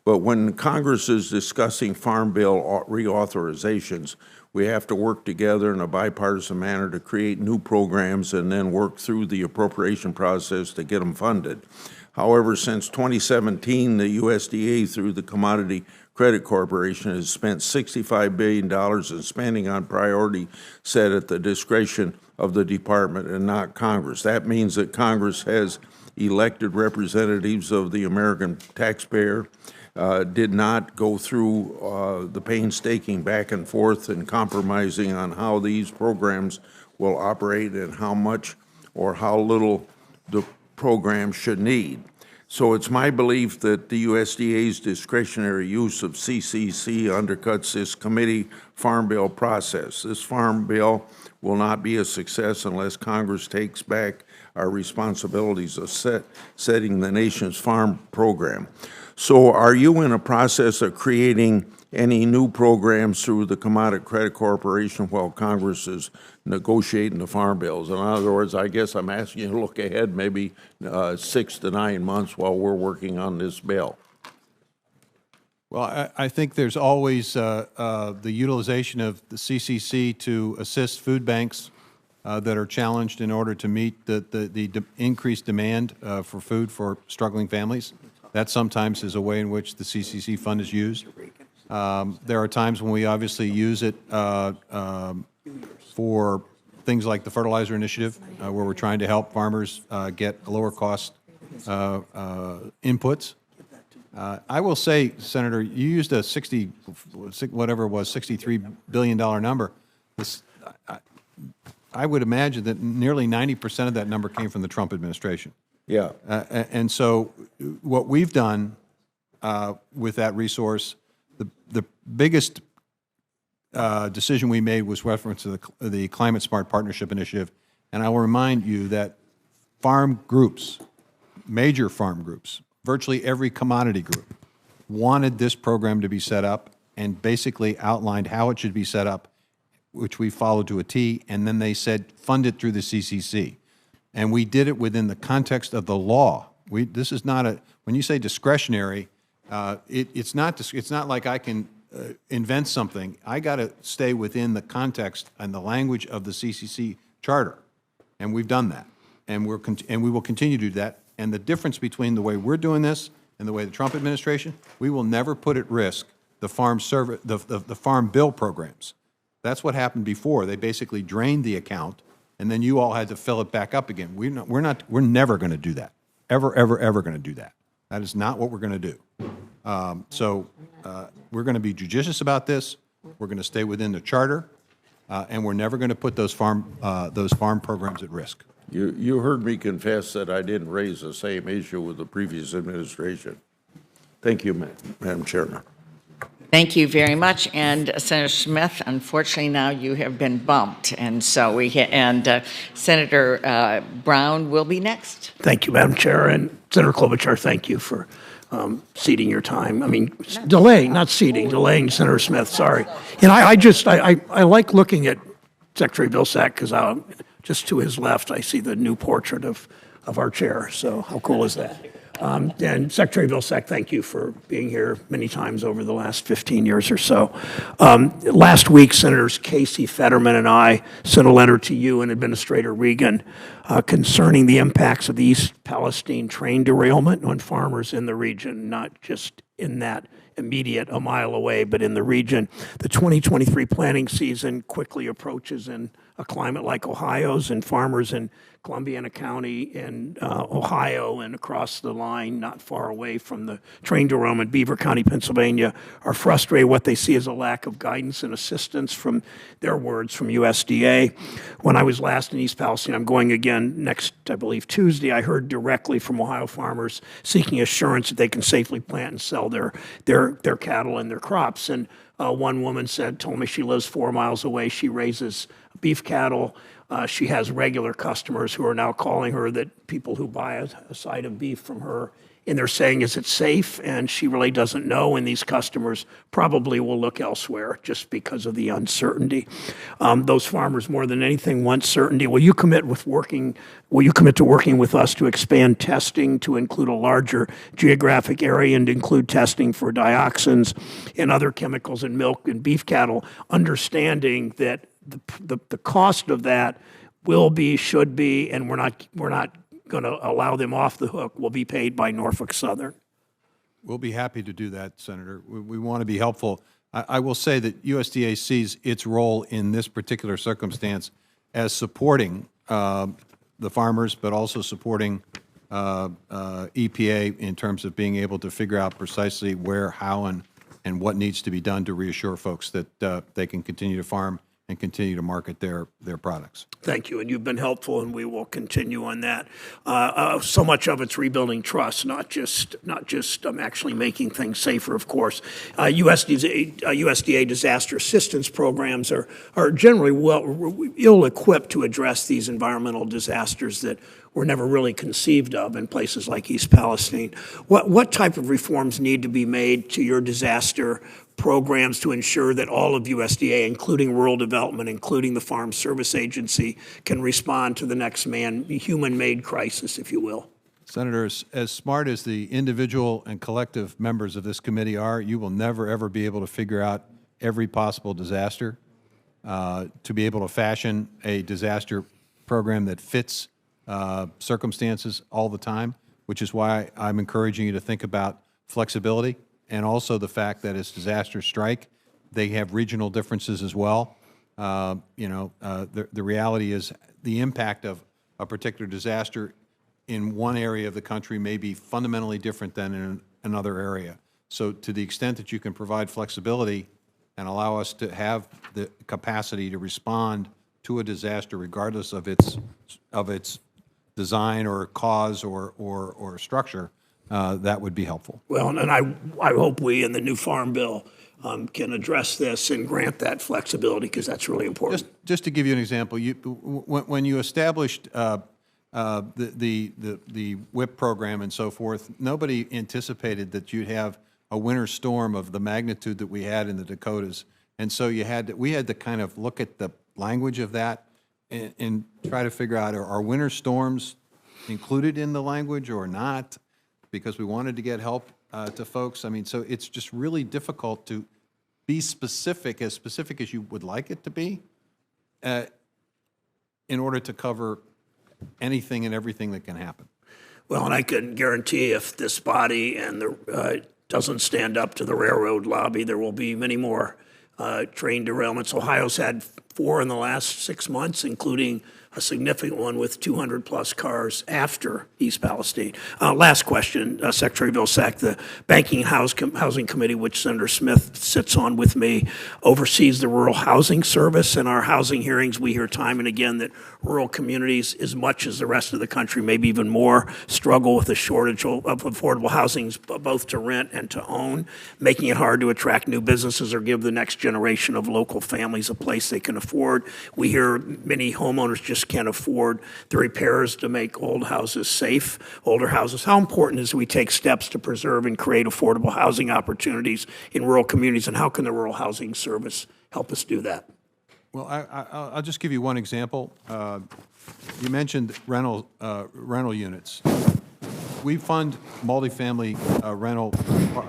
But when Congress is discussing Farm Bill reauthorizations, we have to work together in a bipartisan manner to create new programs and then work through the appropriation process to get them funded. However, since 2017, the USDA, through the Commodity Credit Corporation, has spent $65 billion in spending on priority set at the discretion of the department and not Congress. That means that Congress has elected representatives of the American taxpayer, did not go through the painstaking back and forth and compromising on how these programs will operate and how much or how little the program should need. So it's my belief that the USDA's discretionary use of CCC undercuts this committee farm bill process. This farm bill will not be a success unless Congress takes back our responsibilities of setting the nation's farm program. So are you in a process of creating any new programs through the Commodity Credit Corporation while Congress is negotiating the farm bills? In other words, I guess I'm asking you to look ahead maybe 6 to 9 months while we're working on this bill. Well, I think there's always the utilization of the CCC to assist food banks that are challenged in order to meet the increased demand for food for struggling families. That sometimes is a way in which the CCC fund is used. There are times when we obviously use it for things like the fertilizer initiative, where we're trying to help farmers get lower cost inputs. I will say, Senator, you used a $63 billion number. I would imagine that nearly 90% of that number came from the Trump administration. Yeah. And so what we've done with that resource, the biggest decision we made was reference to the Climate Smart Partnership Initiative. And I will remind you that farm groups, major farm groups, virtually every commodity group, wanted this program to be set up and basically outlined how it should be set up, which we followed to a T, and then they said, fund it through the CCC. And we did it within the context of the law. This is not when you say discretionary, it's not like I can invent something. I got to stay within the context and the language of the CCC charter. And we've done that. And we will continue to do that. And the difference between the way we're doing this and the way the Trump administration, we will never put at risk the farm bill programs. That's what happened before. They basically drained the account, and then you all had to fill it back up again. We're never going to do that. Ever going to do that. That is not what we're going to do. So we're going to be judicious about this. We're going to stay within the charter, and we're never going to put those farm programs at risk. You heard me confess that I didn't raise the same issue with the previous administration. Thank you, Madam Chairman. Thank you very much. And Senator Smith, unfortunately now you have been bumped. And so Senator Brown will be next. Thank you, Madam Chair. And Senator Klobuchar, thank you for ceding your time. I mean, delaying Senator Smith, sorry. And I like looking at Secretary Vilsack because just to his left, I see the new portrait of our chair. So how cool is that? And Secretary Vilsack, thank you for being here many times over the last 15 years or so. Last week, Senators Casey, Fetterman, and I sent a letter to you and Administrator Regan concerning the impacts of the East Palestine train derailment on farmers in the region, not just in that immediate a mile away, but in the region. The 2023 planting season quickly approaches in a climate like Ohio's, and farmers in Columbiana County in Ohio and across the line not far away from the train derailment, Beaver County, Pennsylvania, are frustrated. What they see is a lack of guidance and assistance from their words from USDA. When I was last in East Palestine, I'm going again next, I believe, Tuesday, I heard directly from Ohio farmers seeking assurance that they can safely plant and sell their cattle and their crops. And one woman told me she lives 4 miles away. She raises beef cattle. She has regular customers who are now calling her, that people who buy a side of beef from her, and they're saying, is it safe? And she really doesn't know, and these customers probably will look elsewhere just because of the uncertainty. Those farmers, more than anything, want certainty. Will you commit to working with us to expand testing to include a larger geographic area and include testing for dioxins and other chemicals in milk and beef cattle, understanding that the cost of that should be, and we're not going to allow them off the hook, will be paid by Norfolk Southern? We'll be happy to do that, Senator. We want to be helpful. I will say that USDA sees its role in this particular circumstance as supporting the farmers, but also supporting EPA in terms of being able to figure out precisely where, how, and what needs to be done to reassure folks that they can continue to farm and continue to market their products. Thank you, and you've been helpful, and we will continue on that. So much of it's rebuilding trust, not just actually making things safer, of course. USDA disaster assistance programs are generally ill-equipped to address these environmental disasters that were never really conceived of in places like East Palestine. What type of reforms need to be made to your disaster programs to ensure that all of USDA, including rural development, including the Farm Service Agency, can respond to the next human-made crisis, if you will? Senator, as smart as the individual and collective members of this committee are, you will never, ever be able to figure out every possible disaster, to be able to fashion a disaster program that fits circumstances all the time, which is why I'm encouraging you to think about flexibility and also the fact that as disasters strike, they have regional differences as well. The reality is the impact of a particular disaster in one area of the country may be fundamentally different than in another area. So to the extent that you can provide flexibility and allow us to have the capacity to respond to a disaster regardless of its design or cause or structure, that would be helpful. Well, and I hope we in the new Farm Bill can address this and grant that flexibility, because that's really important. Just to give you an example, when you established the WHIP program and so forth, nobody anticipated that you'd have a winter storm of the magnitude that we had in the Dakotas. And so we had to kind of look at the language of that and try to figure out, are winter storms included in the language or not? Because we wanted to get help to folks. I mean, so it's just really difficult to be specific as you would like it to be, in order to cover anything and everything that can happen. Well, and I can guarantee if this body and doesn't stand up to the railroad lobby, there will be many more train derailments. Ohio's had 4 in the last 6 months, including a significant one with 200-plus cars after East Palestine. Last question, Secretary Vilsack. The Banking and Housing Committee, which Senator Smith sits on with me, oversees the Rural Housing Service. In our housing hearings, we hear time and again that rural communities, as much as the rest of the country, maybe even more, struggle with a shortage of affordable housing, both to rent and to own, making it hard to attract new businesses or give the next generation of local families a place they can afford. We hear many homeowners just can't afford the repairs to make old houses safe, older houses. How important is it we take steps to preserve and create affordable housing opportunities in rural communities, and how can the Rural Housing Service help us do that? Well, I'll just give you one example. You mentioned rental units. We fund multifamily rental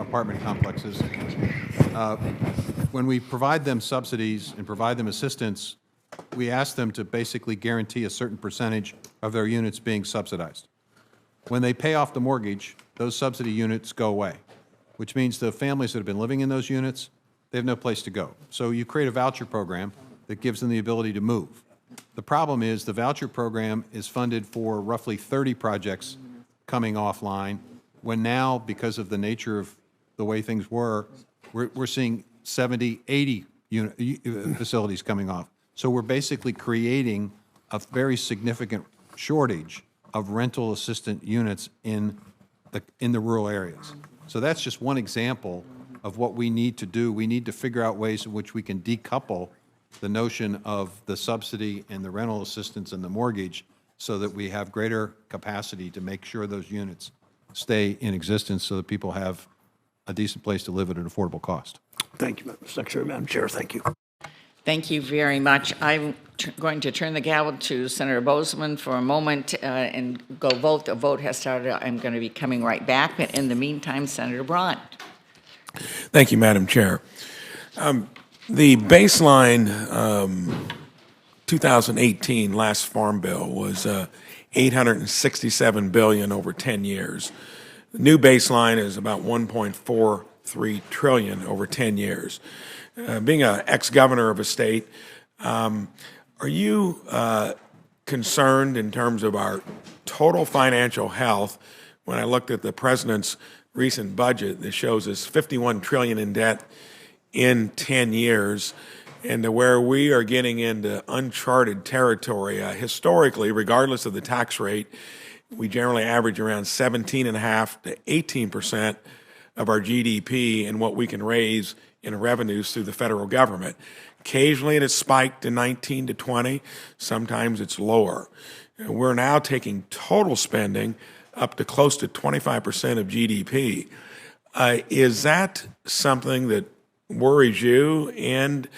apartment complexes. When we provide them subsidies and provide them assistance, we ask them to basically guarantee a certain percentage of their units being subsidized. When they pay off the mortgage, those subsidy units go away, which means the families that have been living in those units, they have no place to go. So you create a voucher program that gives them the ability to move. The problem is the voucher program is funded for roughly 30 projects coming offline, when now, because of the nature of the way things were, we're seeing 70, 80 facilities coming off. So we're basically creating a very significant shortage of rental assistant units in the rural areas. So that's just one example of what we need to do. We need to figure out ways in which we can decouple the notion of the subsidy and the rental assistance and the mortgage so that we have greater capacity to make sure those units stay in existence so that people have a decent place to live at an affordable cost. Thank you, Madam Chair. Thank you. Thank you very much. I'm going to turn the gavel to Senator Bozeman for a moment and go vote. The vote has started. I'm going to be coming right back. But in the meantime, Senator Braun. Thank you, Madam Chair. The baseline 2018 last Farm Bill was $867 billion over 10 years. The new baseline is about $1.43 trillion over 10 years. Being an ex-governor of a state, are you concerned in terms of our total financial health? When I looked at the president's recent budget that shows us $51 trillion in debt in 10 years, and to where we are getting into uncharted territory. Historically, regardless of the tax rate, we generally average around 17.5% to 18% of our GDP and what we can raise in revenues through the federal government. Occasionally it has spiked to 19 to 20. Sometimes it's lower. And we're now taking total spending up to close to 25% of GDP. Is that something that worries you? And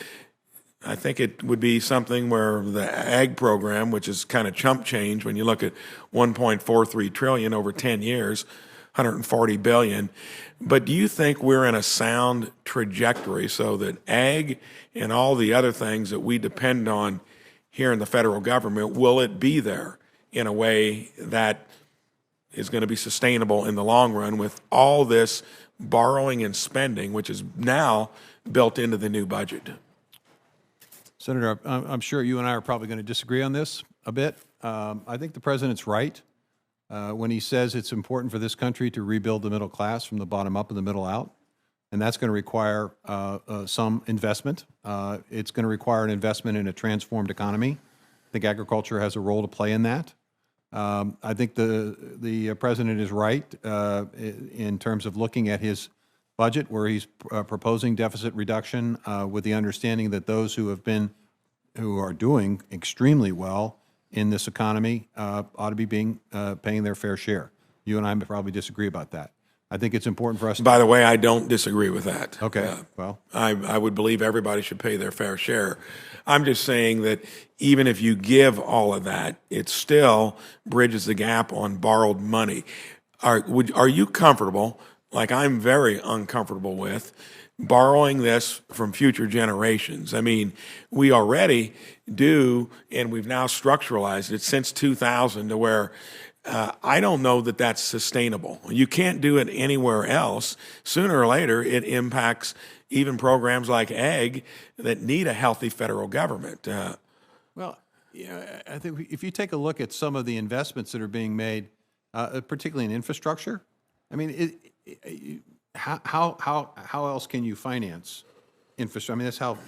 I think it would be something where the ag program, which is kind of chump change when you look at 1.43 trillion over 10 years, 140 billion. But do you think we're in a sound trajectory so that ag and all the other things that we depend on here in the federal government, will it be there in a way that is going to be sustainable in the long run with all this borrowing and spending, which is now built into the new budget? Senator, I'm sure you and I are probably going to disagree on this a bit. I think the president's right when he says it's important for this country to rebuild the middle class from the bottom up and the middle out, and that's going to require some investment. It's going to require an investment in a transformed economy. I think agriculture has a role to play in that. I think the president is right in terms of looking at his budget, where he's proposing deficit reduction with the understanding that those who are doing extremely well in this economy ought to be paying their fair share. You and I probably disagree about that. I think it's important for us. By the way, I don't disagree with that. Okay. Well, I would believe everybody should pay their fair share. I'm just saying that even if you give all of that, it still bridges the gap on borrowed money. Are you comfortable, like I'm very uncomfortable with, borrowing this from future generations? I mean, we already do, and we've now structuralized it since 2000 to where I don't know that that's sustainable. You can't do it anywhere else. Sooner or later, it impacts even programs like ag that need a healthy federal government. Well, yeah, I think if you take a look at some of the investments that are being made, particularly in infrastructure, I mean, how else can you finance infrastructure? I mean, that's how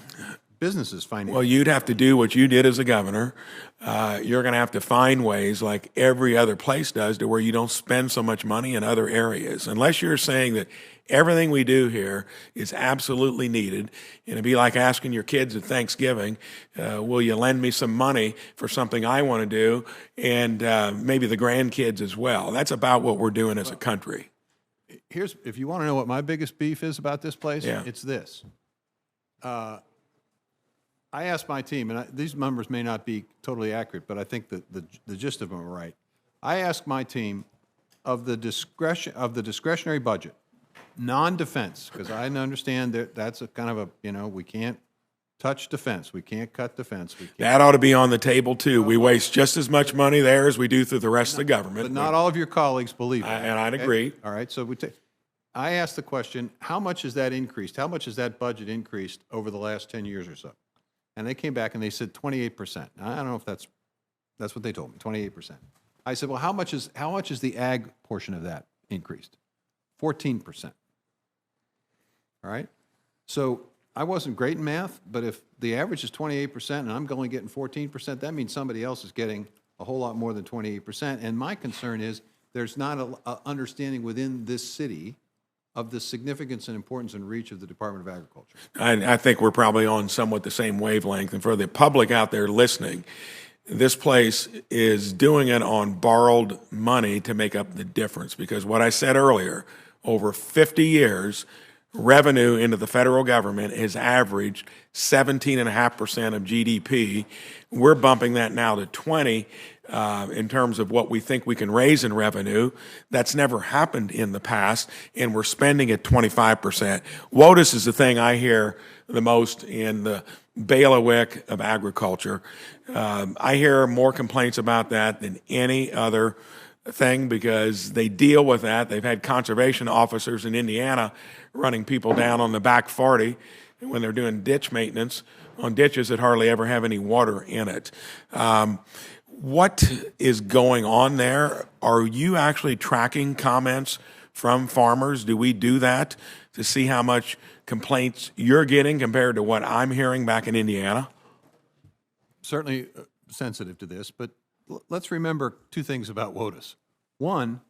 businesses finance. Well, you'd have to do what you did as a governor. You're going to have to find ways, like every other place does, to where you don't spend so much money in other areas. Unless you're saying that everything we do here is absolutely needed, and it'd be like asking your kids at Thanksgiving, will you lend me some money for something I want to do, and maybe the grandkids as well. That's about what we're doing as a country. If you want to know what my biggest beef is about this place, it's this. I asked my team, and these numbers may not be totally accurate, but I think that the gist of them are right. I asked my team of the discretionary budget, non-defense, because I understand that that's a kind of a, we can't touch defense, we can't cut defense. That ought to be on the table too. We waste just as much money there as we do through the rest of the government. But not all of your colleagues believe that. And I'd agree. All right, so I asked the question, how much has that increased? How much has that budget increased over the last 10 years or so? And they came back and they said 28%. I don't know if that's what they told me, 28%. I said, well, how much is the ag portion of that increased? 14%. All right? So I wasn't great in math, but if the average is 28% and I'm only getting 14%, that means somebody else is getting a whole lot more than 28%. And my concern is there's not an understanding within this city of the significance and importance and reach of the Department of Agriculture. I think we're probably on somewhat the same wavelength. And for the public out there listening, this place is doing it on borrowed money to make up the difference. Because what I said earlier, over 50 years, revenue into the federal government has averaged 17.5% of GDP. We're bumping that now to 20 in terms of what we think we can raise in revenue. That's never happened in the past, and we're spending at 25%. WOTUS is the thing I hear the most in the bailiwick of agriculture. I hear more complaints about that than any other thing because they deal with that. They've had conservation officers in Indiana running people down on the back 40 when they're doing ditch maintenance on ditches that hardly ever have any water in it. What is going on there? Are you actually tracking comments from farmers? Do we do that to see how much complaints you're getting compared to what I'm hearing back in Indiana? Certainly sensitive to this, but let's remember two things about WOTUS. One,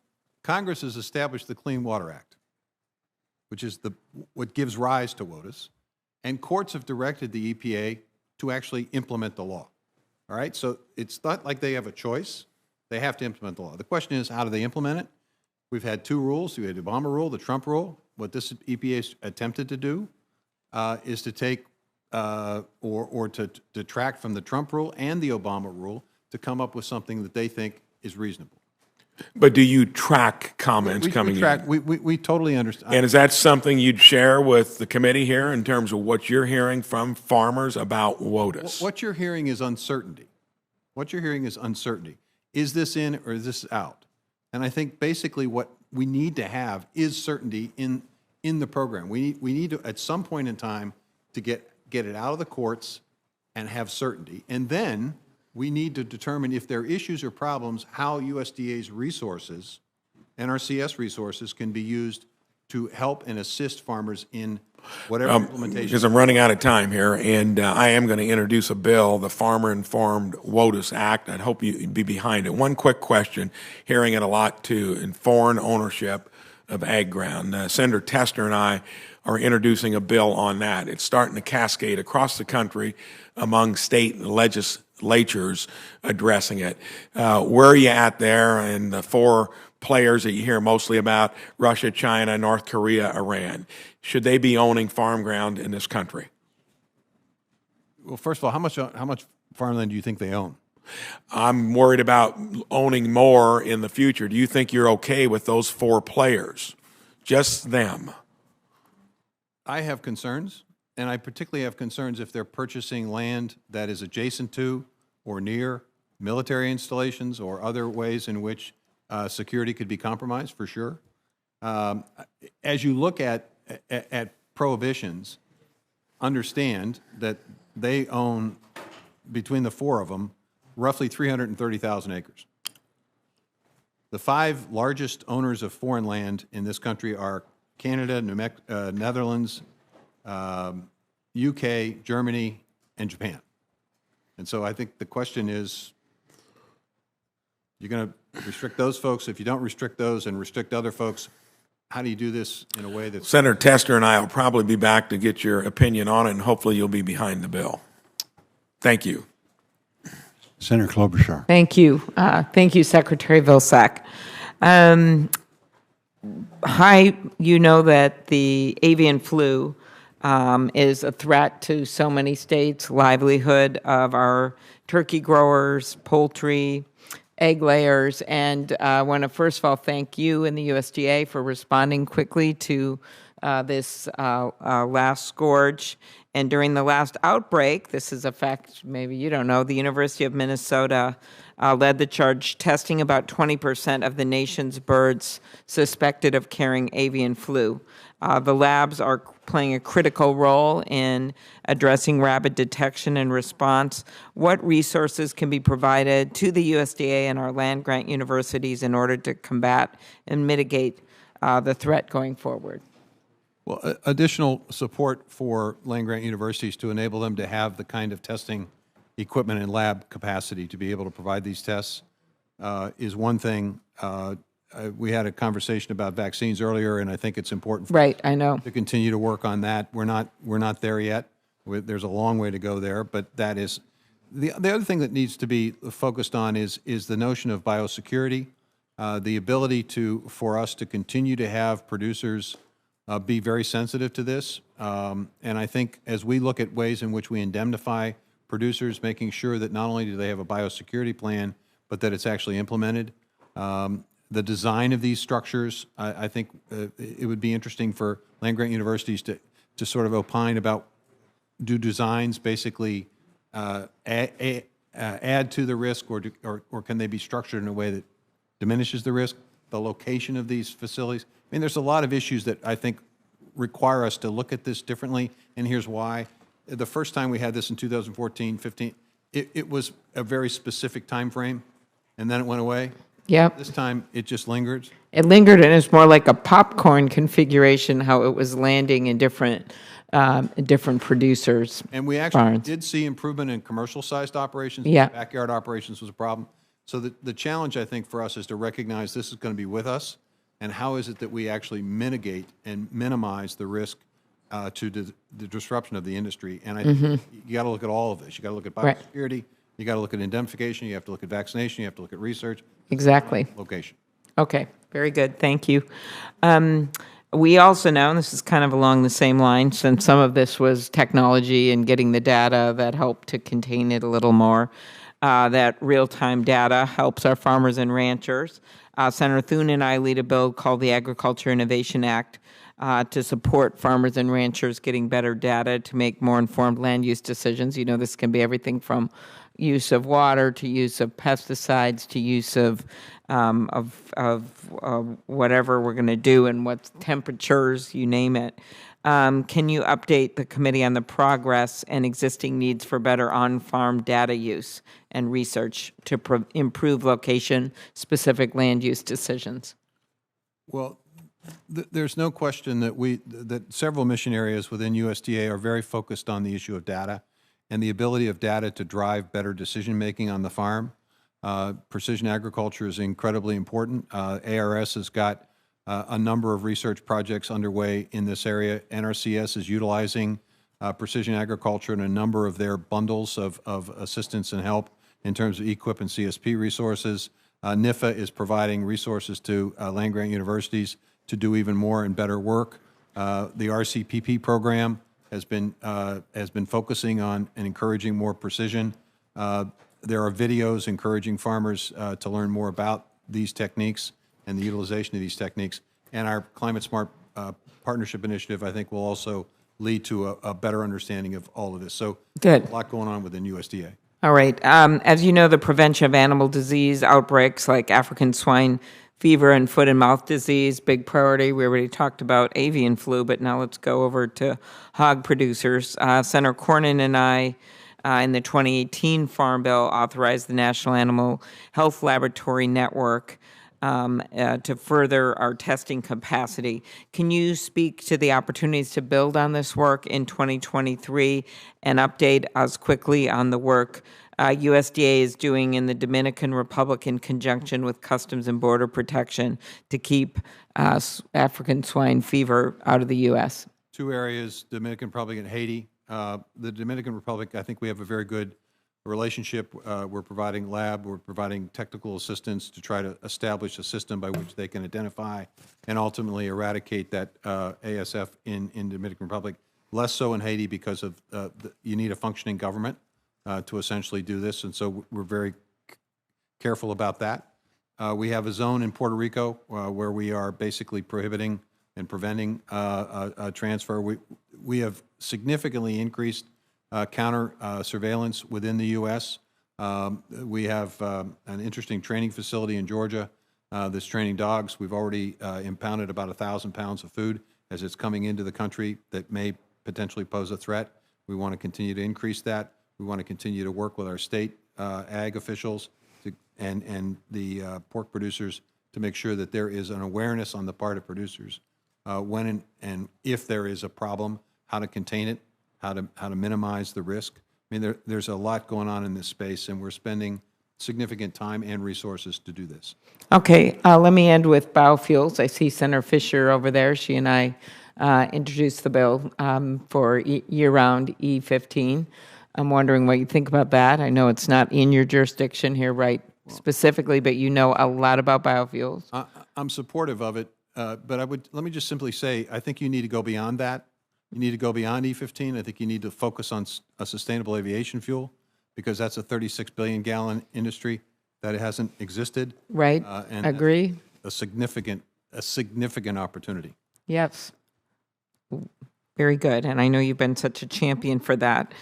Congress has established the Clean Water Act, which is what gives rise to WOTUS, and courts have directed the EPA to actually implement the law. All right, so it's not like they have a choice. They have to implement the law. The question is, how do they implement it? We've had two rules. We had the Obama rule, the Trump rule. What this EPA attempted to do is to take or to detract from the Trump rule and the Obama rule to come up with something that they think is reasonable. But do you track comments coming in? We totally understand. And is that something you'd share with the committee here in terms of what you're hearing from farmers about WOTUS? What you're hearing is uncertainty. What you're hearing is uncertainty. Is this in or is this out? And I think basically what we need to have is certainty in the program. We need to, at some point in time, to get it out of the courts and have certainty. And then we need to determine if there are issues or problems, how USDA's resources, NRCS resources, can be used to help and assist farmers in whatever implementation. Because I'm running out of time here, and I am going to introduce a bill, the Farmer Informed WOTUS Act. I'd hope you'd be behind it. One quick question, hearing it a lot too, in foreign ownership of ag ground. Senator Tester and I are introducing a bill on that. It's starting to cascade across the country among state legislatures addressing it. Where are you at there? And the four players that you hear mostly about, Russia, China, North Korea, Iran, should they be owning farm ground in this country? Well, first of all, how much farmland do you think they own? I'm worried about owning more in the future. Do you think you're okay with those four players? Just them? I have concerns, and I particularly have concerns if they're purchasing land that is adjacent to or near military installations or other ways in which security could be compromised, for sure. As you look at prohibitions, understand that they own, between the four of them, roughly 330,000 acres. The five largest owners of foreign land in this country are Canada, Netherlands, UK, Germany, and Japan. And so I think the question is, you're going to restrict those folks. If you don't restrict those and restrict other folks, how do you do this in a way that's... Senator Tester and I will probably be back to get your opinion on it, and hopefully you'll be behind the bill. Thank you. Senator Klobuchar. Thank you. Thank you, Secretary Vilsack. You know that the avian flu is a threat to so many states' livelihood of our turkey growers, poultry, egg layers, and I want to first of all thank you and the USDA for responding quickly to this last scourge. And during the last outbreak, this is a fact maybe you don't know, the University of Minnesota led the charge, testing about 20% of the nation's birds suspected of carrying avian flu. The labs are playing a critical role in addressing rapid detection and response. What resources can be provided to the USDA and our land-grant universities in order to combat and mitigate the threat going forward? Well, additional support for land-grant universities to enable them to have the kind of testing equipment and lab capacity to be able to provide these tests is one thing. We had a conversation about vaccines earlier, and I think it's important to continue to work on that. We're not there yet. There's a long way to go there, but that is the other thing that needs to be focused on is the notion of biosecurity, the ability for us to continue to have producers be very sensitive to this. And I think as we look at ways in which we indemnify producers, making sure that not only do they have a biosecurity plan, but that it's actually implemented. The design of these structures, I think it would be interesting for land-grant universities to sort of opine about, do designs basically add to the risk, or can they be structured in a way that diminishes the risk? The location of these facilities. I mean, there's a lot of issues that I think require us to look at this differently, and here's why. The first time we had this in 2014, 15, it was a very specific time frame, and then it went away. Yep. This time, it just lingered. It lingered, and it's more like a popcorn configuration, how it was landing in different producers' And we actually barns. did see improvement in commercial-sized operations. Yeah. Backyard operations was a problem. So the challenge, I think, for us is to recognize this is going to be with us, and how is it that we actually mitigate and minimize the risk to the disruption of the industry. And I think you got to look at all of this. You got to look at biosecurity. You got to look at indemnification. You have to look at vaccination. You have to look at research. Exactly. Location. Okay, very good. Thank you. We also know, and this is kind of along the same line, since some of this was technology and getting the data that helped to contain it a little more, that real-time data helps our farmers and ranchers. Senator Thune and I lead a bill called the Agriculture Innovation Act to support farmers and ranchers getting better data to make more informed land use decisions. You know, this can be everything from use of water to use of pesticides to use of whatever we're going to do and what temperatures, you name it. Can you update the committee on the progress and existing needs for better on-farm data use and research to improve location-specific land use decisions? Well, there's no question that several mission areas within USDA are very focused on the issue of data and the ability of data to drive better decision-making on the farm. Precision agriculture is incredibly important. ARS has got a number of research projects underway in this area. NRCS is utilizing precision agriculture in a number of their bundles of assistance and help in terms of EQIP and CSP resources. NIFA is providing resources to land-grant universities to do even more and better work. The RCPP program has been focusing on and encouraging more precision. There are videos encouraging farmers to learn more about these techniques and the utilization of these techniques. And our Climate Smart Partnership Initiative, I think, will also lead to a better understanding of all of this. So good. A lot going on within USDA. All right. As you know, the prevention of animal disease outbreaks like African swine fever and foot and mouth disease, big priority. We already talked about avian flu, but now let's go over to hog producers. Senator Cornyn and I, in the 2018 Farm Bill, authorized the National Animal Health Laboratory Network to further our testing capacity. Can you speak to the opportunities to build on this work in 2023 and update us quickly on the work USDA is doing in the Dominican Republic in conjunction with Customs and Border Protection to keep African swine fever out of the U.S.? Two areas, Dominican Republic and Haiti. The Dominican Republic, I think we have a very good relationship. We're providing lab, we're providing technical assistance to try to establish a system by which they can identify and ultimately eradicate that ASF in Dominican Republic. Less so in Haiti because of you need a functioning government to essentially do this, and so we're very careful about that. We have a zone in Puerto Rico where we are basically prohibiting and preventing a transfer. We have significantly increased counter surveillance within the U.S. We have an interesting training facility in Georgia that's training dogs. We've already impounded about 1,000 pounds of food as it's coming into the country that may potentially pose a threat. We want to continue to increase that. We want to continue to work with our state ag officials and the pork producers to make sure that there is an awareness on the part of producers when and if there is a problem, how to contain it, how to minimize the risk. I mean, there's a lot going on in this space, and we're spending significant time and resources to do this. Okay, let me end with biofuels. I see Senator Fisher over there. She and I introduced the bill for year-round E15. I'm wondering what you think about that. I know it's not in your jurisdiction here, right, specifically, but you know a lot about biofuels. I'm supportive of it, but let me just simply say, I think you need to go beyond that. You need to go beyond E15. I think you need to focus on a sustainable aviation fuel because that's a 36 billion gallon industry that hasn't existed. Right, and agree. A significant opportunity. Yes. Very good, and I know you've been such a champion for that.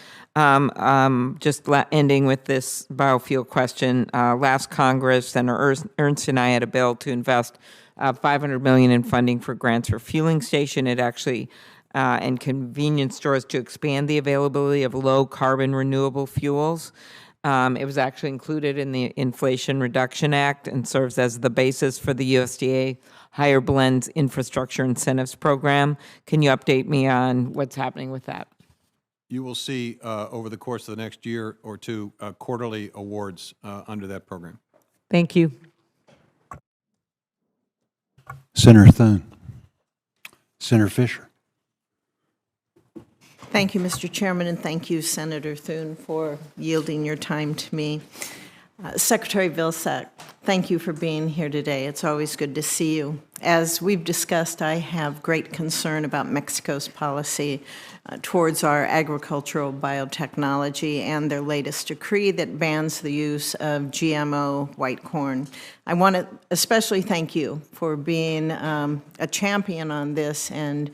Just ending with this biofuel question. Last Congress, Senator Ernst and I had a bill to invest $500 million in funding for grants for fueling station. It actually and convenience stores to expand the availability of low-carbon renewable fuels. It was actually included in the Inflation Reduction Act and serves as the basis for the USDA Higher Blends Infrastructure Incentives Program. Can you update me on what's happening with that? You will see over the course of the next year or two quarterly awards under that program. Thank you. Senator Thune. Senator Fisher. Thank you, Mr. Chairman, and thank you, Senator Thune, for yielding your time to me. Secretary Vilsack, thank you for being here today. It's always good to see you. As we've discussed, I have great concern about Mexico's policy towards our agricultural biotechnology and their latest decree that bans the use of GMO white corn. I want to especially thank you for being a champion on this and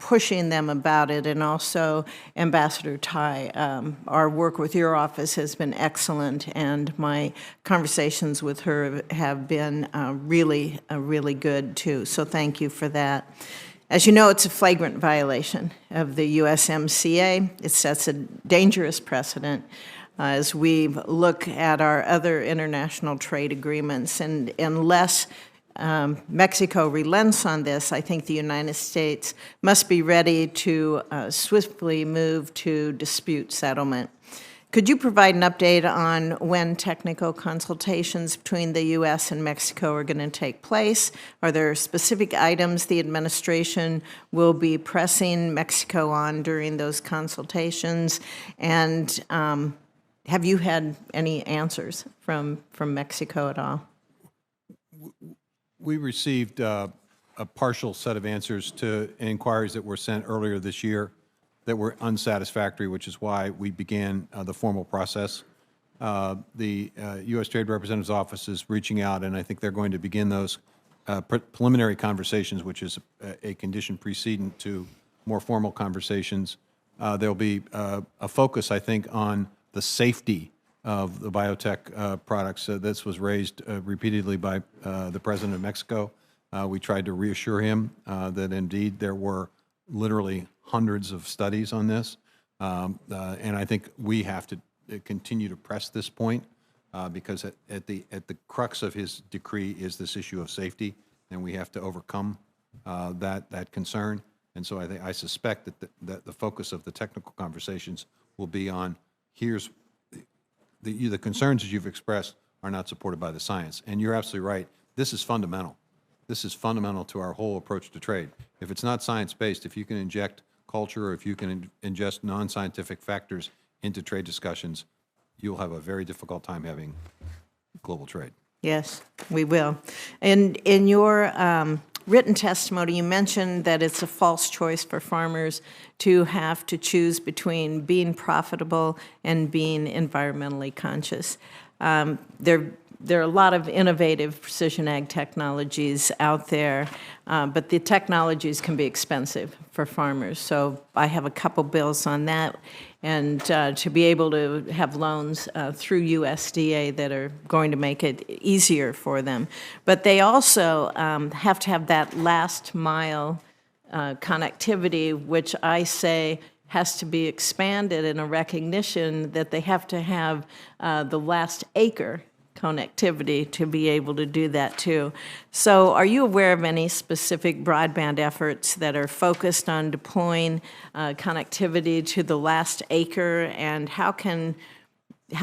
pushing them about it, and also Ambassador Tai. Our work with your office has been excellent, and my conversations with her have been really good too. So thank you for that. As you know, it's a flagrant violation of the USMCA. It sets a dangerous precedent as we look at our other international trade agreements. And unless Mexico relents on this, I think the United States must be ready to swiftly move to dispute settlement. Could you provide an update on when technical consultations between the U.S. and Mexico are going to take place? Are there specific items the administration will be pressing Mexico on during those consultations? And have you had any answers from Mexico at all? We received a partial set of answers to inquiries that were sent earlier this year that were unsatisfactory, which is why we began the formal process. The U.S. Trade Representative's Office is reaching out, and I think they're going to begin those preliminary conversations, which is a condition precedent to more formal conversations. There'll be a focus, I think, on the safety of the biotech products. This was raised repeatedly by the President of Mexico. We tried to reassure him that indeed there were literally hundreds of studies on this, and I think we have to continue to press this point because at the crux of his decree is this issue of safety, and we have to overcome that concern. And so I suspect that the focus of the technical conversations will be on here's the concerns that you've expressed are not supported by the science, and you're absolutely right. This is fundamental. This is fundamental to our whole approach to trade. If it's not science-based, if you can inject culture or if you can ingest non-scientific factors into trade discussions, you'll have a very difficult time having global trade. Yes, we will. And in your written testimony, you mentioned that it's a false choice for farmers to have to choose between being profitable and being environmentally conscious. There are a lot of innovative precision ag technologies out there, but the technologies can be expensive for farmers. So I have a couple bills on that, and to be able to have loans through USDA that are going to make it easier for them. But they also have to have that last mile connectivity, which I say has to be expanded in a recognition that they have to have the last acre connectivity to be able to do that too. So are you aware of any specific broadband efforts that are focused on deploying connectivity to the last acre, and how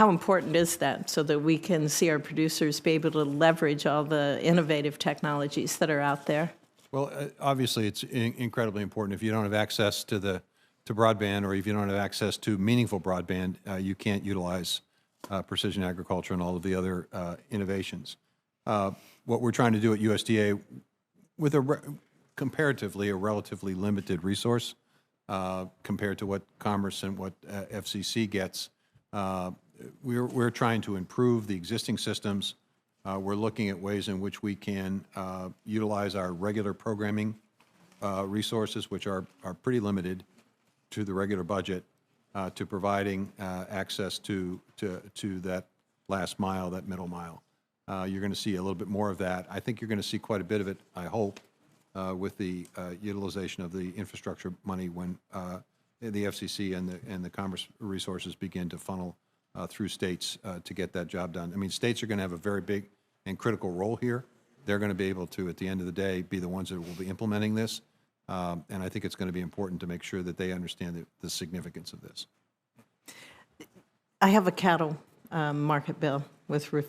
important is that so that we can see our producers be able to leverage all the innovative technologies that are out there? Well, obviously it's incredibly important. If you don't have access to broadband, or if you don't have access to meaningful broadband, you can't utilize precision agriculture and all of the other innovations. What we're trying to do at USDA with comparatively a relatively limited resource compared to what Commerce and what FCC gets, we're trying to improve the existing systems. We're looking at ways in which we can utilize our regular programming resources, which are pretty limited to the regular budget, to providing access to that last mile, that middle mile. You're going to see a little bit more of that. I think you're going to see quite a bit of it, I hope, with the utilization of the infrastructure money when the FCC and the Commerce resources begin to funnel through states to get that job done. I mean, states are going to have a very big and critical role here. They're going to be able to, at the end of the day, be the ones that will be implementing this. And I think it's going to be important to make sure that they understand the significance of this. I have a cattle market bill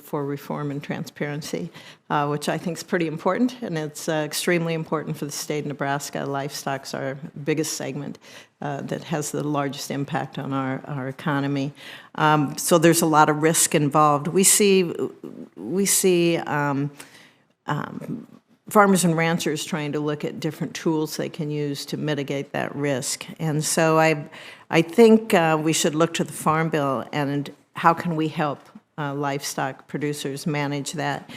for reform and transparency, which I think is pretty important, and it's extremely important for the state of Nebraska. Livestock's our biggest segment that has the largest impact on our economy. So there's a lot of risk involved. We see farmers and ranchers trying to look at different tools they can use to mitigate that risk. And so I think we should look to the Farm Bill and how can we help livestock producers manage that.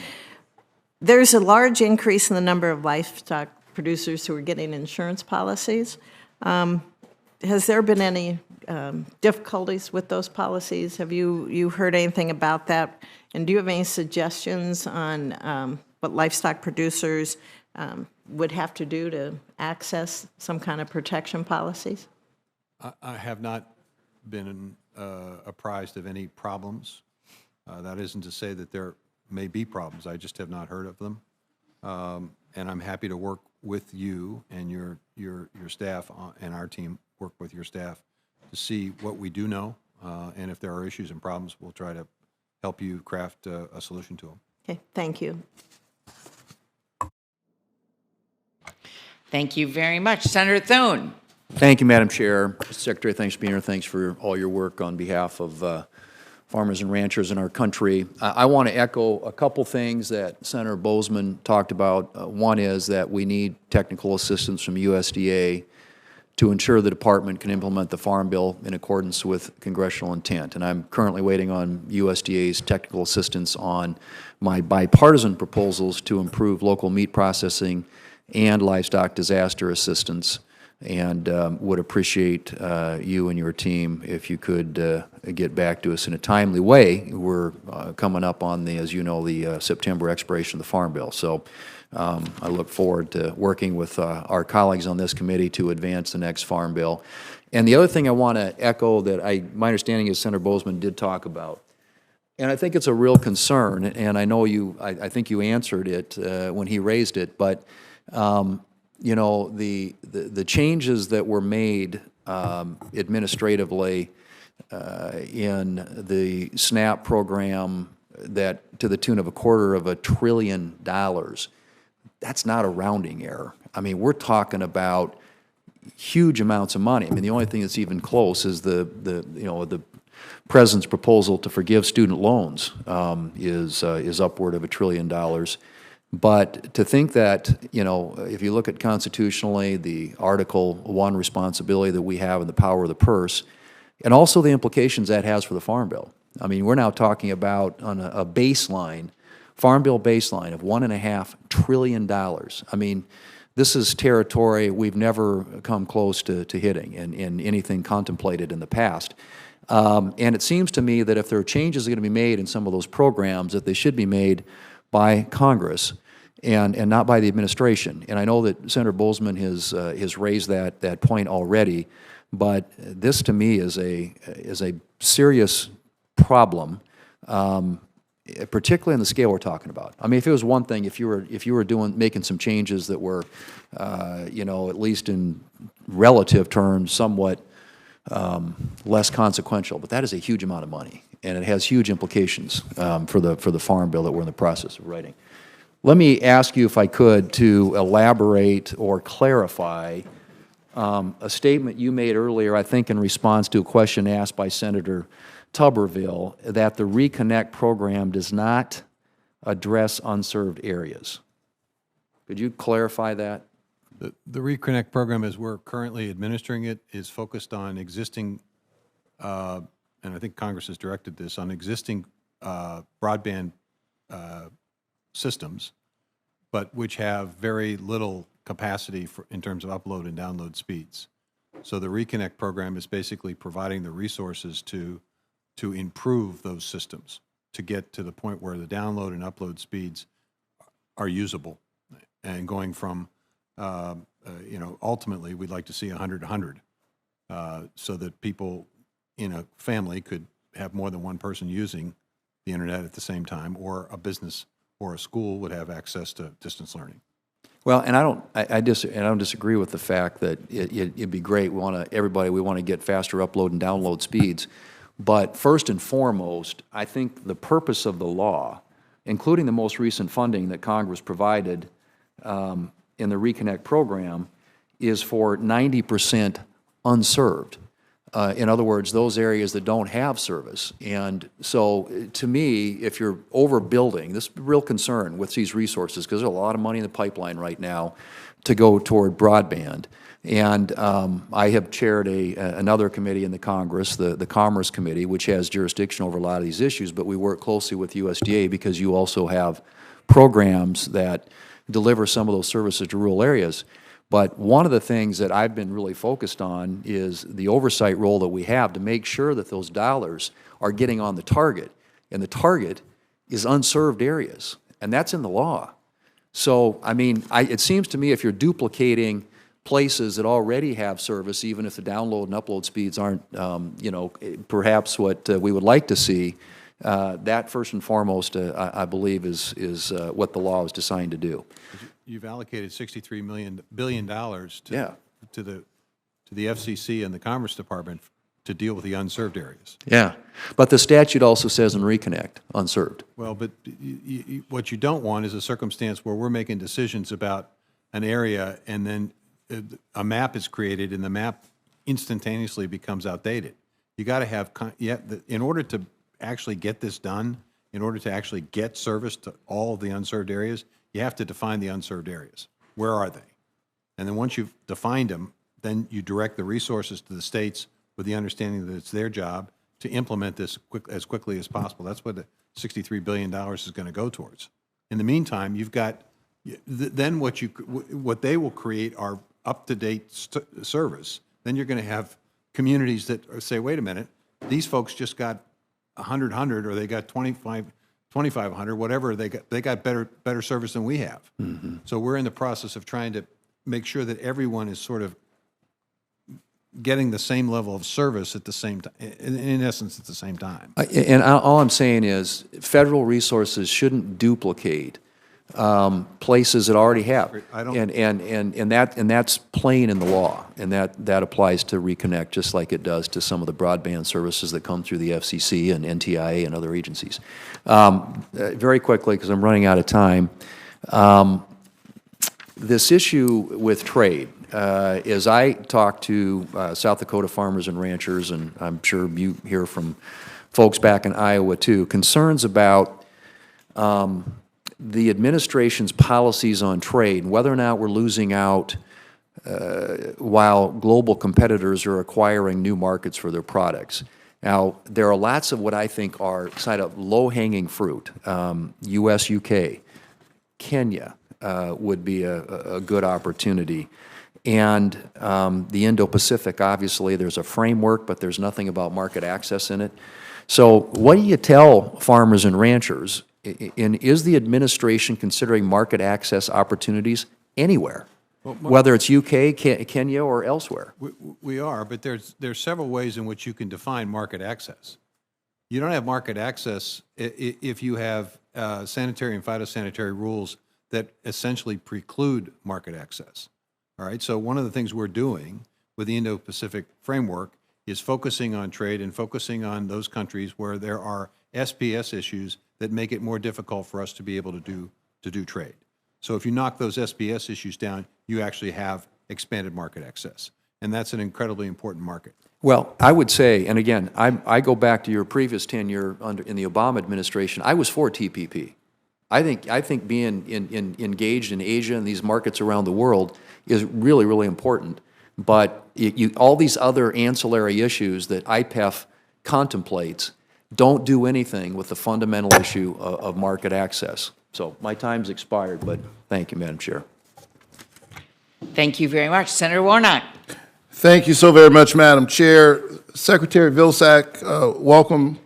There's a large increase in the number of livestock producers who are getting insurance policies. Has there been any difficulties with those policies? Have you heard anything about that? And do you have any suggestions on what livestock producers would have to do to access some kind of protection policies? I have not been apprised of any problems. That isn't to say that there may be problems. I just have not heard of them. And I'm happy to work with you and your staff and our team work with your staff to see what we do know. And if there are issues and problems, we'll try to help you craft a solution to them. Okay, thank you. Thank you very much. Senator Thune. Thank you, Madam Chair. Mr. Secretary, thanks for being here. Thanks for all your work on behalf of farmers and ranchers in our country. I want to echo a couple things that Senator Bozeman talked about. One is that we need technical assistance from USDA to ensure the department can implement the Farm Bill in accordance with congressional intent. And I'm currently waiting on USDA's technical assistance on my bipartisan proposals to improve local meat processing and livestock disaster assistance, and would appreciate you and your team if you could get back to us in a timely way. We're coming up on the, as you know, the September expiration of the Farm Bill. So I look forward to working with our colleagues on this committee to advance the next Farm Bill. And the other thing I want to echo that my understanding is Senator Bozeman did talk about, and I think it's a real concern, and I know I think you answered it when he raised it, but you know, the changes that were made administratively in the SNAP program that to the tune of $250 billion, that's not a rounding error. I mean, we're talking about huge amounts of money. I mean, the only thing that's even close is the President's proposal to forgive student loans is upward of $1 trillion. But to think that, you know, if you look at constitutionally, the Article 1 responsibility that we have and the power of the purse, and also the implications that has for the Farm Bill. I mean, we're now talking about on a baseline, Farm Bill baseline of $1.5 trillion. I mean, this is territory we've never come close to hitting in anything contemplated in the past. And it seems to me that if there are changes that are going to be made in some of those programs, that they should be made by Congress and not by the administration. And I know that Senator Bozeman has raised that point already, but this to me is a serious problem, particularly on the scale we're talking about. I mean, if it was one thing, if you were making some changes that were, you know, at least in relative terms, somewhat less consequential, but that is a huge amount of money, and it has huge implications for the Farm Bill that we're in the process of writing. Let me ask you, if I could, to elaborate or clarify a statement you made earlier, I think in response to a question asked by Senator Tuberville, that the Reconnect program does not address unserved areas. Could you clarify that? The Reconnect program, as we're currently administering it, is focused on existing, and I think Congress has directed this, on existing broadband systems, but which have very little capacity in terms of upload and download speeds. So the Reconnect program is basically providing the resources to improve those systems, to get to the point where the download and upload speeds are usable, and going from you know, ultimately, we'd like to see 100-100, so that people in a family could have more than one person using the internet at the same time, or a business or a school would have access to distance learning. Well, and I don't disagree with the fact that it'd be great. We want to get faster upload and download speeds, but first and foremost, I think the purpose of the law, including the most recent funding that Congress provided in the Reconnect program, is for 90% unserved. In other words, those areas that don't have service. And so, to me, if you're overbuilding, this is a real concern with these resources, because there's a lot of money in the pipeline right now to go toward broadband. And I have chaired another committee in the Congress, the Commerce Committee, which has jurisdiction over a lot of these issues, but we work closely with USDA because you also have programs that deliver some of those services to rural areas. But one of the things that I've been really focused on is the oversight role that we have to make sure that those dollars are getting on the target. And the target is unserved areas, and that's in the law. So, I mean, it seems to me if you're duplicating places that already have service, even if the download and upload speeds aren't, perhaps what we would like to see, that first and foremost, I believe, is what the law is designed to do. You've allocated $63 billion to the FCC and the Commerce Department to deal with the unserved areas. Yeah, but the statute also says in reconnect, unserved. Well, but what you don't want is a circumstance where we're making decisions about an area and then a map is created and the map instantaneously becomes outdated. You got to have, in order to actually get this done, in order to actually get service to all of the unserved areas, you have to define the unserved areas. Where are they? And then once you've defined them, then you direct the resources to the states with the understanding that it's their job to implement this as quickly as possible. That's what the $63 billion is going to go towards. In the meantime, you've got, then what they will create are up-to-date service. Then you're going to have communities that say, wait a minute, these folks just got 100, or they got 2,500, whatever, they got better service than we have. Mm-hmm. So we're in the process of trying to make sure that everyone is sort of getting the same level of service at the same time, in essence, at the same time. And all I'm saying is federal resources shouldn't duplicate places that already have. And that's plain in the law, and that applies to reconnect just like it does to some of the broadband services that come through the FCC and NTIA and other agencies. Very quickly, because I'm running out of time, this issue with trade, as I talk to South Dakota farmers and ranchers, and I'm sure you hear from folks back in Iowa too, concerns about the administration's policies on trade, whether or not we're losing out while global competitors are acquiring new markets for their products. Now, there are lots of what I think are kind of low-hanging fruit. U.S., UK, Kenya would be a good opportunity. And the Indo-Pacific, obviously, there's a framework, but there's nothing about market access in it. So what do you tell farmers and ranchers? And is the administration considering market access opportunities anywhere, whether it's UK, Kenya, or elsewhere? We are, but there's several ways in which you can define market access. You don't have market access if you have sanitary and phytosanitary rules that essentially preclude market access. All right, so one of the things we're doing with the Indo-Pacific framework is focusing on trade and focusing on those countries where there are SPS issues that make it more difficult for us to be able to do trade. So if you knock those SPS issues down, you actually have expanded market access, and that's an incredibly important market. Well, I would say, and again, I go back to your previous tenure in the Obama administration, I was for TPP. I think being engaged in Asia and these markets around the world is really, really important. But all these other ancillary issues that IPEF contemplates don't do anything with the fundamental issue of market access. So my time's expired, but thank you, Madam Chair. Thank you very much. Senator Warnock. Thank you so very much, Madam Chair. Secretary Vilsack, welcome.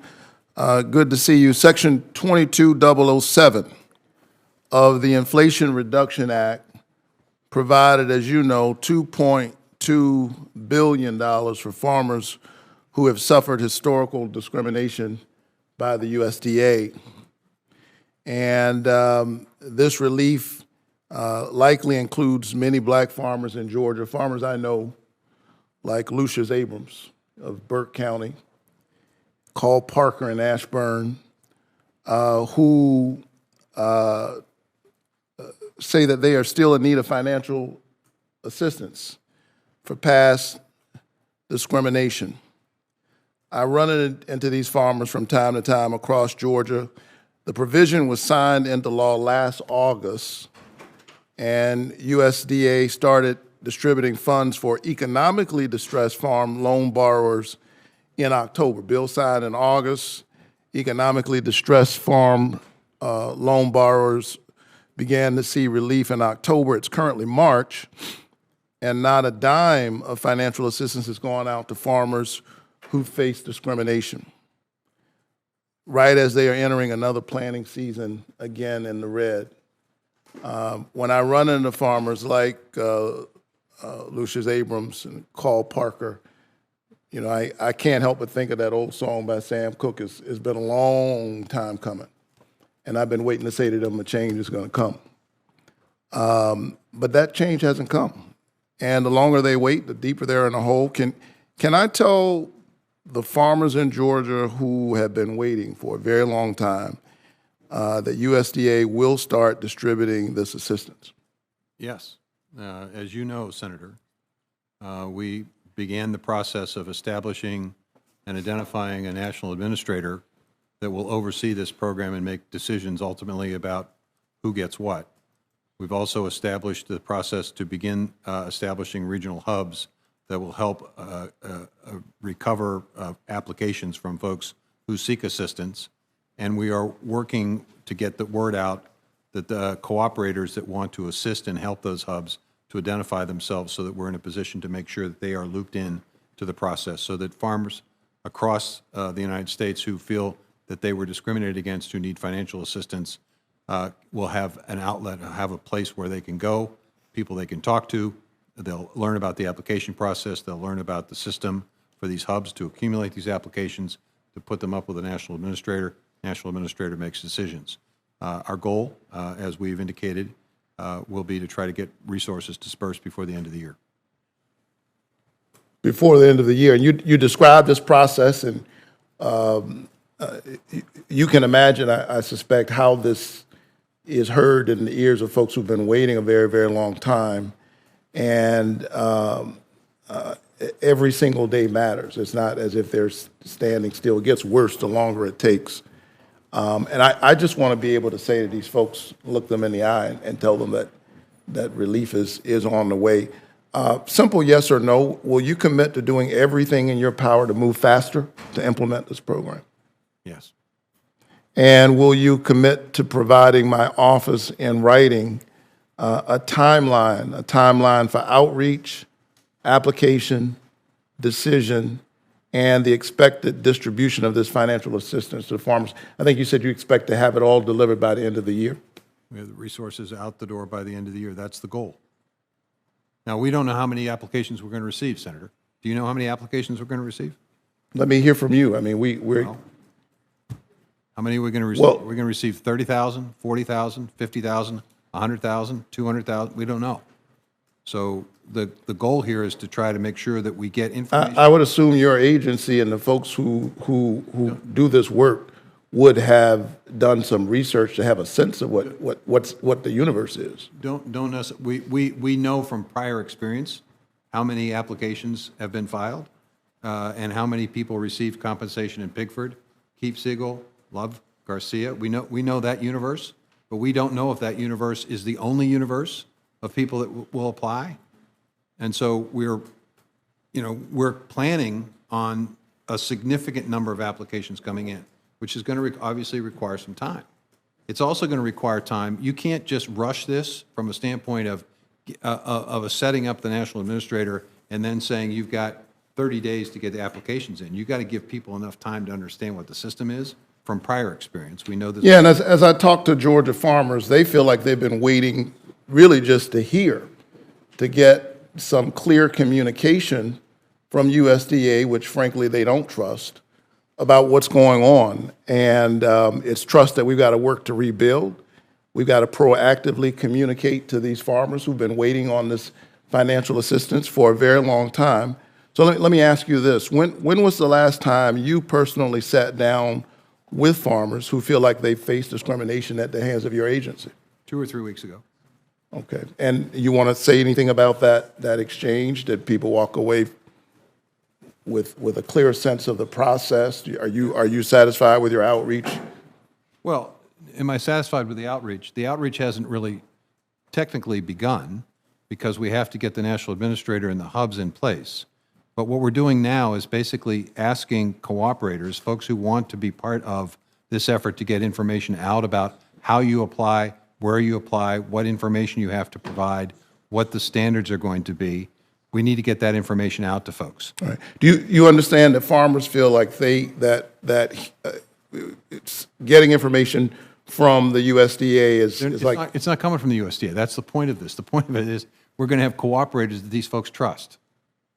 Good to see you. Section 22007 of the Inflation Reduction Act provided, as you know, $2.2 billion for farmers who have suffered historical discrimination by the USDA. And this relief likely includes many black farmers in Georgia, farmers I know, like Lucius Abrams of Burke County, Carl Parker in Ashburn, who say that they are still in need of financial assistance for past discrimination. I run into these farmers from time to time across Georgia. The provision was signed into law last August, and USDA started distributing funds for economically distressed farm loan borrowers in October. Bill signed in August. Economically distressed farm loan borrowers began to see relief in October. It's currently March, and not a dime of financial assistance has gone out to farmers who face discrimination, right as they are entering another planting season again in the red. When I run into farmers like Lucius Abrams and Carl Parker, you know, I can't help but think of that old song by Sam Cooke. It's been a long time coming, and I've been waiting to say to them a change is going to come. But that change hasn't come, and the longer they wait, the deeper they're in a hole. Can I tell the farmers in Georgia who have been waiting for a very long time that USDA will start distributing this assistance? Yes. As you know, Senator, we began the process of establishing and identifying a national administrator that will oversee this program and make decisions ultimately about who gets what. We've also established the process to begin establishing regional hubs that will help recover applications from folks who seek assistance. And we are working to get the word out that the cooperators that want to assist and help those hubs to identify themselves so that we're in a position to make sure that they are looped in to the process so that farmers across the United States who feel that they were discriminated against, who need financial assistance, will have an outlet, have a place where they can go, people they can talk to. They'll learn about the application process. They'll learn about the system for these hubs to accumulate these applications, to put them up with a national administrator. National administrator makes decisions. Our goal, as we've indicated, will be to try to get resources dispersed before the end of the year. Before the end of the year. And you described this process, and you can imagine, I suspect, how this is heard in the ears of folks who've been waiting a very, very long time. And every single day matters. It's not as if they're standing still. It gets worse the longer it takes. And I just want to be able to say to these folks, look them in the eye and tell them that relief is on the way. Simple yes or no, will you commit to doing everything in your power to move faster to implement this program? Yes. And will you commit to providing my office in writing a timeline for outreach, application, decision, and the expected distribution of this financial assistance to farmers? I think you said you expect to have it all delivered by the end of the year. We have the resources out the door by the end of the year. That's the goal. Now, we don't know how many applications we're going to receive, Senator. Do you know how many applications we're going to receive? Let me hear from you. I mean, we're... Well, how many are we going to receive? Well, we're going to receive 30,000, 40,000, 50,000, 100,000, 200,000? We don't know. So the goal here is to try to make sure that we get information. I would assume your agency and the folks who do this work would have done some research to have a sense of what the universe is. Don't necessarily. We know from prior experience how many applications have been filed and how many people received compensation in Pigford, Keep Siegel, Love, Garcia. We know that universe, but we don't know if that universe is the only universe of people that will apply. And so we're planning on a significant number of applications coming in, which is going to obviously require some time. It's also going to require time. You can't just rush this from a standpoint of setting up the national administrator and then saying you've got 30 days to get the applications in. You've got to give people enough time to understand what the system is. From prior experience, we know that. Yeah, and as I talk to Georgia farmers, they feel like they've been waiting really just to get some clear communication from USDA, which frankly they don't trust, about what's going on. And it's trust that we've got to work to rebuild. We've got to proactively communicate to these farmers who've been waiting on this financial assistance for a very long time. So let me ask you this. When was the last time you personally sat down with farmers who feel like they face discrimination at the hands of your agency? 2 or 3 weeks ago. Okay. And you want to say anything about that exchange? Did people walk away with a clear sense of the process? Are you satisfied with your outreach? Well, am I satisfied with the outreach? The outreach hasn't really technically begun because we have to get the national administrator and the hubs in place. But what we're doing now is basically asking cooperators, folks who want to be part of this effort to get information out about how you apply, where you apply, what information you have to provide, what the standards are going to be. We need to get that information out to folks. All right. Do you understand that farmers feel like it's getting information from the USDA is like... It's not coming from the USDA. That's the point of this. The point of it is we're going to have cooperators that these folks trust.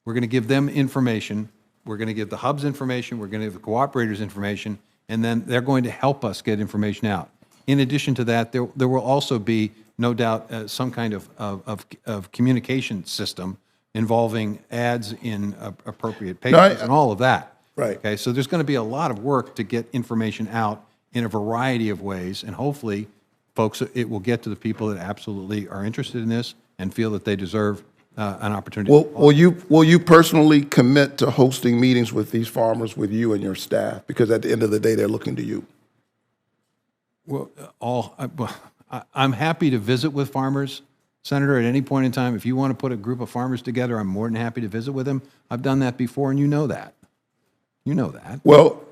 We're going to give them information. We're going to give the hubs information. We're going to give the cooperators information. And then they're going to help us get information out. In addition to that, there will also be, no doubt, some kind of communication system involving ads in appropriate papers and all of that. Right. Okay, so there's going to be a lot of work to get information out in a variety of ways, and hopefully, folks, it will get to the people that absolutely are interested in this and feel that they deserve an opportunity. Will you personally commit to hosting meetings with these farmers with you and your staff? Because at the end of the day, they're looking to you. Well, I'm happy to visit with farmers, Senator, at any point in time. If you want to put a group of farmers together, I'm more than happy to visit with them. I've done that before, and you know that. You know that. Well,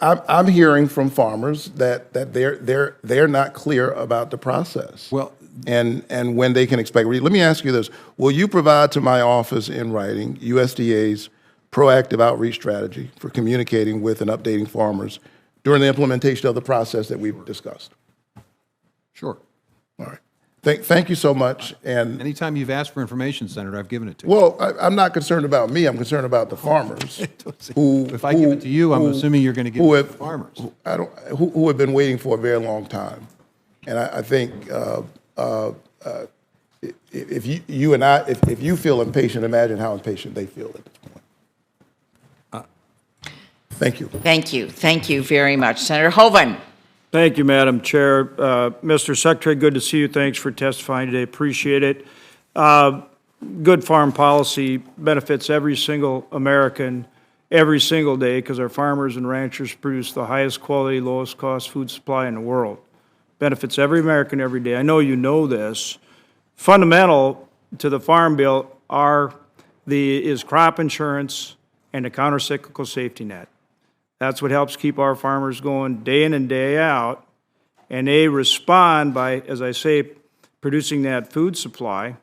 I'm hearing from farmers that they're not clear about the process. Well, and when they can expect. Let me ask you this: will you provide to my office in writing USDA's proactive outreach strategy for communicating with and updating farmers during the implementation of the process that we've discussed? Sure. All right. Thank you so much. And anytime you've asked for information, Senator, I've given it to you. Well, I'm not concerned about me. I'm concerned about the farmers. If I give it to you, I'm assuming you're going to give it to the farmers. Who have been waiting for a very long time. And I think if you feel impatient, imagine how impatient they feel at this point. Thank you. Thank you. Thank you very much. Senator Hoeven. Thank you, Madam Chair. Mr. Secretary, good to see you. Thanks for testifying today. Appreciate it. Good farm policy benefits every single American every single day because our farmers and ranchers produce the highest quality, lowest cost food supply in the world. Benefits every American every day. I know you know this. Fundamental to the Farm Bill is crop insurance and a countercyclical safety net. That's what helps keep our farmers going day in and day out. And they respond by, as I say, producing that food supply.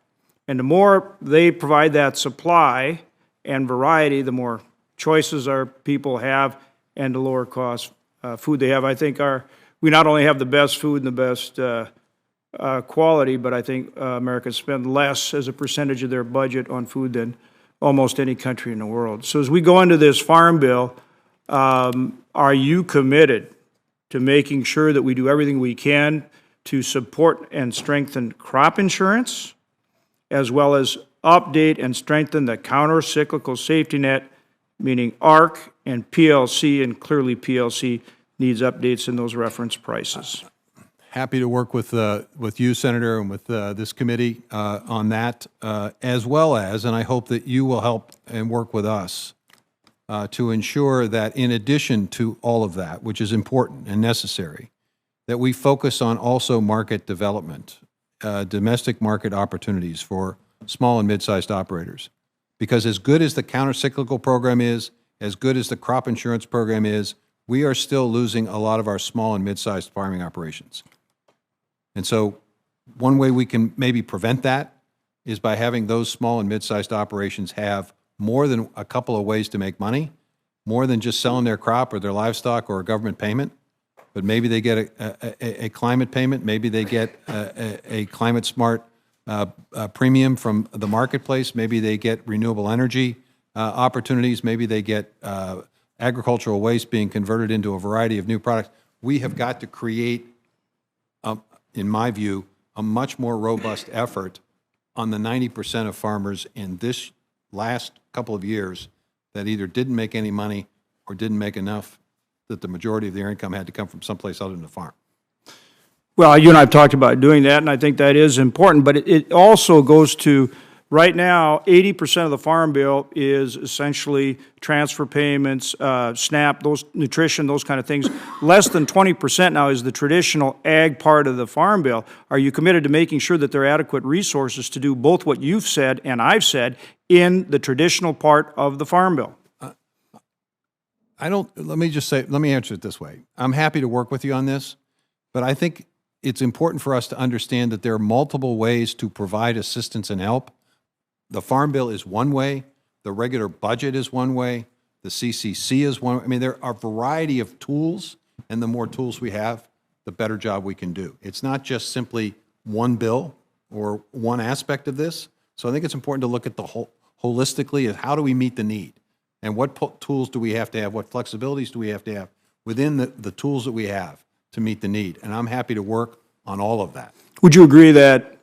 And the more they provide that supply and variety, the more choices our people have and the lower cost food they have. I think we not only have the best food and the best quality, but I think Americans spend less as a percentage of their budget on food than almost any country in the world. So as we go into this Farm Bill, are you committed to making sure that we do everything we can to support and strengthen crop insurance, as well as update and strengthen the counter-cyclical safety net, meaning ARC and PLC, and clearly PLC needs updates in those reference prices? Happy to work with you, Senator, and with this committee on that, as well as, and I hope that you will help and work with us to ensure that in addition to all of that, which is important and necessary, that we focus on also market development, domestic market opportunities for small and mid-sized operators. Because as good as the countercyclical program is, as good as the crop insurance program is, we are still losing a lot of our small and mid-sized farming operations. And so one way we can maybe prevent that is by having those small and mid-sized operations have more than a couple of ways to make money, more than just selling their crop or their livestock or a government payment, but maybe they get a climate payment, maybe they get a climate smart premium from the marketplace, maybe they get renewable energy opportunities, maybe they get agricultural waste being converted into a variety of new products. We have got to create, in my view, a much more robust effort on the 90% of farmers in this last couple of years that either didn't make any money or didn't make enough that the majority of their income had to come from someplace other than the farm. Well, you and I have talked about doing that, and I think that is important, but it also goes to Right now, 80% of the Farm Bill is essentially transfer payments, SNAP, those nutrition, those kind of things. Less than 20% now is the traditional ag part of the Farm Bill. Are you committed to making sure that there are adequate resources to do both what you've said and I've said in the traditional part of the Farm Bill? Let me answer it this way. I'm happy to work with you on this, but I think it's important for us to understand that there are multiple ways to provide assistance and help. The Farm Bill is one way, the regular budget is one way, the CCC is one. I mean, there are a variety of tools, and the more tools we have, the better job we can do. It's not just simply one bill or one aspect of this. So I think it's important to look at the whole holistically as how do we meet the need? And what tools do we have to have? What flexibilities do we have to have within the tools that we have to meet the need? And I'm happy to work on all of that. Would you agree that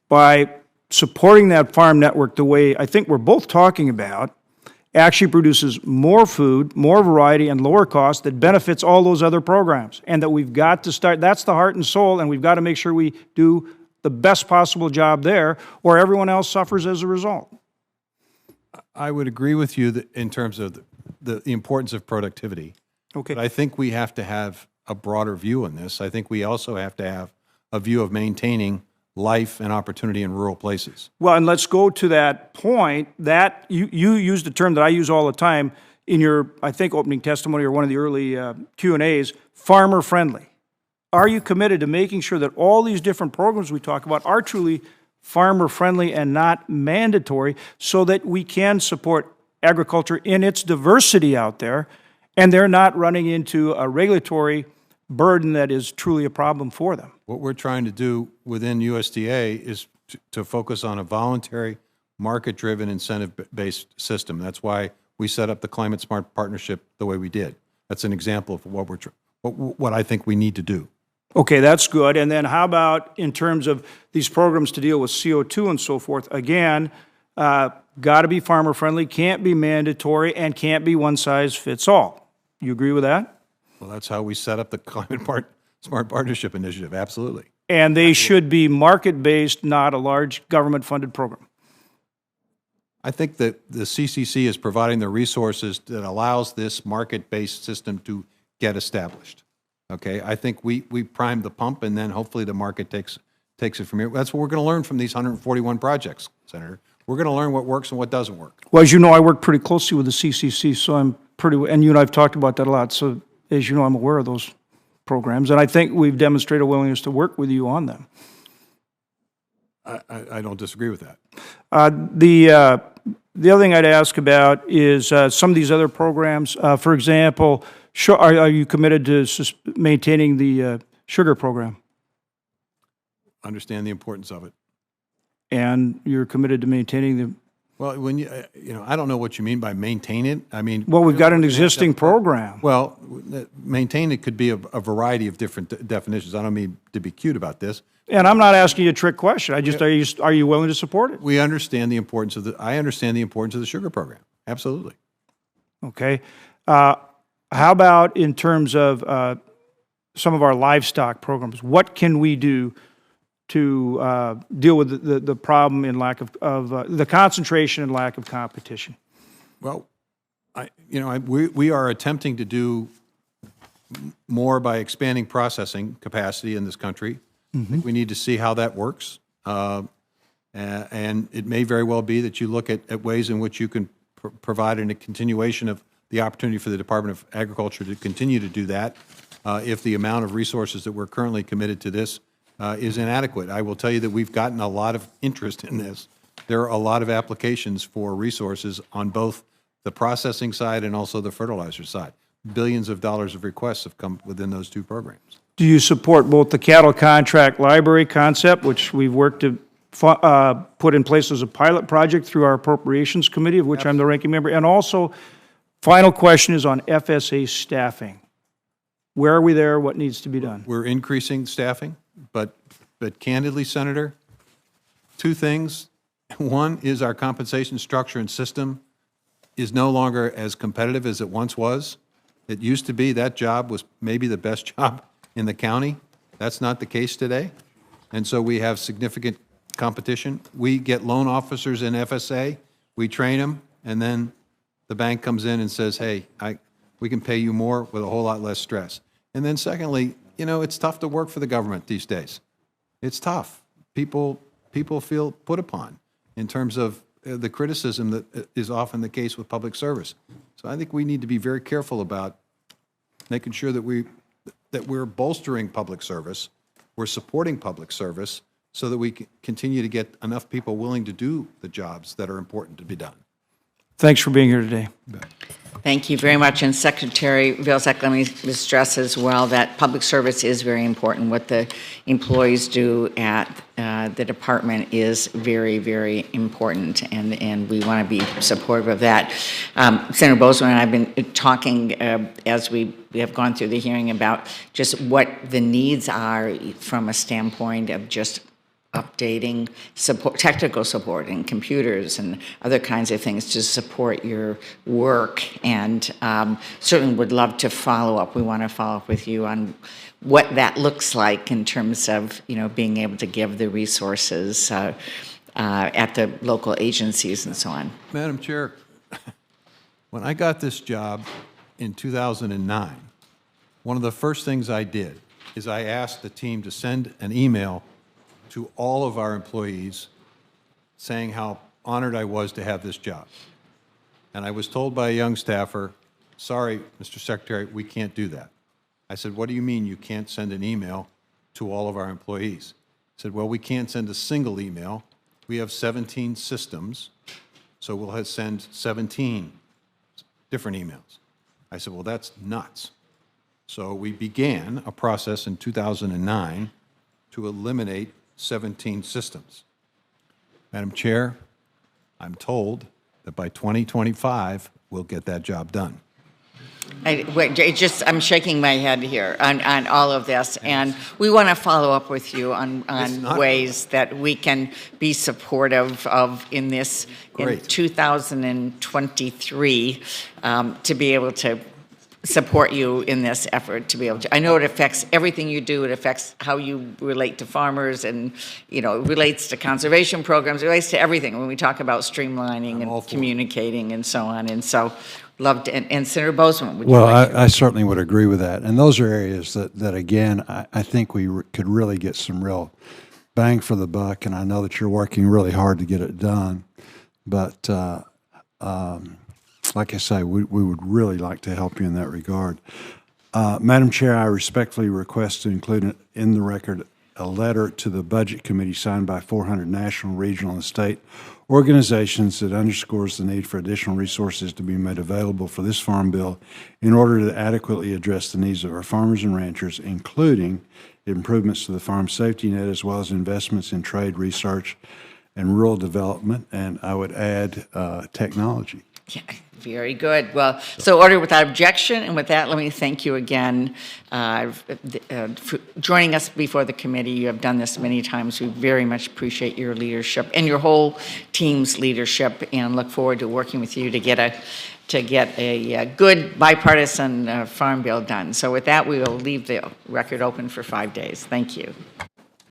by supporting that farm network the way I think we're both talking about actually produces more food, more variety, and lower cost that benefits all those other programs, and that we've got to start, that's the heart and soul, and we've got to make sure we do the best possible job there, or everyone else suffers as a result? I would agree with you that in terms of the importance of productivity. Okay. But I think we have to have a broader view on this. I think we also have to have a view of maintaining life and opportunity in rural places. Well, and let's go to that point. That you used a term that I use all the time in your, I think, opening testimony or one of the early Q&As, farmer friendly. Are you committed to making sure that all these different programs we talk about are truly farmer friendly and not mandatory so that we can support agriculture in its diversity out there and they're not running into a regulatory burden that is truly a problem for them? What we're trying to do within USDA is to focus on a voluntary, market-driven, incentive-based system. That's why we set up the Climate Smart Partnership the way we did. That's an example of what I think we need to do. Okay, that's good. And then how about in terms of these programs to deal with CO2 and so forth? Again, got to be farmer-friendly, can't be mandatory, and can't be one-size-fits-all. You agree with that? Well, that's how we set up the Climate Smart Partnership Initiative, absolutely. And they should be market-based, not a large government-funded program. I think that the CCC is providing the resources that allows this market-based system to get established. Okay, I think we prime the pump, and then hopefully the market takes it from here. That's what we're going to learn from these 141 projects, Senator. We're going to learn what works and what doesn't work. Well, as you know, I work pretty closely with the CCC, so I'm and you and I have talked about that a lot, so as you know, I'm aware of those programs, and I think we've demonstrated a willingness to work with you on them. I don't disagree with that. The other thing I'd ask about is some of these other programs. For example, are you committed to maintaining the sugar program? Understand the importance of it. And you're committed to maintaining the... Well, when I don't know what you mean by maintain it. I mean... Well, we've got an existing program. Well, maintain it could be a variety of different definitions. I don't mean to be cute about this. And I'm not asking you a trick question. Are you willing to support it? We understand the importance of I understand the importance of the sugar program. Absolutely. Okay. How about in terms of some of our livestock programs? What can we do to deal with the problem in lack of the concentration and lack of competition? Well, we are attempting to do more by expanding processing capacity in this country. I think we need to see how that works. And it may very well be that you look at ways in which you can provide a continuation of the opportunity for the Department of Agriculture to continue to do that if the amount of resources that we're currently committed to this is inadequate. I will tell you that we've gotten a lot of interest in this. There are a lot of applications for resources on both the processing side and also the fertilizer side. Billions of dollars of requests have come within those two programs. Do you support both the cattle contract library concept, which we've worked to put in place as a pilot project through our Appropriations Committee, of which I'm the ranking member, and also, final question is on FSA staffing. Where are we there? What needs to be done? We're increasing staffing, but candidly, Senator, two things. One is our compensation structure and system is no longer as competitive as it once was. It used to be that job was maybe the best job in the county. That's not the case today. And so we have significant competition. We get loan officers in FSA, we train them, and then the bank comes in and says, hey, we can pay you more with a whole lot less stress. And then secondly, it's tough to work for the government these days. It's tough. People feel put upon in terms of the criticism that is often the case with public service. So I think we need to be very careful about making sure that we're bolstering public service, we're supporting public service, so that we can continue to get enough people willing to do the jobs that are important to be done. Thanks for being here today. Thank you very much. And Secretary Vilsack, let me stress as well that public service is very important. What the employees do at the department is very, very important, and we want to be supportive of that. Senator Bozeman and I have been talking as we have gone through the hearing about just what the needs are from a standpoint of just updating support, technical support and computers and other kinds of things to support your work, and certainly would love to follow up. We want to follow up with you on what that looks like in terms of being able to give the resources at the local agencies and so on. Madam Chair, when I got this job in 2009, one of the first things I did is I asked the team to send an email to all of our employees saying how honored I was to have this job. And I was told by a young staffer, sorry, Mr. Secretary, we can't do that. I said, what do you mean you can't send an email to all of our employees? He said, well, we can't send a single email. We have 17 systems, so we'll send 17 different emails. I said, well, that's nuts. So we began a process in 2009 to eliminate 17 systems. Madam Chair, I'm told that by 2025, we'll get that job done. I'm shaking my head here on all of this, and we want to follow up with you on ways that we can be supportive of in this in 2023 to be able to support you in this effort to be able to. I know it affects everything you do. It affects how you relate to farmers, and it relates to conservation programs. It relates to everything when we talk about streamlining and communicating and so on. And so, love to. And Senator Bozeman, would you like to? I certainly would agree with that. And those are areas that again, I think we could really get some real bang for the buck. And I know that you're working really hard to get it done. But like I say, we would really like to help you in that regard. Madam Chair, I respectfully request to include in the record a letter to the Budget Committee signed by 400 national, regional, and state organizations that underscores the need for additional resources to be made available for this farm bill in order to adequately address the needs of our farmers and ranchers, including improvements to the farm safety net, as well as investments in trade, research, and rural development, and I would add technology. Yeah, very good. Well, so ordered without objection. And with that, let me thank you again for joining us before the committee. You have done this many times. We very much appreciate your leadership and your whole team's leadership, and look forward to working with you to get a good bipartisan farm bill done. So with that, we will leave the record open for 5 days. Thank you.